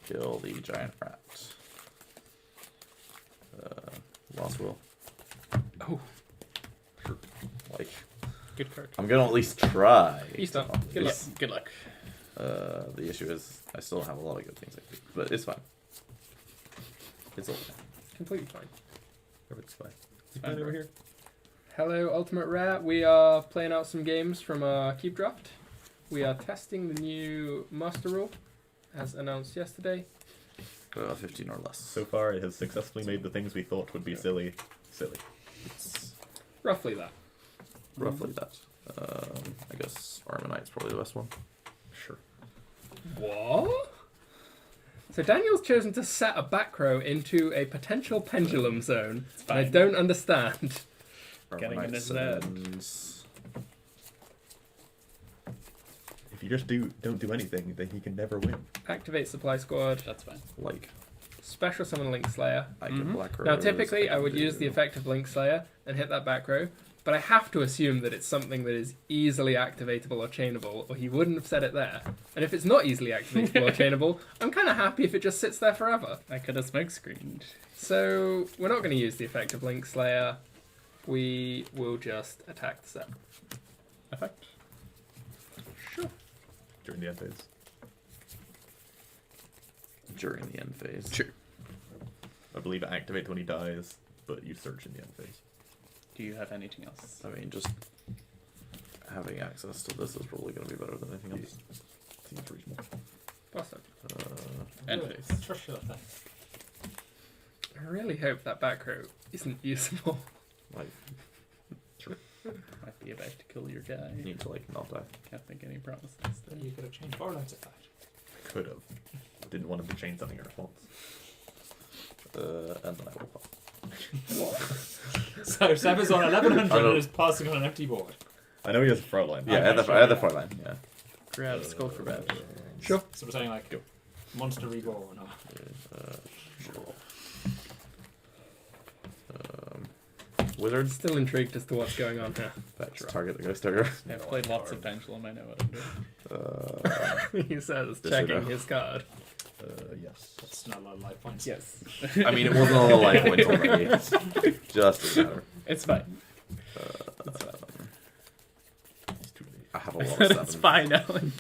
Kill the giant rat. Lost will. Oh, Like, Good card. I'm gonna at least try. East up. to Good luck. this. Good luck. The issue is I still have a lot of good things I can do, but it's fine. It's okay. completely fine. It's fine. It's fine over here. Hello, Ultimate Rat. We are playing out some games from our Cube Draft. We are testing the new Master Rule, as announced yesterday. 15 or less. So far, it has successfully made the things we thought would be silly. It's Roughly that. roughly that. I guess Armonite's probably the best one. Sure. What? So Daniel's chosen to set a back row into a potential pendulum zone, and I fine. don't understand. Getting in Armonite his head. sends If you just don't do anything, then he can never win. Activate Supply Squad. That's fine. Like, Special Summon Link Slayer. I can Mhm. Black Rose. Now, typically, I would can use the do- effect of Link Slayer and hit that back row, but I have to assume that it's something that is easily activatable or chainable, or he wouldn't have said it there. And if it's not easily activatable or chainable, I'm kind of happy if it just sits there forever. I could have smoke screened. So, we're not going to use the effect of Link Slayer. We will just attack the set. Effect. Sure. During the end phase. During the end phase. Sure. I believe it activates when he dies, but you search in the end phase. Do you have anything else? I mean, just having access to this is probably going to be better than anything else. Seems reasonable. Awesome. End Good. phase. Trust your thing. I really hope that back row isn't usable. Like, Might be about to kill your guy. you need to, like, not die. Can't make any promises. Then you could have changed Borderlands at that. I could have. Didn't want him to change something in response. And then I will pop. So Seb is on 1100 I don't- and is passing on an empty board. I know he has a throw line. Yeah, I had the front line, yeah. Grab skull for bed. Sure. So we're saying like Monster Reborn or Sure. Wizards. Still intrigued as to what's going on here. That's target the ghost tiger. I've played lots of Pendulum, I know what I'm doing. He says, Disregard. checking his card. Yes. that's not a lot of life points. Yes. I mean, it wasn't a lot of life points already. Just as matter. It's fine. It's too late. I have a lot of sevens. It's fine, Alan.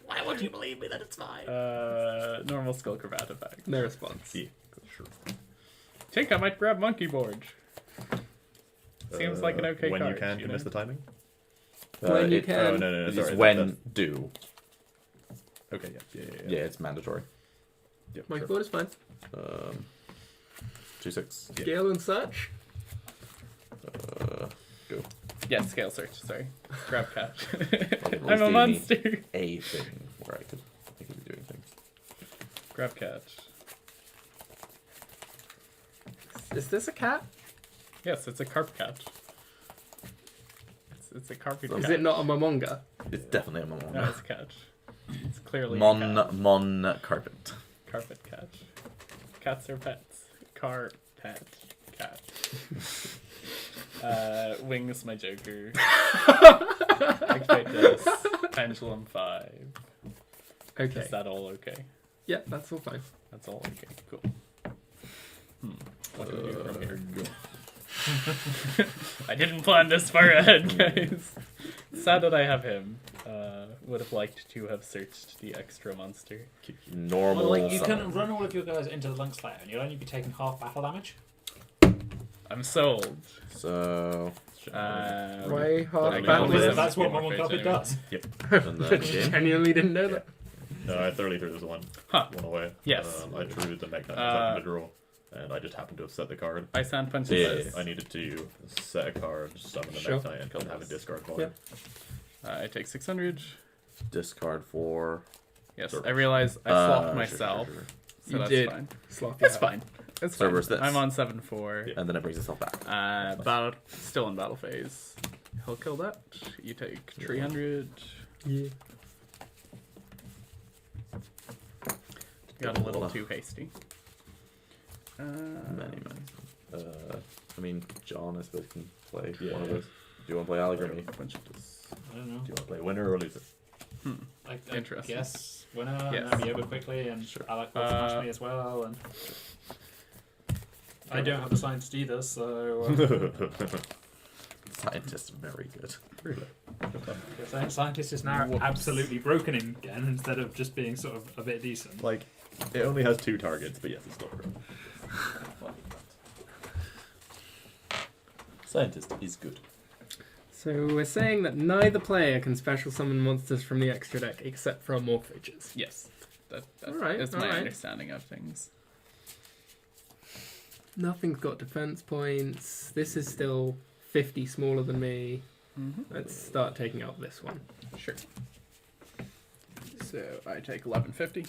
Why would you believe me that it's fine? Normal skull cravat effect. No response. Yeah, sure. Think I might grab monkey board. Seems like an okay when card. you can miss the timing? When you it- can. Oh, no, It sorry. is when that's- do. Okay, yeah. Yeah, it's mandatory. Yep, My sure. board is fine. 2/6. Yeah. Scale and such. Go. Yeah, scale search, sorry. Grab cat. Well, at I'm least a gave me monster. A thing where I could be doing things. Grab cat. Is this a cat? Yes, it's a carp cat. It's a carpet cat. Is it not a Momonga? It's definitely a No, Mon. it's a cat. It's clearly a cat. Mon carpet. Carpet cat. Cats are pets. Car pet cat. Wings my Joker. Activate this. Pendulum 5. Okay. Is that all okay? Yeah, that's all fine. That's all okay. Cool. What do we do from here? I didn't plan this far ahead, guys. Sad that I have him. Would have liked to have searched the extra monster. Normal. Well, like you can summon. run all of your guys into the Link Slayer and you'll only be taking half battle damage. I'm sold. So. Why half I battle know is this. That's what More Momon phase Carpet anyway. does. And then game. Genuinely didn't know that. No, I thoroughly threw this one. Huh. One away. Yes. I drew the Magnet to draw, and I just happened to have set the card. I sand punches Yeah. this. I needed to set a card, summon the Sure. Magnet, and have a discard card. Yeah. I take 600. Discard for. Yes, Sure. I realize I slopped myself, Sure. so You that's did. fine. Sloppy It's hat. fine. It's fine. Server's this. I'm on 7-4. Yeah. And then it brings itself back. Battle, still in battle phase. He'll kill that. You take 300. Yeah. Got a little too hasty. Many. I mean, John, I suppose, can play Yeah. one of those. Do you want to play Alec or me? Bunch of this. I don't know. Do you want to play winner or loser? I Interesting. guess winner Yes. and then be over quickly and Alec will smash me as well. And I don't have a scientist either, so Scientist, very good. the scientist is now Whoops. absolutely broken again instead of just being sort of a bit decent. Like, it only has 2 targets, but yes, it's still great. Scientist is good. So we're saying that neither player can special summon monsters from the extra deck except for morphages. Yes. That Alright, is my alright. understanding of things. Nothing's got defense points. This is still 50 smaller than me. Mm-hmm. Let's start taking out this one. Sure. So I take 1150.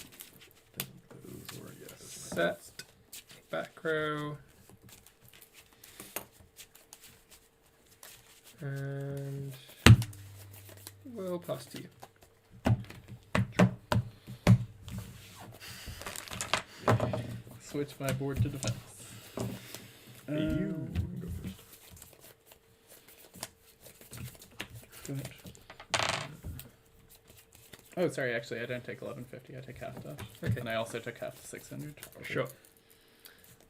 Those were, yes. Set. Back row. And we'll pass to you. switch my board to defense. You go first. Go ahead. Oh, sorry. Actually, I don't take 1150. I take half that. Okay. And I also took half the 600. Sure.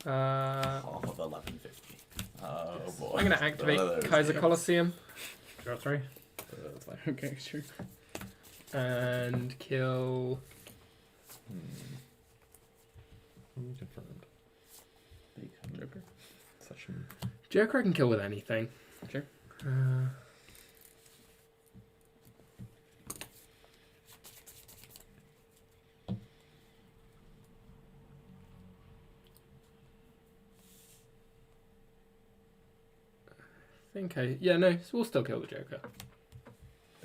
Half of 1150. Oh boy. I'm going to activate One of those Kaiser games. Coliseum Draw 3. That's fine. Okay, sure. and kill. Confirmed. Joker. Session. Joker I can kill with anything. Sure. Yeah, no, we'll still kill the Joker.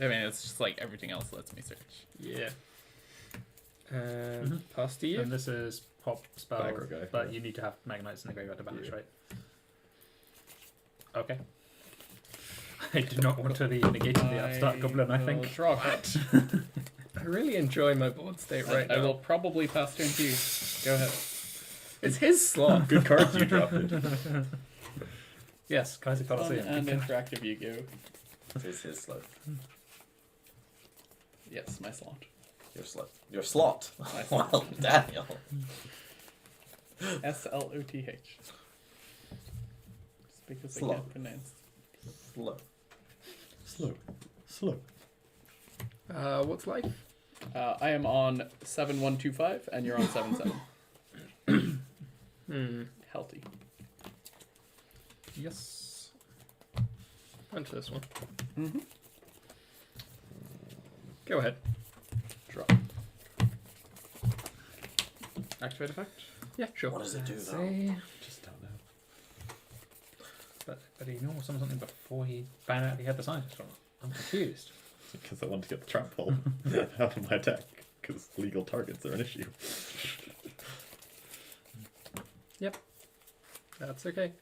I mean, it's just like everything else lets me search. Yeah. Pass to you. And this is pop spell, Aggro guy, but yeah. you need to have Magnites in the graveyard to banish, Yeah. right? Okay. I do not want to negate the upstart goblin, I will think. Draw a card. I really enjoy my board state right I now. will probably pass turn to you. Go ahead. It's his slot. Good cards you drafted. Yes, Kaiser Fun Coliseum. and interactive Yu-Gi-Oh. This is his slot. Yes, my slot. Your slot. Your slot. My slot. Well, Daniel. SLOTH. Just because I Slot. can't pronounce. Slot. Slow. What's life? I am on 7125 and you're on 77. Healthy. Yes. Punch this one. Mm-hmm. Go ahead. Draw. Activate effect. Yeah, sure. What does it do though? Say, Just don't know. but he normal summoned something before he found out he had the scientist on it. I'm confused. Because I wanted to get the trap pull out of my deck. Because legal targets are an issue. That's okay.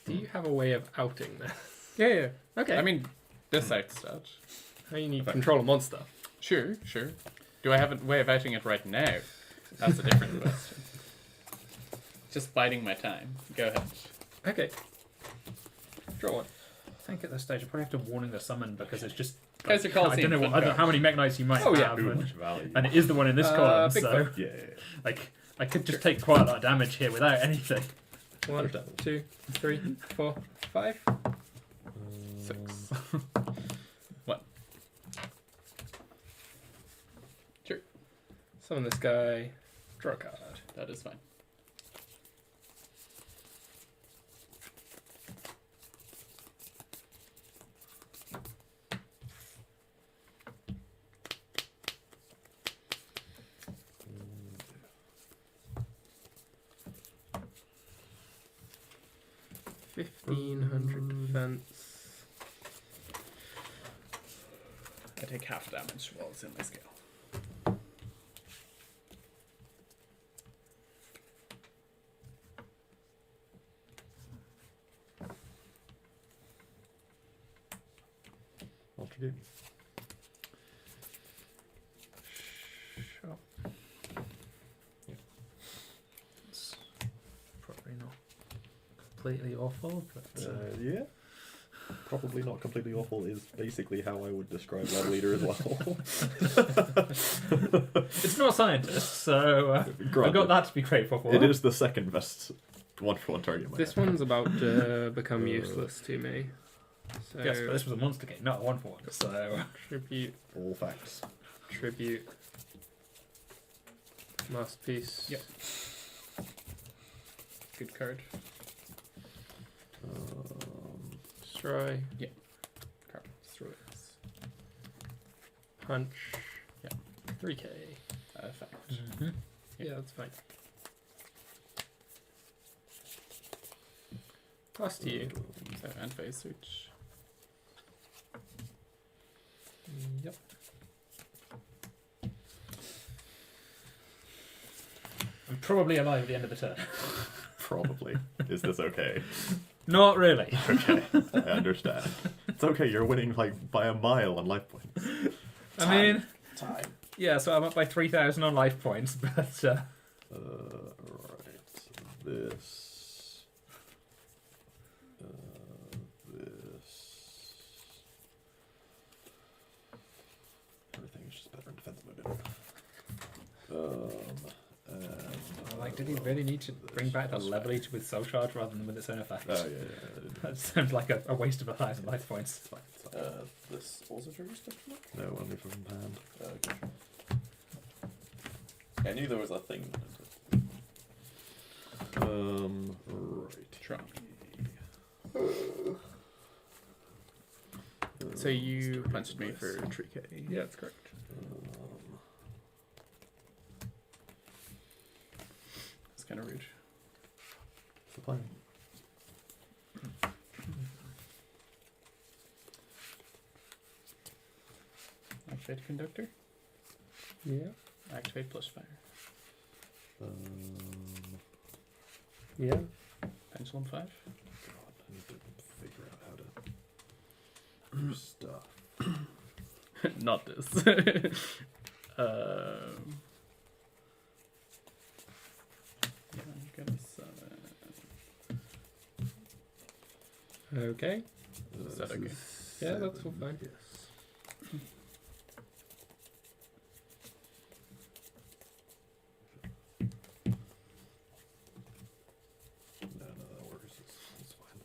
Do you have a way of outing this? Yeah. Okay. I mean, this outstat. How you need to control a monster? Sure. Do I have a way of outing it right now? That's a different question. Just biding my time. Go ahead. Okay. Draw one. I think at this stage I probably have to warning the summon because it's just. Kaiser I Coliseum don't know fun how many Magnites you might Oh, yeah. have. Too and, much value. and it is the one in this column, big so book. Yeah. like I could just take quite a lot of damage here without anything. 1, Understandable. 2, 3, 4, 5. 6. 1. Sure. Summon this guy. Draw a card. That is fine. $1,500 defense. I take half damage while it's in my scale. Ultra game. Sure. It's probably not completely awful, but Yeah. Probably not completely awful is basically how I would describe Lab Leader as well. it's not a scientist, so I've Granted, got that to be grateful for. It is the second best one-for-one target in my This deck. one's about to become useless to me. So Yes, but this was a monster game, not a 1-for-1. So tribute, All facts. tribute, masterpiece. Yep. Good card. Destroy. Card. Destroys. Punch. Yeah. 3k. Effect. Yeah, that's fine. Pass to you. So, and phase switch. Yep. I'm probably alive at the end of the turn. Probably. Is this okay? Not really. Okay. I understand. It's okay, you're winning like by a mile on life points. I mean, Time. yeah, so I'm up by 3,000 on life points, but Right. This. This. Everything is just better in defensive mode. like, did he really need to bring back the level each with soul charge rather than with its own effect? Oh yeah. That sounds like a waste of 1,000 life points. It's fine. It's fine. This also triggers destruction? No, only from hand. Okay. I knew there was a thing. Right. Try. So you punched me for 3k. Yeah, that's correct. It's kind of rude. What's the plan? Activate conductor. Yeah. Activate plus fire. Yeah. Pendulum 5. God, I need to figure out how to do stuff. Not this. Yeah, I'm gonna summon. Okay. Is that okay? Yeah, that's all fine. Yes. No, that works. It's fine.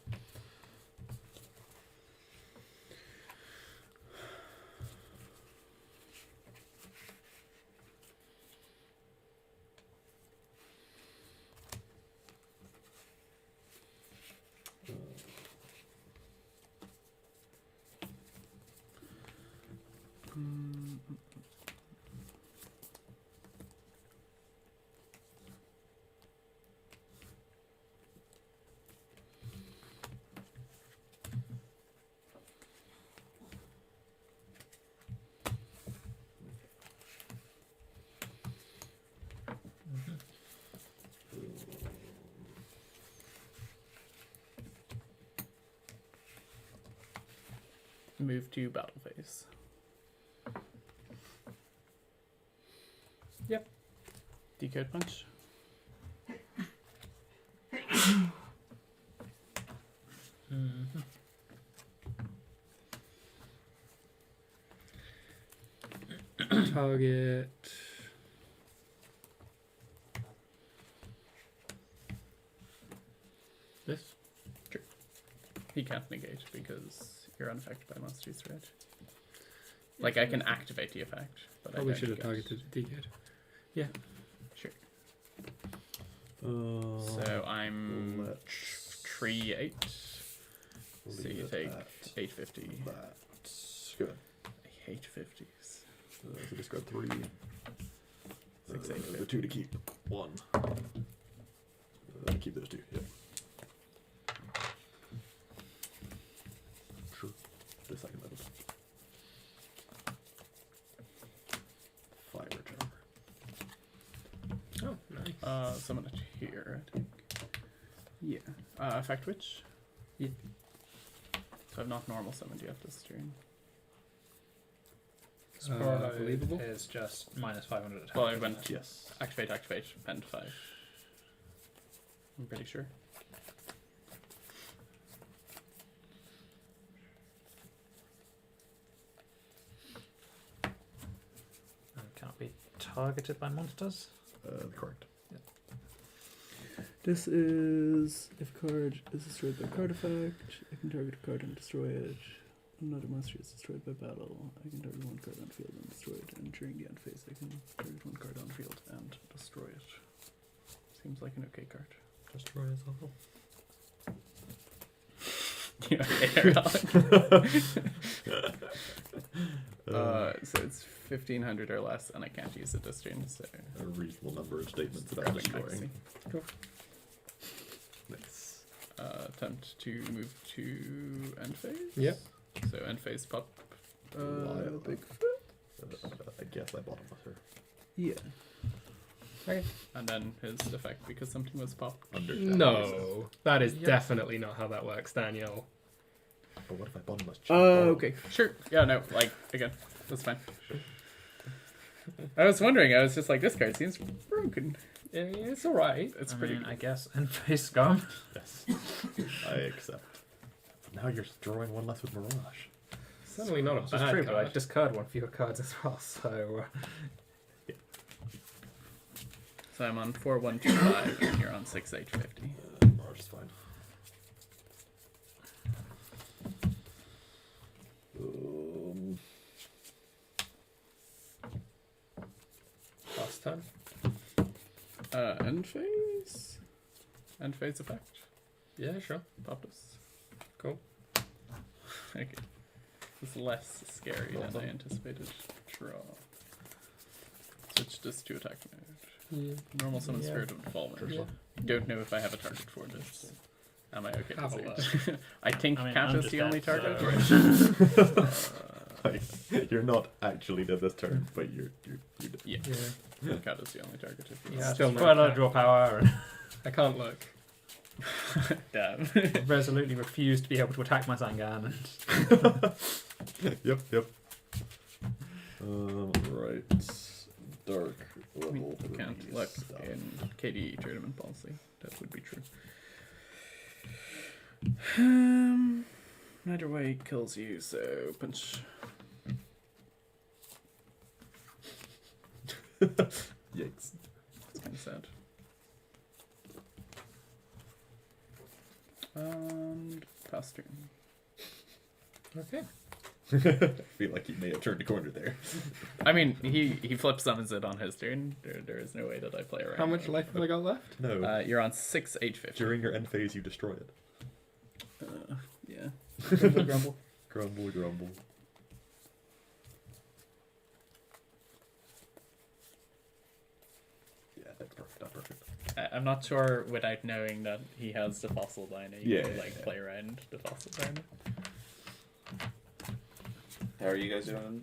Move to battle phase. Yep. Decode punch. Target. This. He can't negate because you're unaffected by monster threat. Like I can activate the effect, but Probably I should have negate. targeted Decode. Sure. So So I'm let's 3-8. So leave you it take at 850. that. Good. I hate 50s. So discard 3. 6, The 850. 2 to keep. 1. Keep those 2. Yep. Sure. The second level. Fire charmer. Oh, nice. Summon it here, I think. Yeah. Effect which? Yeah. So I've not normal summoned yet this turn. Sporlo believable. is just minus 500 attack. Well, I went Yes. activate, and 5. I'm pretty sure. And can't be targeted by monsters. Correct. This is if card is destroyed by card effect, I can target a card and destroy it. Another monster is destroyed by battle. I can target one card on field and destroy it. And during the end phase, I can target one card on field and destroy it. Seems like an okay card. Destroy as a whole. So it's 1500 or less, and I can't use it this turn, so A reasonable number of statements about grabbing destroying. Maxi. Nice. Attempt to move to end phase. Yep. So end phase pop. Lyle. Big. I guess I bottom with her. Yeah. And then his effect because something was popped. Under No, that is Yep. definitely not how that works, Daniel. But what if I bottom us? Okay. Sure. Yeah, no, like, again, that's fine. I was wondering, I was just like, this card seems broken. Yeah, it's alright. It's I pretty mean, I guess. And face gum. Yes. I accept. Now you're drawing one less with Mirage. Certainly not a That's bad true, but I card. discard one for your cards as well, so... So I'm on 4125 and you're on 6850. Mirage is fine. Last turn. End phase? End phase effect? Yeah, sure. Poptus. Cool. Okay. It's less scary than I anticipated. Draw. Switch this to attack mode. Yeah. Normal summon Yeah. Spirit of Default. Yeah. Don't know if I have a target for this. Am I okay Have a to look. say it? I think I mean, Cat I'm is just the only dead, target. Like, you're not actually dead this turn, but you're dead. Yeah. Yeah. Cat is the only target. If you Yeah. Still no quite a lot of cat. draw power, and I can't look. Damn. resolutely refuse to be able to attack my Zangan. And Yep. Right. Dark level. We can't release look stuff. in KDE tournament policy. That would be true. Either way kills you, so punch. Yikes. It's kind of sad. And pass turn. Okay. I feel like you may have turned a corner there. I mean, he flip summons it on his turn. There is no way that I play around. How much life have I got left? No. You're on 6850. During your end phase, you destroy it. Yeah. Grumble, grumble. Grumble, grumble. Yeah, that's perfect. That's perfect. I'm not sure without knowing that he has the fossil diner. You Yeah, can, yeah, like yeah. play around the fossil diner. How are you guys doing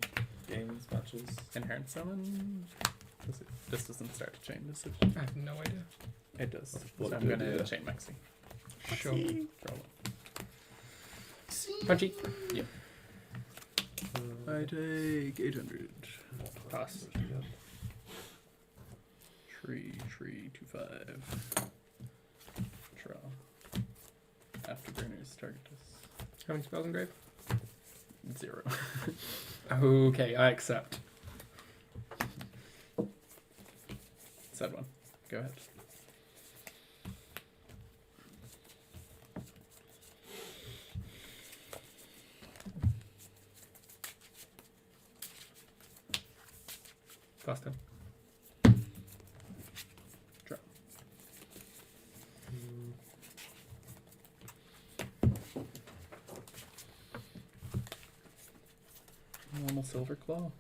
in games, matches? Inherent summon. This doesn't start a chain, does it? I have no idea. It does. What So I'm did it gonna do? chain Maxi. Sure. Draw one. Punchy. Yep. I take 800. Pass. 3, 2, 5. Draw. Afterburners target us. How many spells engraved? 0. Okay, I accept. Sad one. Go ahead. Pass turn. Draw. Normal Silver Claw.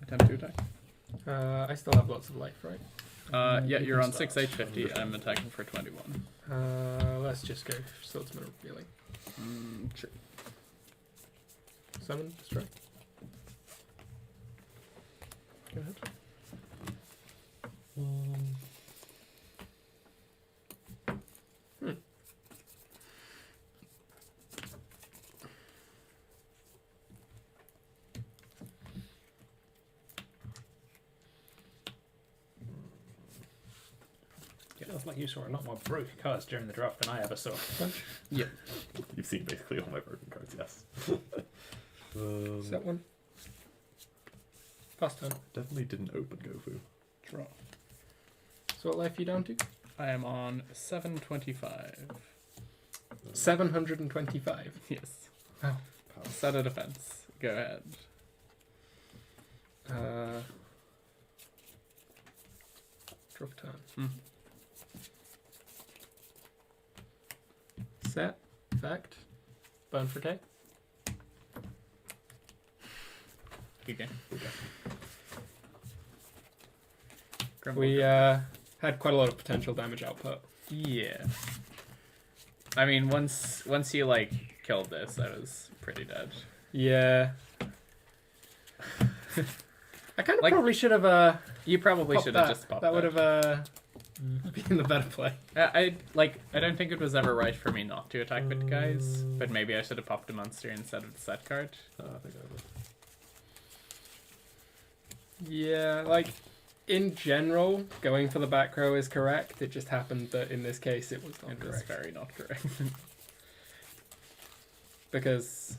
Attempt to attack. I still have lots of life, right? Yeah, You you're can on start. 6850. I'm attacking for 21. Let's just go Swordsman Revealing. Sure. Summon, destroy. Go ahead. Feels like you saw a lot more broken cards during the draft than I ever saw. Punch. You've seen basically all my broken cards, yes. Set one. Pass turn. Definitely didn't open Gofu. Draw. So what life are you down to? I am on 725. 725. Yes. Wow. Set a defense. Go ahead. Drop turn. Hmm. Set. Effect. Burn for K. Okay. We had quite a lot of potential damage output. Yeah. I mean, once you like killed this, I was pretty dead. Yeah. I kind of Like- probably should have You probably popped should have that. just popped That would have being the better play. I don't think it was ever right for me not to attack with guys, but maybe I should have popped a monster instead of the set card. I think I would. Yeah, like, in general, going for the back row is correct. It just happened that in this case it was not It was correct. very not correct. Because...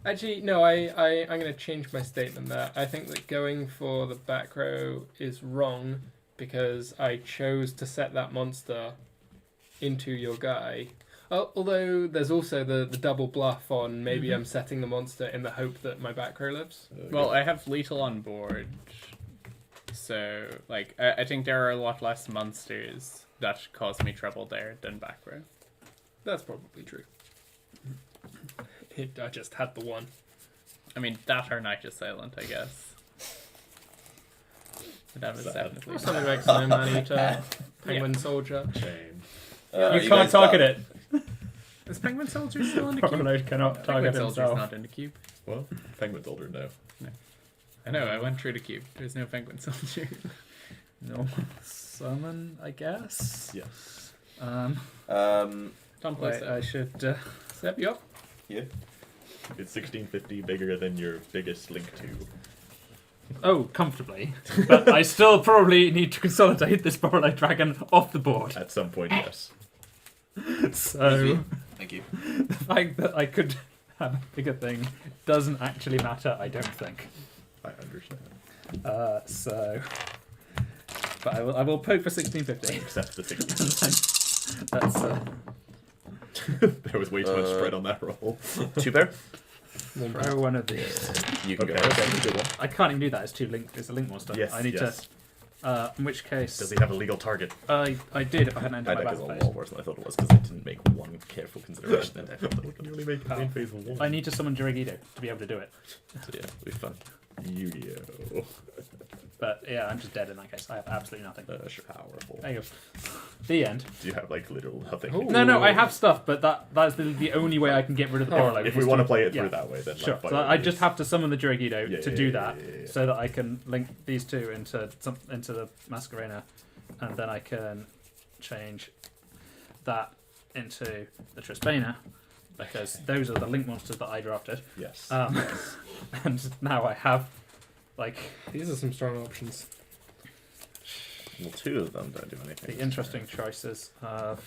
Actually, no, I'm going to change my statement there. I think that going for the back row is wrong because I chose to set that monster into your guy. Although there's also the double bluff on maybe I'm setting the monster in the hope that my back row lives. Well, I have lethal on board, so like I think there are a lot less monsters that cause me trouble there than back row. That's probably true. I just had the one. I mean, that or Night Assailant, I guess. But that was Sad. definitely Something like Snow Man-Eater, Penguin Soldier. Shame. You can't target it. Is Penguin Soldier still in the cube? Warlord cannot Penguin target Soldier's himself. not in the cube. Well, Penguin's older now. I know, I went through the cube. There's no Penguin Soldier. No. Summon, I guess. Yes. Don't play I should... Step you up. It's 1650, bigger than your biggest Link 2. Oh, comfortably. But I still probably need to consolidate this Borderlight Dragon off the board. At some point, yes. So, Thank you. the fact that I could have a bigger thing doesn't actually matter, I don't think. I understand. But I will poke for 1650. Except the 16. That's There was way too much spread on that roll. 2 pair. throw one of these. You can Okay, go. okay, good one. I can't even do that. It's a link monster. Yes, I need yes. to. In which case, Does he have a legal target? I did if I hadn't My entered my deck is a battle lot phase. worse than I thought it was because I didn't make one careful consideration. And I felt that You only make main phase 1. I need to summon Jiragido to be able to do it. So yeah, it'll be fun. Yu-Gi-Oh! But yeah, I'm just dead in that case. I have absolutely nothing. Sure. Powerful. There you go. The end. Do you have like literal nothing? Ooh. No, I have stuff, but that's the only way I can get rid of the Borderlight. If we want to play it through yeah. that way, then Sure. like, by So all I just means. have to summon the Jiragido Yeah, to yeah, do yeah, that, yeah. so that I can link these two into the Masquerena, and then I can change that into the Trispana, because those are the link monsters that I drafted. Yes. And now I have like These are some strong options. Well, 2 of them don't do anything. the interesting choices of.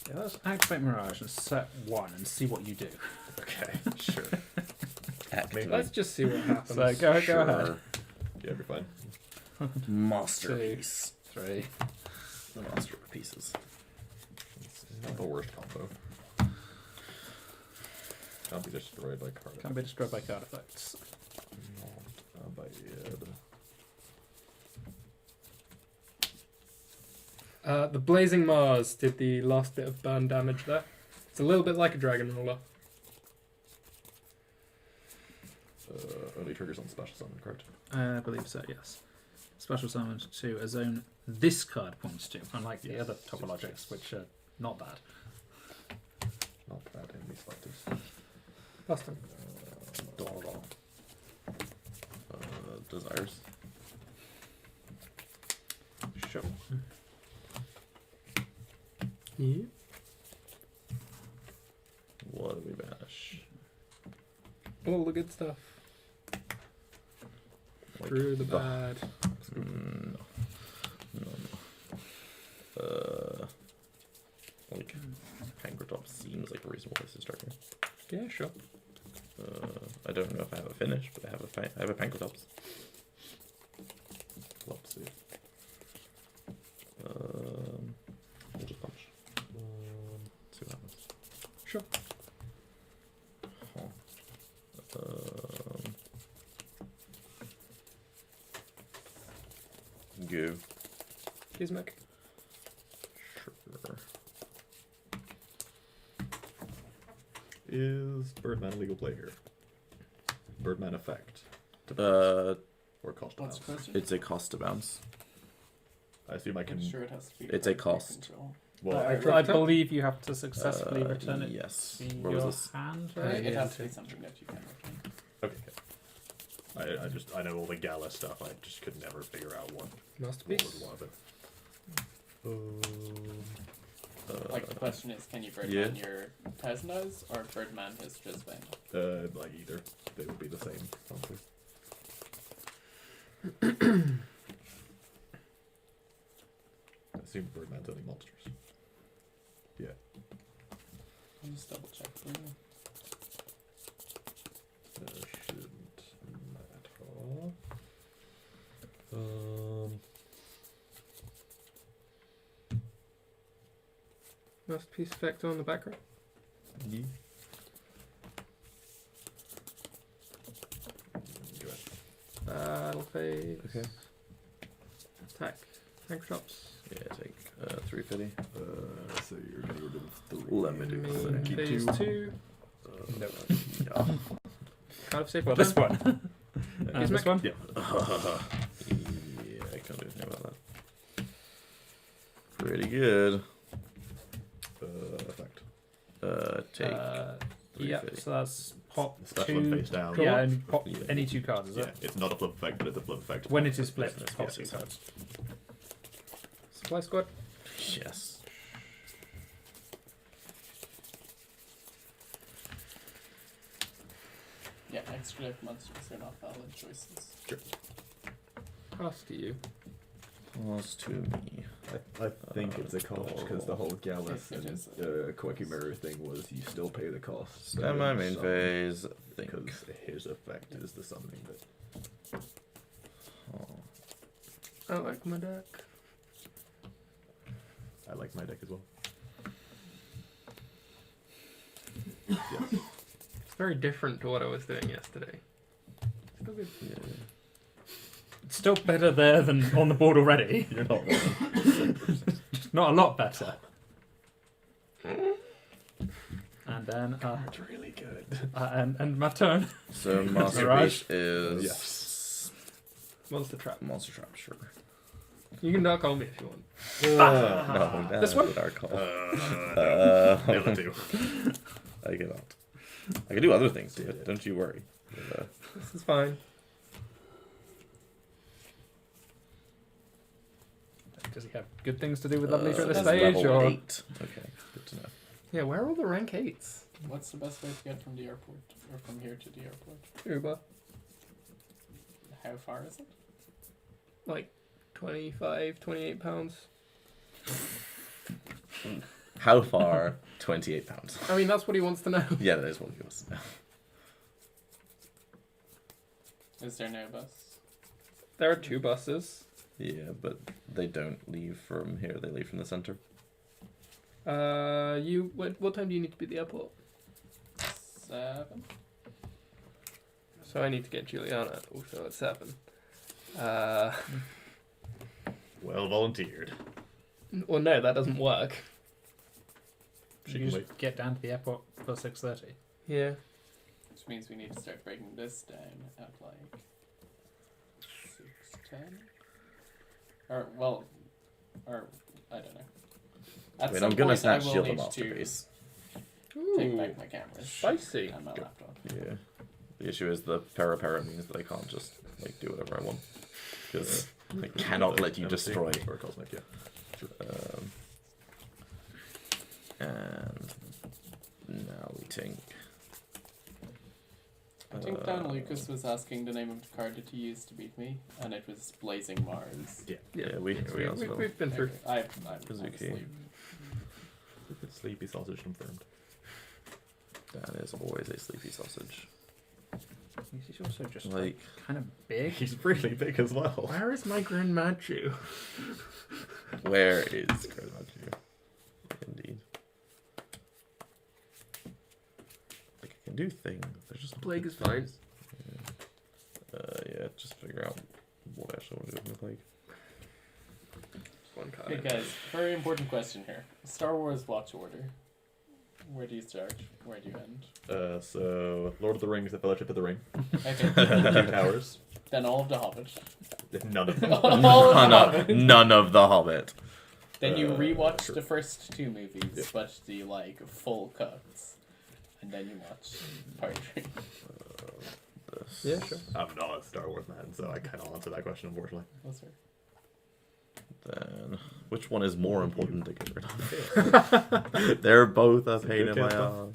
Yeah, let's activate Mirage and set 1 and see what you do. Okay, sure. Activate. Let's just see what happens. So go ahead. Yeah, you're fine. Masterpiece. 3. The masterpieces. It's not the worst combo. Can't be destroyed by card. Can't be destroyed by card effects. Not bad. The Blazing Mars did the last bit of burn damage there. It's a little bit like a Dragon Ruler. Only triggers on special summon, correct? I believe so, yes. Special summon to a zone this card points to, unlike the Yes. other topologics, which are not bad. Not bad in these fighters. Last time. Desires. Sure. Yeah. What do we banish? All the good stuff. Like, Through the bad. No. Like, Pankrotop seems like a reasonable place to start here. Yeah, sure. I don't know if I have a finish, but I have a Pankratops. Flopsy. We'll just punch. See what happens. Sure. Go. Gizmek. Sure. Is Birdman a legal play here? Birdman effect. Or cost What's bounce. the question? It's a cost to bounce. I assume I can. I'm sure it has to be. It's a under cost. control. Well, I believe you have to successfully return it Yes. to Where was your this? hand. It has to be something that you can return. okay. I know all the Gala stuff. I just could never figure out what Masterpiece. was one of it. Like the question is, can you Birdman your Tesnas or Birdman his Trisbane? Like either, they would be the same. Honestly. I assume Birdman's only monsters. Yeah. I'll just double check for you. Shouldn't matter. Masterpiece effect on the background. Yeah. Battle phase. Okay. Attack. Tank shops. Yeah, take 350. So you're gonna get rid of 3. Let me do Main keep phase 2. No. Card of safe Well, return. this one. Here's This my- one. Yeah. Yeah, I can't do anything about that. Pretty good. Effect. Take. Yep, 350. so that's pop Special and 2. face down. Yeah, and pop Yeah. any 2 cards, is Yeah, it? it's not a flip effect, but it's a flip effect. When it is flipped, it's Yeah, pop 2 exactly. cards. Supply squad. Yes. Yeah, extra deck monsters are not valid choices. Pass to you. Pause to me. I think it's a cost because the whole Gallus It and is. Quirky Mirror thing was you still pay the cost. Stand my main phase. Think. Because his effect is the summoning bit. Oh. I like my deck. I like my deck as well. It's very different to what I was doing yesterday. Still good. Yeah. It's still better there than on the board already. You're not wrong. Just not a lot better. And then, It's really good. and my turn. So Mirage? masterpiece is Yes. Monster trap. monster trap. Sure. You can knock on me if you want. No, This one? Our call. The other two. I cannot. I can do other things to it. Don't you worry. But, This is fine. Does he have good things to do with Lovely at this that's stage, level or 8. Okay, good to know. Yeah, where are all the rank 8s? What's the best way to get from the airport or from here to the airport? Uber. How far is it? Like 25, 28 pounds. How far? 28 pounds. I mean, that's what he wants to know. Yeah, that is what he was. Is there no bus? There are 2 buses. Yeah, but they don't leave from here. They leave from the center. What time do you need to be at the airport? 7? So I need to get Juliana also at 7. Well volunteered. Well, no, that doesn't work. She you can just wait. get down to the airport for 6:30? Yeah. Which means we need to start breaking this down at like 6:10? Or I don't know. At Wait, some I'm gonna point, snatch I will Shield of need to Masterpiece. take Ooh, back my cameras spicy. and my laptop. Yeah. The issue is the para means that I can't just like do whatever I want because I cannot let you destroy. Or Cosmic, yeah. And now we think. I think Dan Lucas was asking the name of the card that he used to beat me, and it was Blazing Mars. Yeah, we also. We've been through. I'm Kazuki. asleep. Sleepy sausage confirmed. Dan is always a sleepy sausage. He's also just Like, kind of big. He's really big as well. Where is my Grand Machu? where is Kuribrohs? Indeed. Like, I can do things. There's just Plague is fine. Yeah, just figure out what I actually want to do with my plague. One card. Okay, guys, very important question here. Star Wars watch order. Where do you start? Where do you end? So Lord of the Rings, The Fellowship of the Ring, Okay, Two Towers. then all of the Hobbit. None of them. All of the None Hobbit. none of the Hobbit. Then you rewatch sure. the first 2 movies, Yeah. but the like full cuts, and then you watch part 3. this. Yeah, sure. I'm not a Star Wars man, so I cannot answer that question, unfortunately. That's right. Then, which one is more important to get rid of? They're both a pain in my ass.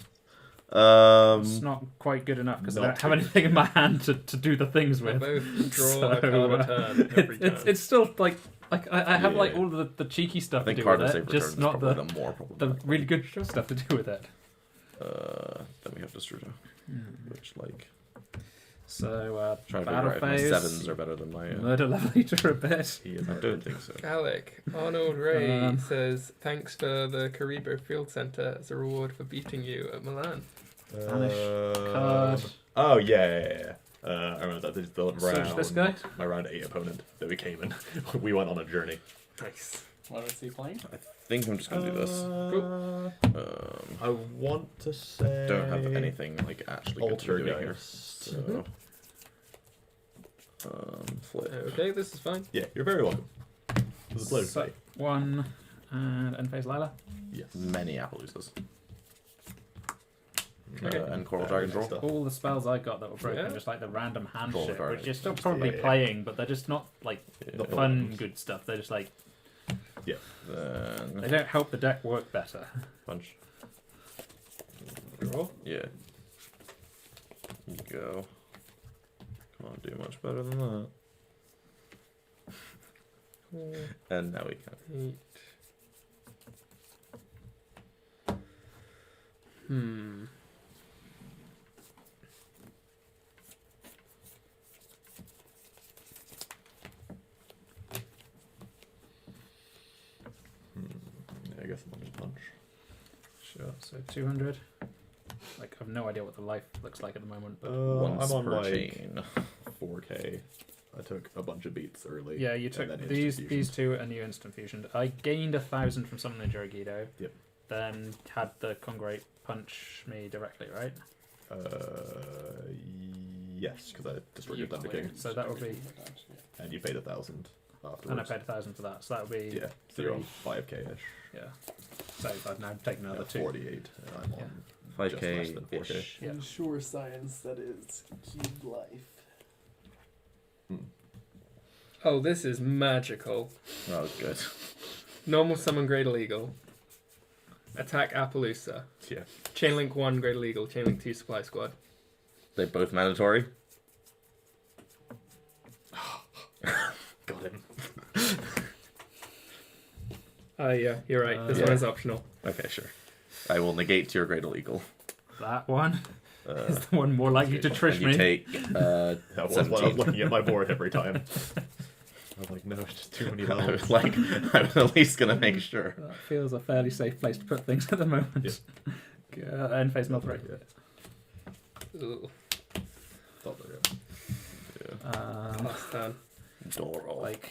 It's not quite good enough because I not don't have good. anything in my hand to do the things They with. both draw So, a card a turn every turn. It's still like I have like Yeah. all the cheeky I stuff to think do card with save it, return just is not probably the the more problematic. really good stuff to do with it. Then we have Destrudo, which like So trying to battle figure out if my phase, sevens are better than my. murder level eater a bit. He is I don't think so. Alec, Arnold Ray Um, says, thanks for the Kuribrohs Field Centre as a reward for beating you at Milan. Vanish card. Oh yeah. I remember that. This is the Search round. this guy. My round 8 opponent that we came in. We went on a journey. Nice. What is he playing? I think I'm just gonna do this. I want to say. Don't have anything like actually good to be doing here. Poltergeist. So, flip. Okay, this is fine. Yeah, you're very welcome. It was a pleasure. So, one and end phase Lila. Yes. Many Appaloosas. Okay. And Coral Dragon Draw. Stuff. All the spells I got that were broken, Yeah. just like the random hand Draw the shit, card. which you're still probably Yeah. playing, but they're just not like Not the fun, ones. good stuff. They're just like they Then don't help the deck work better. punch. Draw. Yeah. You go. Can't do much better than that. And now we can. 8. Hmm. I guess I'll just punch. Sure. So 200. Like I've no idea what the life looks like at the moment, but Once I'm on per like chain. 4K. I took a bunch of beats early. yeah, you took and then these instant these fusion. two and you instant fusioned. I gained 1,000 from summoning Jiragido. Yep. Then had the Congrate punch me directly, right? Yes, because I destroyed your Thunder cleared King, So that would be- and you paid 1,000 afterwards. And I paid 1,000 for that, so that would be Yeah, so you're on 5K ish. yeah. So I've now taken another two. 48, and I'm Yeah. on just less than 4K. 5K-ish. Yeah. Sure science that is cube life. Oh, this is magical. Oh, good. Normal summon Great Illegal. Attack Appaloosa. Yeah. Chainlink 1 Great Illegal. Chainlink 2 Supply Squad. They both mandatory. Got him. Yeah, you're right. This Yeah. one is optional. Okay, sure. I will negate your Great Illegal. That one Uh, is the one more likely to trish and you me. take That was when I was 17. looking at my board every time. I was like, no, it's just too many I levels. was like, I'm at least gonna make sure. That feels a fairly safe place to put things at the moment. End phase Milk Break. Ugh. Thought they were- Last turn. Doral. Like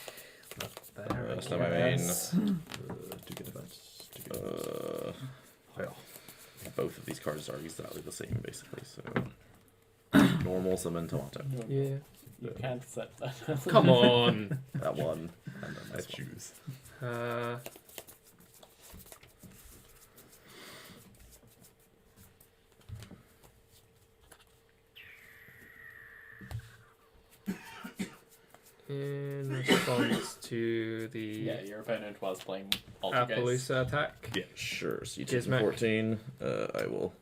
there. That's not my main. to get events. To get events. Well, Both of these cards are exactly the same, basically. So normal summon tomato. Yeah. You can't set that. Come on. That one. And then I this one. choose. In response to the Yeah, your opponent was playing Altergeist. Appaloosa attack. Yeah. Sure. So you Cheers, take Mac. 14. I will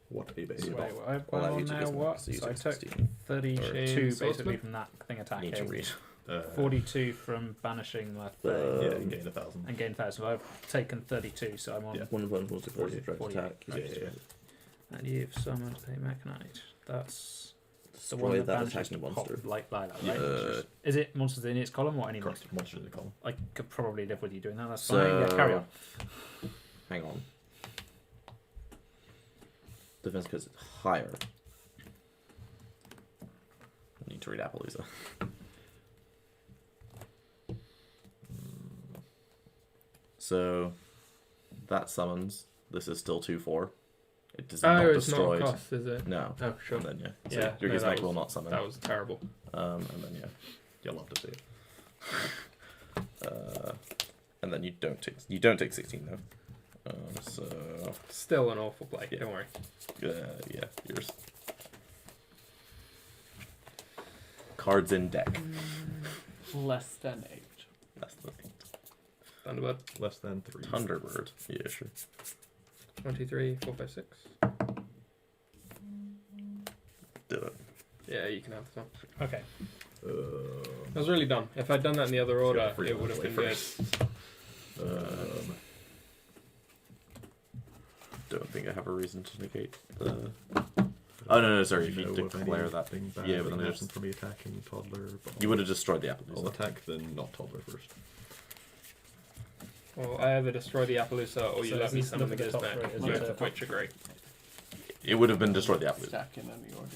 What a baby. So wait, I've allow gone you to now dismiss. what? So you So I take took 16. 32 Chain basically Swordsman? from that thing Need to attacking. read. 42 from banishing that thing. Yeah, you gain 1,000. And gain 1,000. I've taken 32, so I'm on. Yeah. One opponent wants to force a direct 48. attack. Yeah. And you've summoned a Mechanite. That's the Destroy one that that banishes attacking to monster. pop like Lilac, Yeah. right? Is it monsters in its column or any monster? Correct. Monsters in the column. I could probably live with you doing that. That's So- fine. Yeah, carry on. Hang on. Defense because it's higher. I need to read Appaloosa. So that summons. This is still 2/4. It does not Oh, it's destroy. not a cost, is it? No. Oh, sure. And then yeah. So Yeah, your no, Gizmek that will was- not summon. That was terrible. And then yeah. You'll love to see it. And then you don't take 16 though. So Still an awful play. Yeah. Don't worry. yeah, yours. cards in deck. Less than 8. Less than 8. Thunderbird. Less than 3. Thunderbird. Yeah, sure. 1, 2, 3, 4, 5, 6. Do it. Yeah, you can have this one. Okay. That was really dumb. If I'd done that in the other order, it would have been good. Don't think I have a reason to negate the. Oh no, sorry. If you declare that, yeah, but then I just from me attacking toddler. you would have destroyed the Appaloosa. I'll attack then not toddler first. Well, I either destroy the Appaloosa or you So let me let's summon the look at the Ghost top back. three, Both isn't it? of which are great. It would have been destroyed the Appaloosa. Stack in any order.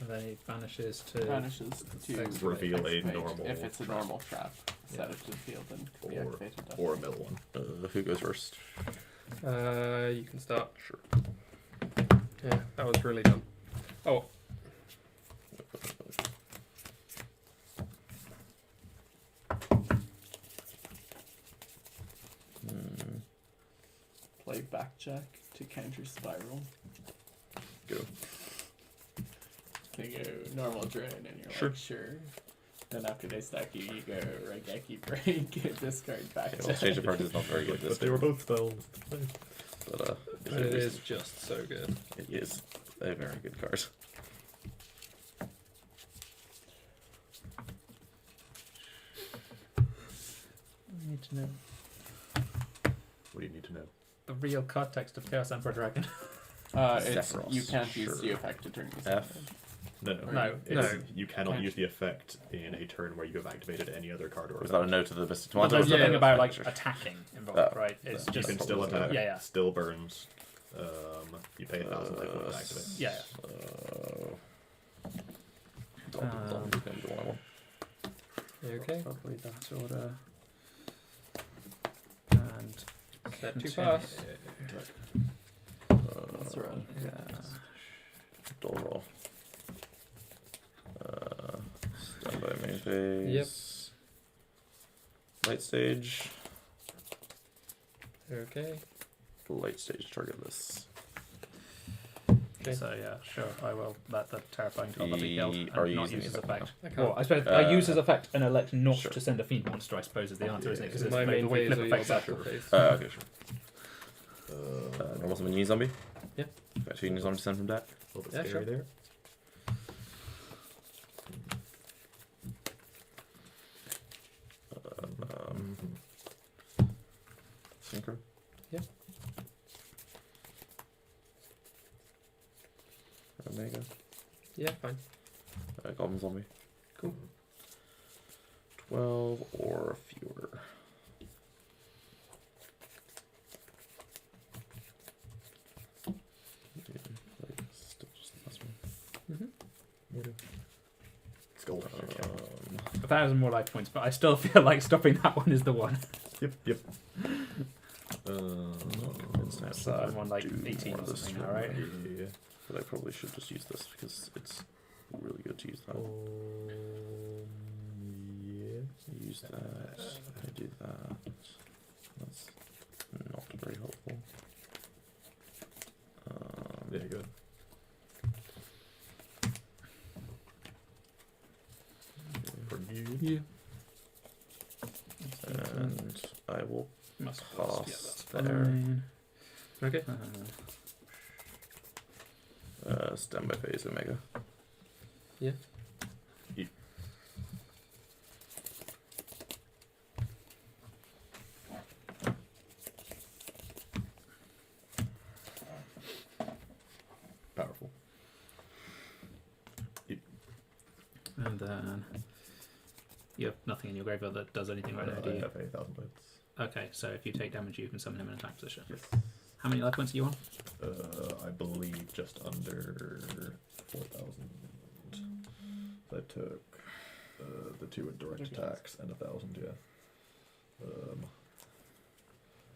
And then he vanishes to. Vanishes to Reveal a activate. normal If it's a trap. normal trap, set it to the field and can be activated. Or a middle one. Who goes first? You can start. Sure. Yeah, that was really dumb. Oh, Play backjack to counter spiral. Go. They go normal drain and you're Sure. like, sure. Then after they stack you, you go Raigeki break, discard backjack. Okay, well, Change of Heart is not very good this But they were both spells. but but it is just so good. It is a very good card. I need to know What do you need to know? the real context of Chaos Emperor Dragon. It's, Sephiroth, you can't use the sure. effect to turn this F. No, No, it's, you cannot Can't. use the effect in a turn where you have activated any other card or Was event. that a note to the Mystic But Tomato? there's Yeah, nothing about like Sure. attacking involved, Oh, right? It's you You just can still attack. Yeah, yeah. Still burns. You pay 1,000 life points to activate. yeah. Okay. Probably that order. And Set 2 continue. pass. That's right. Yeah. Dull roll. Standby main phase. Light stage. Okay. Light stage targetless. Okay. So yeah, sure. I will let the terrifying toddler be killed and Are you not using use his the effect. I can't. Well, I suppose I use his effect and elect not Sure. to send a fiend monster. I suppose is the answer, isn't it? Because Is it's my like main the way phase flip or your effects are. battle phase? Okay, sure. Normal summon mini zombie? Yeah. Got 2 mini zombies to send from deck. A little bit Yeah, scary sure. there. Synchro? Yeah. Omega. Yeah, fine. Goblin zombie. Cool. 12 or fewer. Still just the last one. It's gold. 1,000 more life points, but I still feel like stopping that one is the one. Yep. So I'm on like do 18 more or of this something now, right? Yeah. But I probably should just use this because it's really good to use that. Yeah. Use that. I do that. That's not very helpful. Yeah, good. For you. Yeah. And I will Must pass yeah, there. fine. Okay. Standby phase Omega. Yeah. Powerful. And then you have nothing in your graveyard that does anything right now, do I you? have 8,000 points. Okay, so if you take damage, you can summon him in attack position. Yes. How many life points are you on? I believe just under 4,000. I took the 2 direct attacks and 1,000, yeah.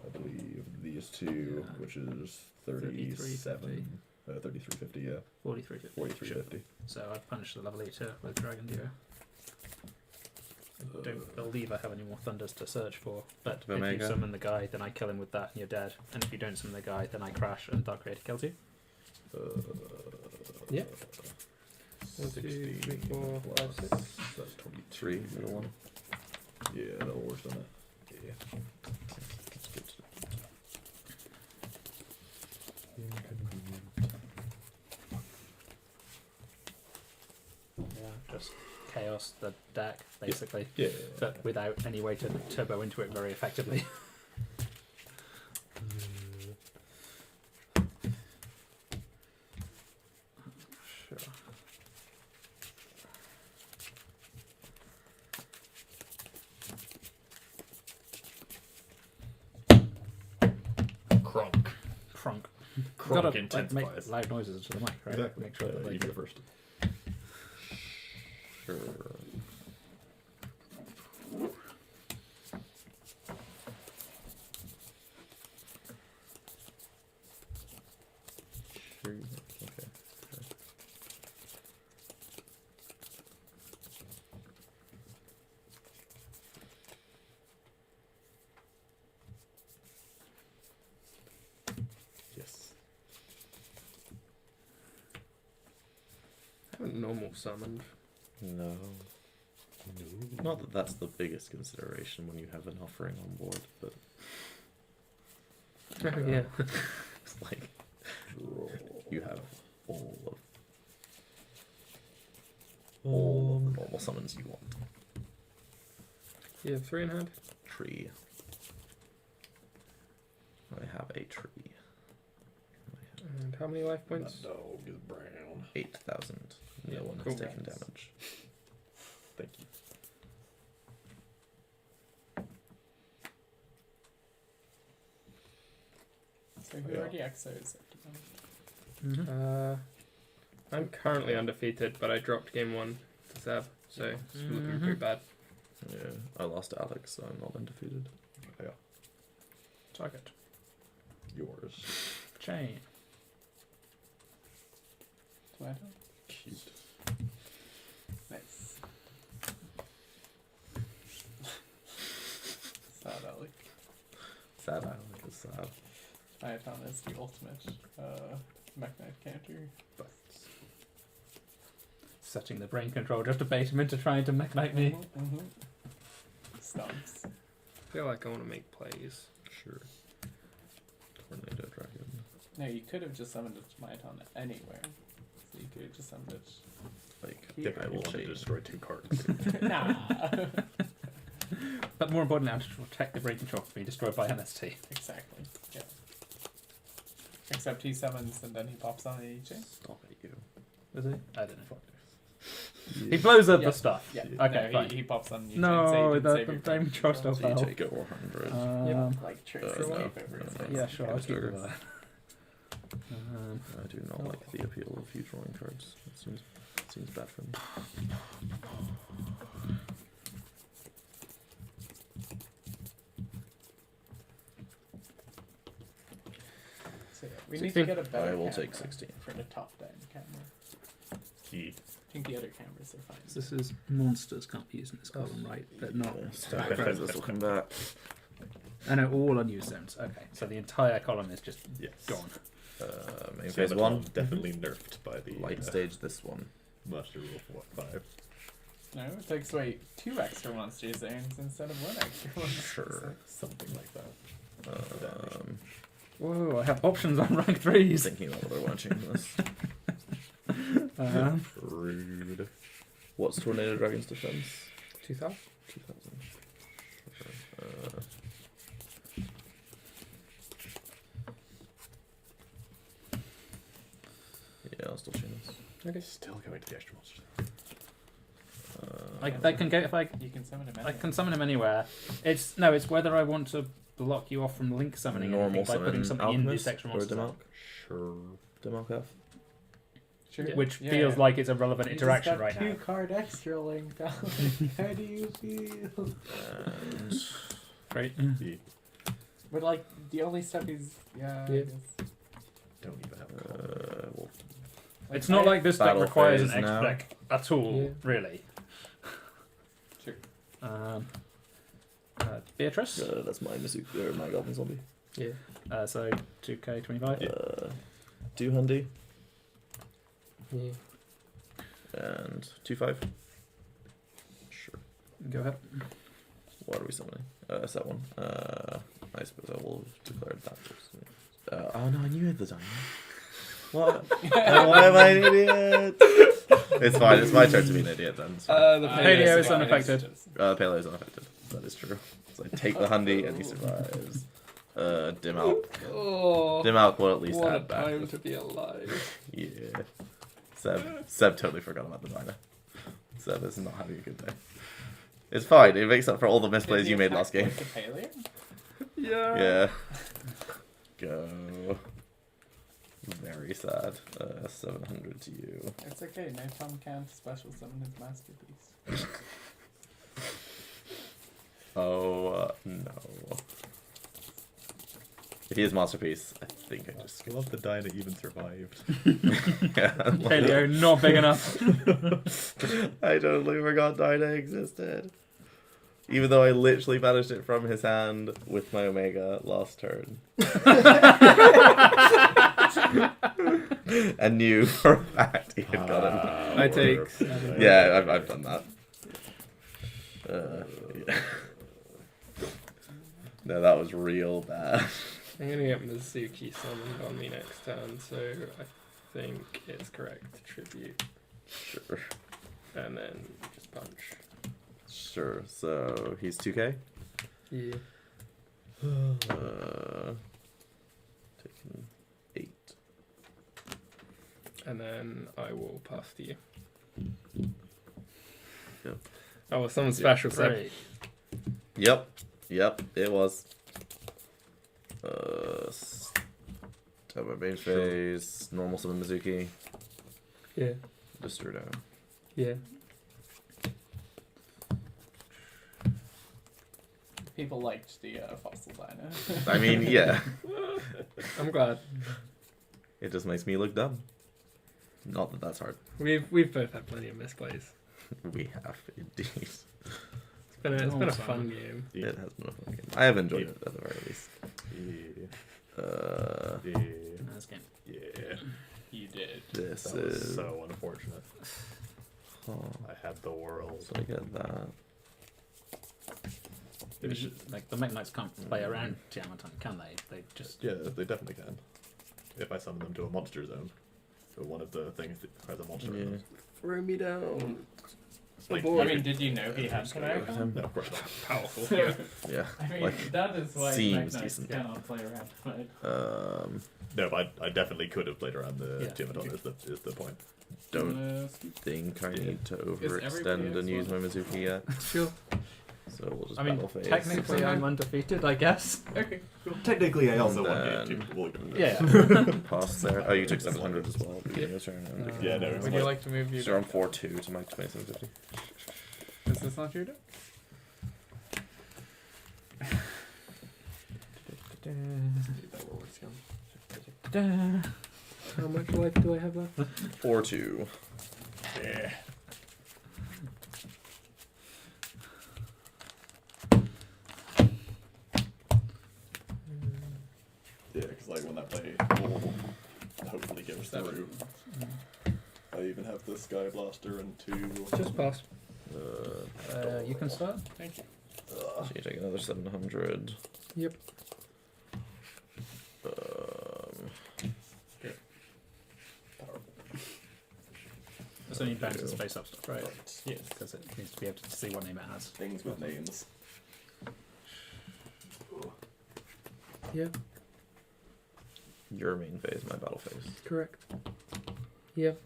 I believe these 2, Yeah. which is 37, 3350, yeah. 43. 4350. So I've punished the level 8 with Dragon Deer. I don't believe I have any more thunders to search for. But if you Omega. summon the guy, then I kill him with that and you're dead. And if you don't summon the guy, then I crash and Dark Creator kills you. Yeah. 1, 2, 3, 4, 5, 6. That's 23. 3, middle one. Yeah, that'll work on it. Yeah. That's good. Yeah, just chaos the deck basically, Yeah. but without any way to turbo into it very effectively. Sure. Crunk. Crunk. Crunk Gotta make intensifies. loud noises to the mic, right? Exactly. Make sure that they you go first. Sure. Sure. Okay. Yes. I haven't normal summoned. No. Not that that's the biggest consideration when you have an offering on board, but Yeah. it's like you have all of the normal summons you want. You have 3 in hand? Tree. I have a tree. And how many life points? That dog is brown. 8,000. No Yeah, one cool. has taken damage. Thank you. So who Yeah. already exos at the moment? I'm currently undefeated, but I dropped game 1 to Seb, so it's looking pretty bad. Yeah, I lost to Alex, so I'm not undefeated. Yeah. Target. Yours. Chain. Tomato? Cute. Nice. Sad Alec. Sad Alex is sad. Phaeton is the ultimate Mech-Knight counter. Setting the brain control just to bait him into trying to mech-knight me. Stumps. I feel like I want to make plays. Sure. Tornado Dragon. No, you could have just summoned a Phaeton anywhere. So you could have just summoned it. Like, Here. I will want to change. destroy 2 cards. Nah. But more importantly, I have to protect the brain control from being destroyed by MST. Exactly. Yeah. Except he summons and then he pops on the EJ. Stop it, you. Is he? I don't know. He blows up Yeah. the stuff. Yeah. Okay, no, fine. he pops on EJ. No, and the save your brain control still So you fell. take it 400. Like tricks no, takeovers. no, no. Yeah, sure. I'll keep Sure. it. I do not like the appeal of you drawing cards. It seems bad for me. So yeah, we need to get a better I will camera take 16. for the top down camera. Key. I think the other cameras are fine. This is monsters can't be used in this column, right? But not. Stack this will come back. I know all unused zones. Okay, so the entire column is just Yes. gone. Main So phase that 1. one definitely nerfed by the Light stage this one. Master Rule for what, 5? No, it takes away 2 extra monster zones instead of 1 extra monster Sure. zone. Something like that. Whoa, I have options on rank He's 3s. thinking about whether watching this. Rude. What's Tornado Dragon's defense? 2,000? 2000. Yeah, I'll still chain this. Okay. Still going to the extra monsters. I can go if I You can summon him I anywhere. can summon him anywhere. It's whether I want to block you off from link summoning Normal anything by putting summon something in Alchemist this extra or monster zone, Demark? Sure. Demark F? Sure. which Yeah, feels yeah. like it's a relevant You just interaction got right now. 2 card extra link. How do you feel? And Right? But like the only stuff is I Yeah. guess. Don't even have a call. well, It's not like this deck Battle requires an phase extra now. deck at all, Yeah. really. Sure. Beatrice. that's my or my Goblin Zombie. Yeah. So 2k 25. Do Hundy. Yeah. And 2/5. Sure. Go ahead. What are we summoning? Set one. I suppose I will declare that. Oh no, I knew you had the time. What? Why am I an idiot? It's fine. It's my turn to be an idiot then. The Paleo is survives. unaffected. Paleo is unaffected. That is true. So I take the Hundy and he survives. Dim Alp. Oh, Dim Alp will at least what a add back. time to be alive. Yeah. Seb totally forgot about the diner. Seb is not having a good day. It's fine. It makes up for all the misplays you made last game. The paleo? Yeah. Yeah. Go. Very sad. 700 to you. It's okay. No Tom can special summon his masterpiece. Oh no. If he is masterpiece, I think I just. I love the die that even survived. Yeah. Paleo not big enough. I totally forgot Dinah existed. Even though I literally banished it from his hand with my Omega last turn. And knew for a fact he had got him. I take. Yeah, I've done that. Yeah. No, that was real bad. I'm gonna get Mizuki summoned on me next turn, so I think it's correct to tribute Sure. and then just punch. Sure. So he's 2k. Yeah. Taking 8. And then I will pass to you. Yep. Oh, well, someone special said. Great. Yep. It was. Tap my main phase. Normal summon Mizuki. Yeah. Destroy down. Yeah. People liked the fossil diner. I mean, yeah. I'm glad. It just makes me look dumb. Not that that's hard. We've both had plenty of misplays. We have indeed. It's been a fun game. It has been a fun game. I have enjoyed it at the very least. Nice game. Yeah. You did. This That was is. so unfortunate. Oh, I had the world. so I get that. It was just, like the Mech Knights can't play around Tiamat, can they? They just Yeah, they definitely can. If I summon them to a monster zone. So one of the things that has a monster in it. Throw me down. Like, boy. I mean, did you know he had Canary? No, of course not. Powerful. Yeah. I mean, Like, that is why seems Mech Knights decent. cannot play around. Right? No, but I definitely could have played around the Yeah. Tiamat is the point. Don't think I need to everybody overextend and use my Mizuki yet. Sure. So we'll just I mean, battle phase. technically I'm undefeated, I guess. Okay. Technically, I also also won won game game Yeah. Pass there. Oh, you took 700 as well. Yep. Your turn. Yeah, no, it's Would you like to move you? So I'm 4-2 to my 2750. Is this not your deck? How much life do I have left? 4-2. Yeah. Yeah, because like when that play will hopefully get us through. I even have the Sky Blaster and 2. Just pass. You can start. Thank you. So you take another 700. Yep. It's only bounces face up stuff, right? Yes. Because it needs to be able to see what name it has. Things with names. Yep. Your main phase, my battle phase. Correct. Yep.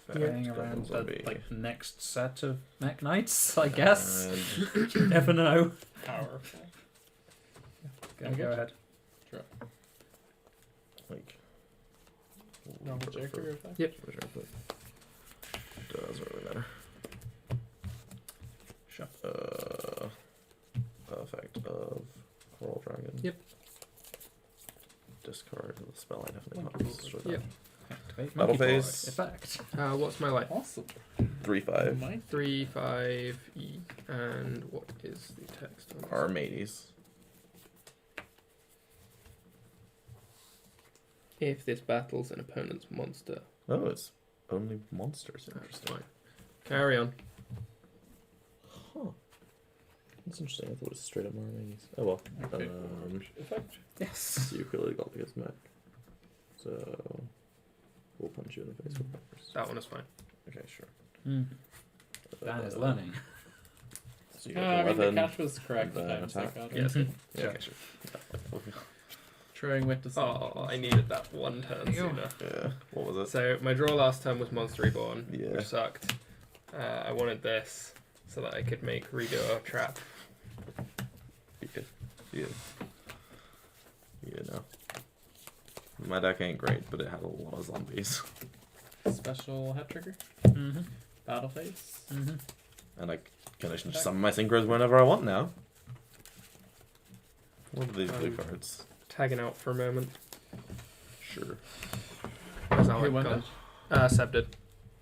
Playing Yeah. around the Zombie. like next set of Mech Knights, I guess. You never know. Powerful. Go ahead. Like. Normal check or effect? Yep. Doesn't really matter. Sure. Effect of Coral Dragon. Yep. Discard the spell I definitely Monkey want. Boy. Destroy Yep. that. Activate Battle Monkey Boy phase. effect. What's my life? Awesome. 3-5. Mine? 3, 5, E. And what is the text on this? Armades. if this battles an opponent's monster. Oh, it's only monsters. That's Interesting. fine. Carry on. Huh. That's interesting. I thought it was straight up Marines. Oh well. Okay. Effect. Yes. So you clearly got against mech. So we'll punch you in the face with peppers. That one is fine. Okay, sure. Dan is learning. So you I got mean, the the weapon. catch was correct. and The then times I attack. got it. Yeah, it's good. Yeah. Okay, sure. Throwing with the Oh, I needed that one turn sooner. Yeah. What was it? So my draw last turn was Monster Reborn, Yeah. which sucked. I wanted this so that I could make redo a trap. Yeah. No. My deck ain't great, but it had a lot of zombies. special head trigger. Mm-hmm. Battle phase. Mm-hmm. And I can just summon my synchros whenever I want now. What are these blue cards? Tagging out for a moment. Sure. Where's that Who one won gone? that? Seb did.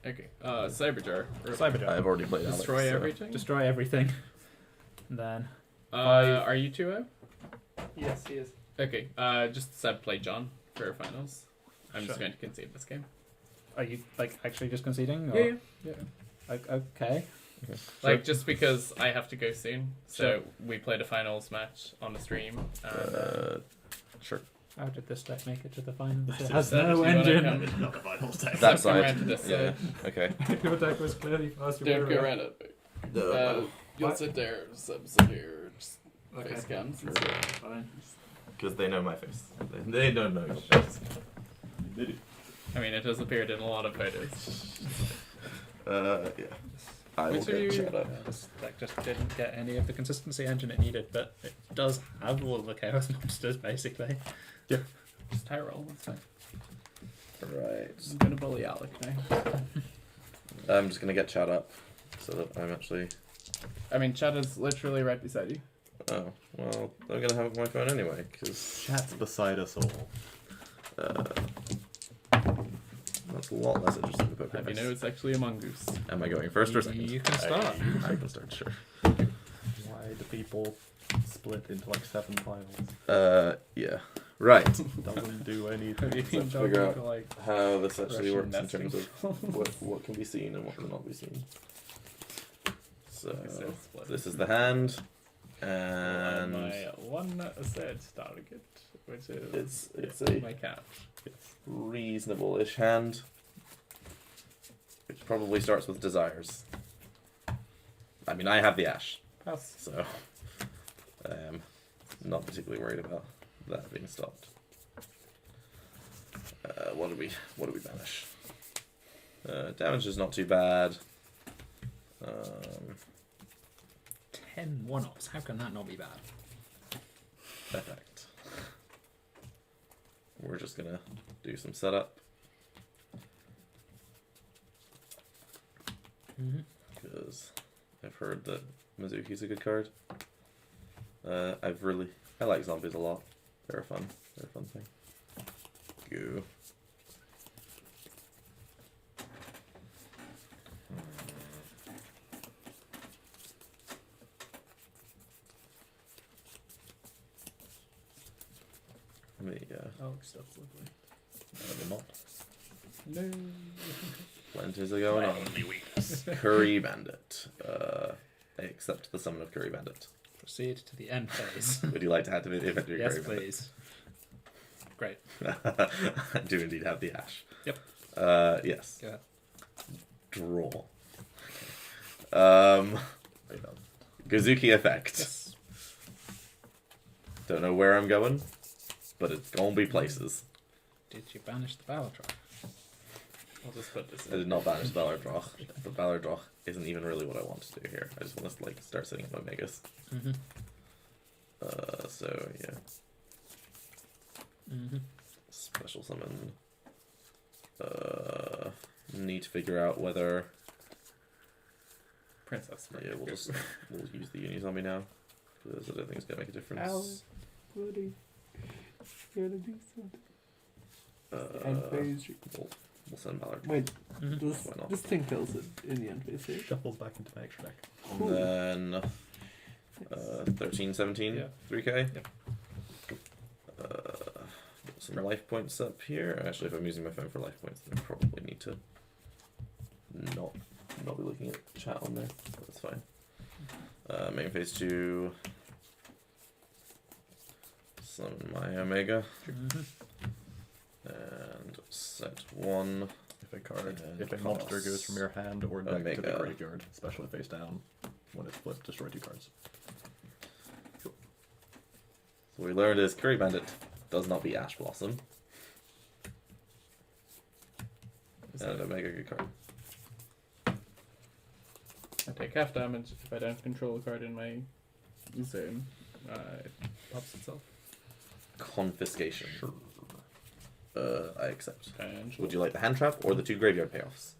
Okay. Cyberjar. Cyberjar. I've already played Alex. Destroy so- everything. Destroy everything. And then Are you 2-0? Yes, he is. Okay. Just Seb play John for finals. I'm just Sure. going to concede this game. are you like actually just conceding? Or? Yeah. Okay. Like just because I have to go soon, so Sure. we played a finals match on the stream. And, Sure. How did this deck make it to the finals? It Seb, has do you no wanna engine. come? Not the finals deck. Seb, That come side. around to this Yeah. side. Okay. Your deck was clearly faster. Don't go around it. You'll What? sit there, Seb sit here, just Okay. face cams. Fine. Because they know my face. They don't know your face. They do. I mean, it has appeared in a lot of photos. Yeah. I will Which are you- get shut up. This deck just didn't get any of the consistency engine it needed, but it does have all the chaos monsters basically. Just high roll, that's fine. Right. I'm gonna bully Alec now. I'm just gonna get chat up so that I'm actually. I mean, Chad is literally right beside you. Oh well, I'm gonna have it on my phone anyway because chat's beside us all. That's a lot less interesting than poker. Have you know it's actually a mongoose? Am I going first or second? You can start. I can start, sure. Why do people split into like 7 files? Yeah. Right. Doesn't do anything. Have you been Let's figure talking to out like how this actually Russian works in terms nesting? of what can be seen and what cannot be seen. So Says split. this is the hand, and my one said target, which is it's a my cat. reasonable-ish hand, which probably starts with desires. I mean, I have the ash, Pass. so not particularly worried about that being stopped. What do we banish? Damage is not too bad. 10 one-offs. How can that not be bad? Effect. We're just gonna do some setup because I've heard that Mizuki's a good card. I like zombies a lot. They're fun. They're a fun thing. Go. Let me, Alex stuff's lovely. they're not. No. Plenties are going on. Curry Bandit. I accept the summon of Curry Bandit. Proceed to the end phase. Would you like to activate the effect of your Yes, Curry Bandit? please. Great. I do indeed have the ash. Yep. Yes. Go ahead. Draw. Gazuki effect. Yes. Don't know where I'm going, but it's gonna be places. Did you banish the Baladroth? I'll just put this I did in. not banish Balardroch. But Balardroch isn't even really what I want to do here. I just want to like start setting up my Megas. Mm-hmm. So yeah. Mm-hmm. Special summon. Need to figure out whether Princess. we'll use the uni zombie now because I don't think it's gonna make a difference. Alex, buddy, you gotta do something. End phase. We'll send Ballard. Wait, Mm-hmm. Why not? this thing tells it in the end phase. Right? Shuffled back into my extra deck. And then 13, 17, Yeah. 3k. Yep. some life points up here. Actually, if I'm using my phone for life points, then I probably need to not be looking at chat on there. That's fine. Main phase 2. Summon my Omega. And set 1. If a monster goes from your hand or deck to the Omega. graveyard, especially face down, when it's flipped, destroy 2 cards. So what we learned is Curry Bandit does not beat Ash Blossom. And Omega good card. I take half damage if I don't control a card in my zone. It pops itself. Confiscation. I accept. And Would you like the hand trap or the 2 graveyard payoffs?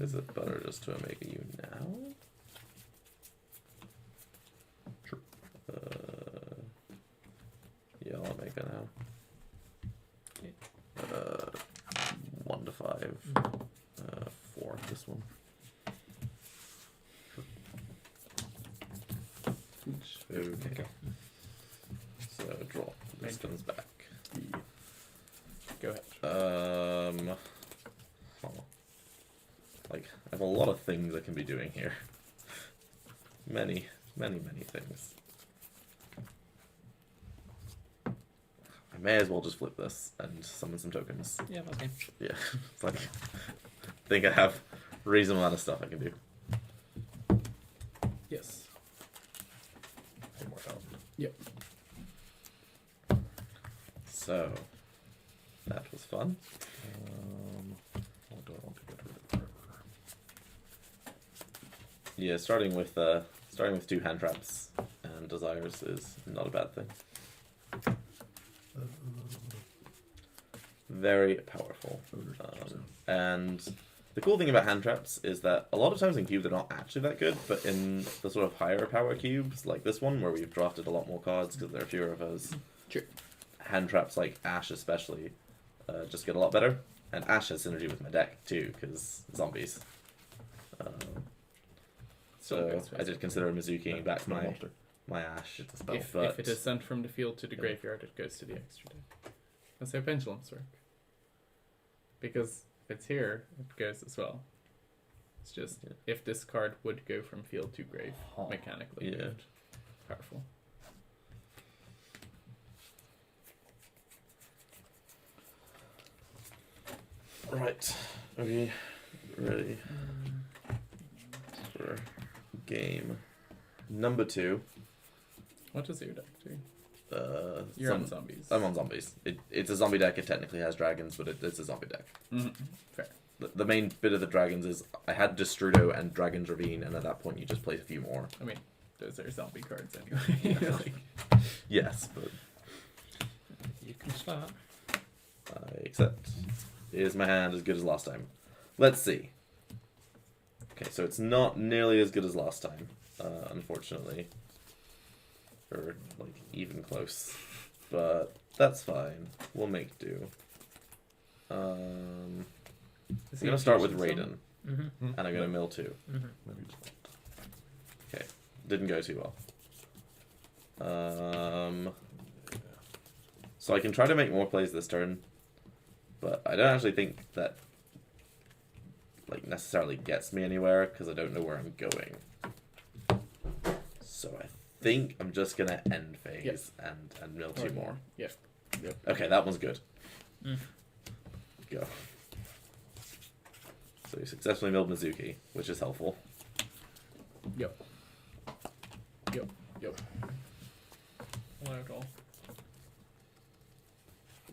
Is it better just to Omega you now? Sure. Yeah, I'll Omega now. 1 to 5. 4 this one. Okay. So draw. This comes back. go ahead. Like, I have a lot of things I can be doing here. Many things. I may as well just flip this and summon some tokens. Yeah, okay. Yeah, it's like, I think I have a reasonable amount of stuff I can do. Yes. Yep. So, that was fun. What do I want to get rid of? Yeah, starting with 2 hand traps and desires is not a bad thing. Very powerful. And the cool thing about hand traps is that a lot of times in cube they're not actually that good, but in the sort of higher power cubes like this one where we've drafted a lot more cards because there are fewer of us, Sure. hand traps like Ash especially just get a lot better. And Ash has synergy with my deck too because zombies. So I did consider Mizukiing back my Ash. It's a spell. If but it is sent from the field to the graveyard, it goes to the extra deck. That's how pendulums work. Because if it's here, it goes as well. It's just if this card would go from field to grave, mechanically moved. Powerful. Right. Are we ready for game number 2? What does your deck do? You're Some- on zombies. I'm on zombies. It's a zombie deck. It technically has dragons, but it's a zombie deck. Fair. The main bit of the dragons is I had Destrudo and Dragon's Ravine, and at that point you just played a few more. I mean, those are zombie cards anyway. Like, Yes, but You can start. I accept. Is my hand as good as last time? Let's see. Okay, so it's not nearly as good as last time, unfortunately. Or, like, even close. But that's fine. We'll make do. I'm going to start with Raiden, Mm-hmm. and I'm going to mill 2. Maybe just Okay, didn't go too well. So I can try to make more plays this turn, but I don't actually think that like necessarily gets me anywhere because I don't know where I'm going. So I think I'm just gonna end phase and mill 2 more. Yep. Okay, that one's good. Mm. Go. So you successfully milled Mizuki, which is helpful. Yep. Allow it all.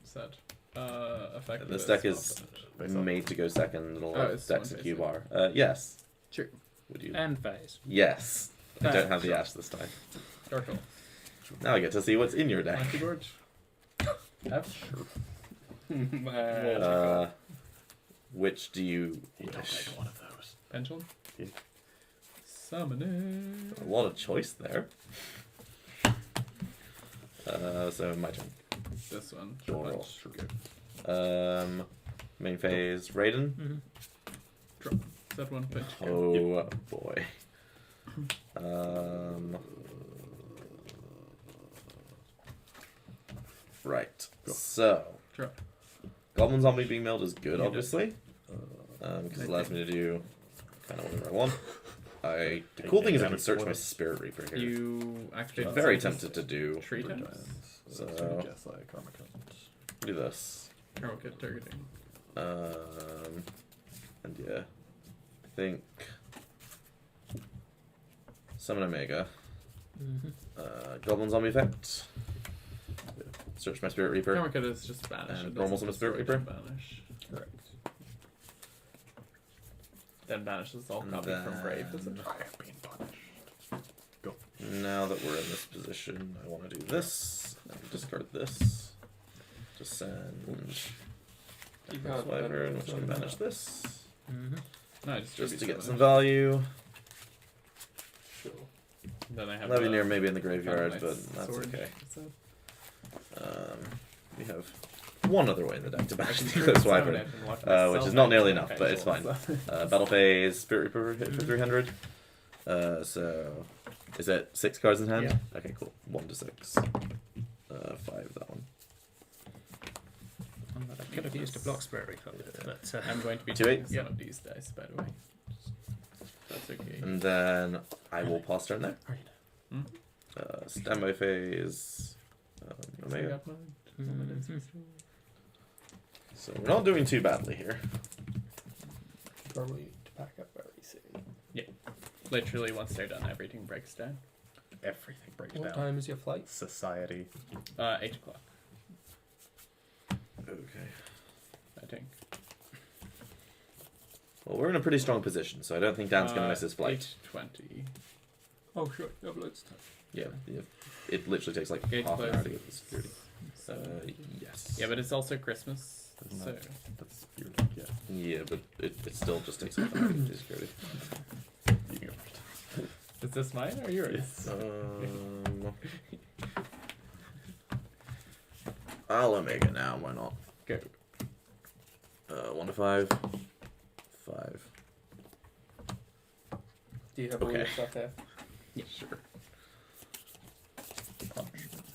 Set. Effective. This as deck is Face up. made to go second in a lot of it's decks one of face Cube up. are. Yes. Sure. Would you? End phase. Yes. I Ah, don't have the sure. Ash this time. Dark Hole. Now I get to see what's in your deck. Monkey Gorge. F. Which do you You don't wish? take one of those. Pendulum. Yeah. Summon it. A lot of choice there. So my turn. This one. Sure. Punch. Main phase, Raiden. Mm-hmm. Drop. that one punch. Oh boy. Right. So, Draw. Goblin Zombie being milled is good, You obviously, because it allows me to do kind of whatever I want. The cool thing is I can search my Spirit Reaper here. You activate. Very tempted to do Three times. So- just like Karma Count. do this. Okay, targeting. And yeah, I think Summon Omega, Goblin Zombie effect. Search my Spirit Reaper. Karma is just banish. And It normal doesn't summon Spirit destroy, Reaper? then Banish. Correct. Then banishes all And copy from Brave. Does it? I have been punished. Now that we're in this position, I want to do this. And discard this. Just send You got Wyvern, which can banish this. No, I Just to distribute get some banish. value. Then I have Levineer the maybe in the graveyard, Nice but that's sword. okay. So, We have one other way in the deck to I banish can the turn Eclipse seven Wyvern, and lock which myself is not out. nearly enough, Okay, but it's cool. fine. Battle Phase, Spirit Reaper hit for 300. So, is it 6 cards in hand? Yeah. Okay, cool. 1 to 6. 5 that one. I could have used a block Spirit Reaper, but I'm going to be 2-8? taking some of these dice, by the way. That's okay. And then I will pause turn there. Hmm? Standby Phase. So I Omega. got mine. So we're not doing too badly here. Probably to pack up very soon. Literally, once they're done, everything breaks down. Everything breaks What down. time is your flight? Society. 8 o'clock, Okay. I think. Well, we're in a pretty strong position, so I don't think Dan's going to miss his flight. 8:20. Oh, sure. You have loads of time. Yeah. It literally takes like Gate half an hour close. to get the security. So, Yes. yeah, but it's also Christmas, Isn't so That's weird. Yeah. Yeah, but it still just takes half an hour to get the security. You can go first. is this mine or yours? I'll Omega now, why not? Go. 1 to 5. 5. Do you have all your Okay. stuff there? Yeah, sure.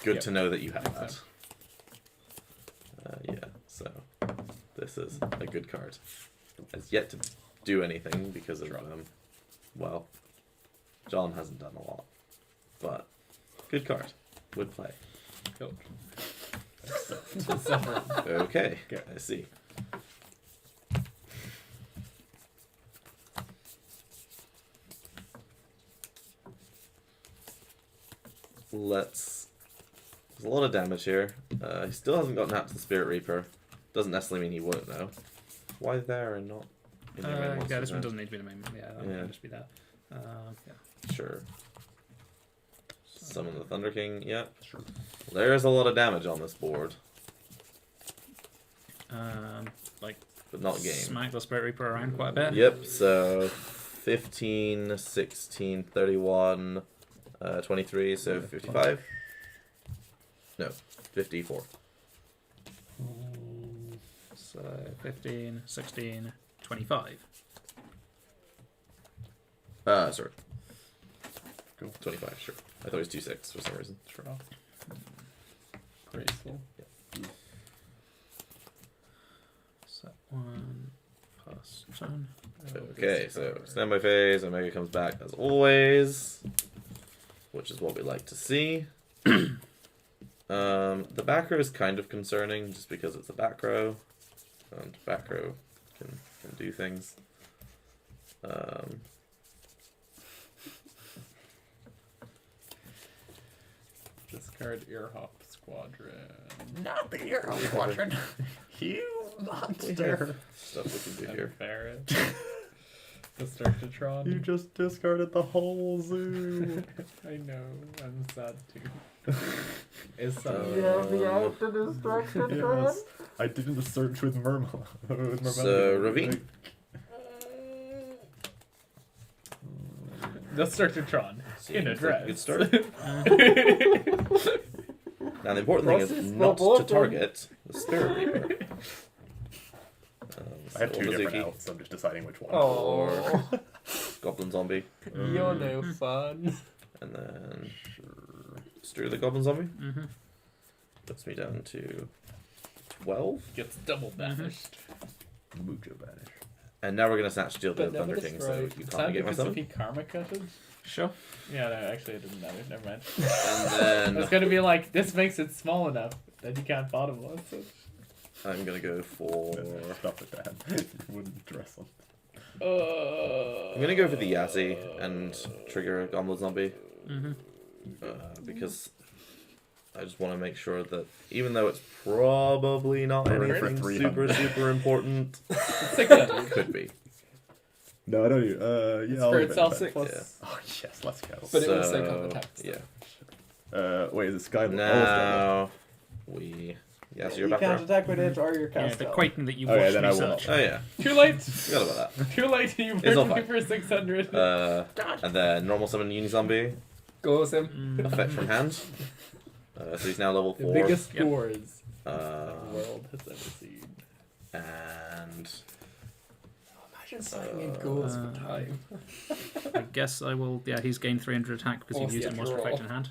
Good Yep. to know that you have Think that. so. Yeah, so this is a good card. Has yet to do anything because of well, John hasn't done a lot, but good card. Would play. Cool. Several. Okay, Okay. I see. There's a lot of damage here. He still hasn't gotten out to the Spirit Reaper. Doesn't necessarily mean he won't though. Why there and not in your main yeah, monsters this one now? doesn't need to be the main. Yeah, that Yeah. can just be that. Sure. Summon the Thunder King, yep. Sure. There's a lot of damage on this board, Like but not game. smack the Spirit Reaper around quite a bit. Yep, so 15, 16, 31, 23, so 55? No, 54. So 15, 16, 25. Sorry. Cool. 25, sure. I thought it was 2-6 for some reason. Draw. Graceful. Set 1 plus turn. Okay, so standby phase, Omega comes back as always, which is what we like to see. The back row is kind of concerning just because it's a back row, and back row can do things. Discard Earhop Squadron. Not the hero squadron. You monster. Stuff we can do here. Ferret. The Destructitron. You just discarded the whole zoo. I know. I'm sad too. Is Yes. I did the search with Murmel. So, Ravine. The Destructitron in a Seems like a dress. good start. Now the important thing is not to target the Spirit Reaper. I have two Little different Mizuki. elves, so I'm just deciding which one. Oh, Goblin Zombie. you're no fun. And then Strew the Goblin Zombie. Mm-hmm. Puts me down to 12. Gets double banished. Mucho banish. And now we're going to Snatch Steal the But never Thunder King, so destroyed. you Is can't that get my because if 7. he karma cutted? Sure. Yeah, no, actually it doesn't matter. Never mind. And I was then gonna be like, this makes it small enough that you can't bottomless it. I'm going to go for... Stop it, Dan. You wouldn't dress them. I'm going to go for the Yassi and trigger a Goblin Zombie. Mm-hmm. Because I just want to make sure that even though it's probably not Already for anything 300. super important, 600. could be. No, I don't even. Yeah, I'll For leave itself, it. 6 plus. Yeah. Oh, yes, let's go. But it will say on the text. Yeah. Wait, is it Sky? Now we. Yes, you're you back can't row. attack with it or your Yeah, cast. the Quaking that you Oh, yeah, watched then me I will not. search. Oh yeah, Too late! forgot about Too late, you It's all burned me fine. for 600. that. And then normal summon Uni Zombie, Goes him. Mm. effect from hand. So he's now level The 4. biggest Yep. scores Uh, the world has ever seen. and Imagine signing in goals for time. I guess I will. Yeah, he's gained 300 attack because you've Oh, used yeah, a monster draw. effect in hand.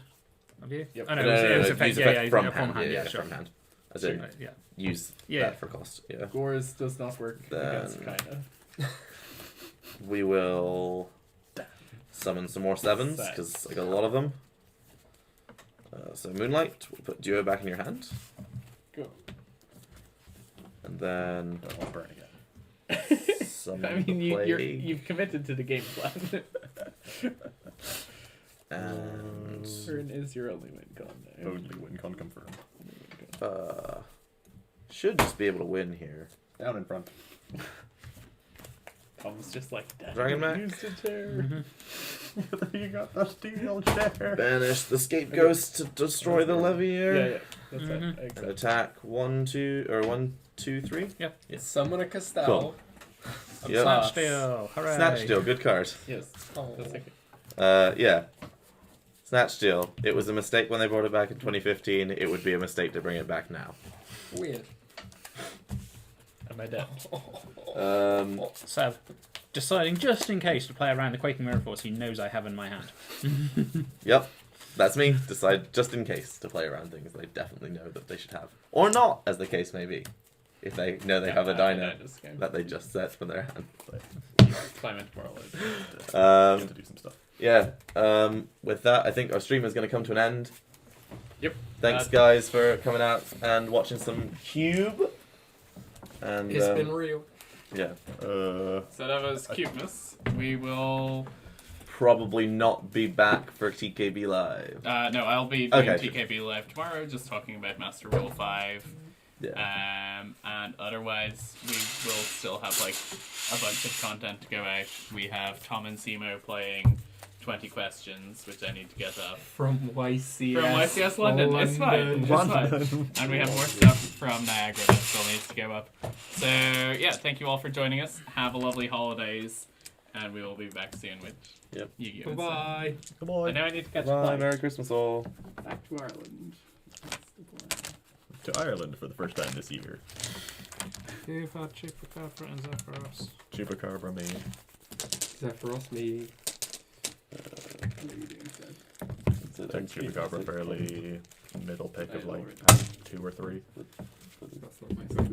Have you? Yep. Oh, no, no, it was effect. use Yeah, effect yeah, from yeah, hand. Yeah, sure. from hand. As in, Right, yeah. use Yeah. that for cost. Yeah. Gores does not work against Then- kinda. We will summon some more 7s because I got a lot of them. So Moonlight, we'll put Duo back in your hand. Go. And then Don't want to burn again. summon I mean, the you've committed to the game plan. And Turn is your only win con now. Only win con confirmed. should just be able to win here. Down in front. Tom's just like, "Damn, Dragon Mac. use the chair." Mm-hmm. You got the steel chair. Banish the Scapegoat to destroy the Levier. Yeah, that's Mhm. it. And Exactly. attack 1, 2, or 1, 2, 3. Summon a Castell. Cool. Yep. Pass. Snatch Steal. Hooray. Snatch Steal, good card. Yes. Oh. That's okay. Yeah. Snatch Steal. It was a mistake when they brought it back in 2015. It would be a mistake to bring it back now. Weird. Am I dead? Sev, deciding just in case to play around the Quaking Mirror Force he knows I have in my hand. Yep. That's me. Decide just in case to play around things they definitely know that they should have. Or not, as the case may be. If they know they have a dino that they just set from their hand. Climate tomorrow. Get to do some stuff. Yeah. With that, I think our stream is going to come to an end. Yep. Thanks, guys, for coming out and watching some Cube. And It's been real. yeah, So that was cuteness. We will. probably not be back for TKB Live. No, I'll be doing Okay. TKB live tomorrow, just talking about Master Rule 5. Yeah. And otherwise, we will still have like a bunch of content to go out. We have Tom and Simo playing 20 questions, which I need to get up. From YCS. From YCS London. It's fine. It's fine. And we have more stuff from Niagara that still needs to go up. So, yeah, thank you all for joining us. Have a lovely holidays. And we will be back soon with Yu-Gi-Oh! Bye. And now I need to catch a Bye. flight. Merry Christmas all. Back to Ireland. That's the plan. To Ireland for the first time this year. You've had Chupacabra and Zephyros. Chupacabra me. Zephyros, me. I think Chupacabra fairly middle pick of like 2 or 3. That's not my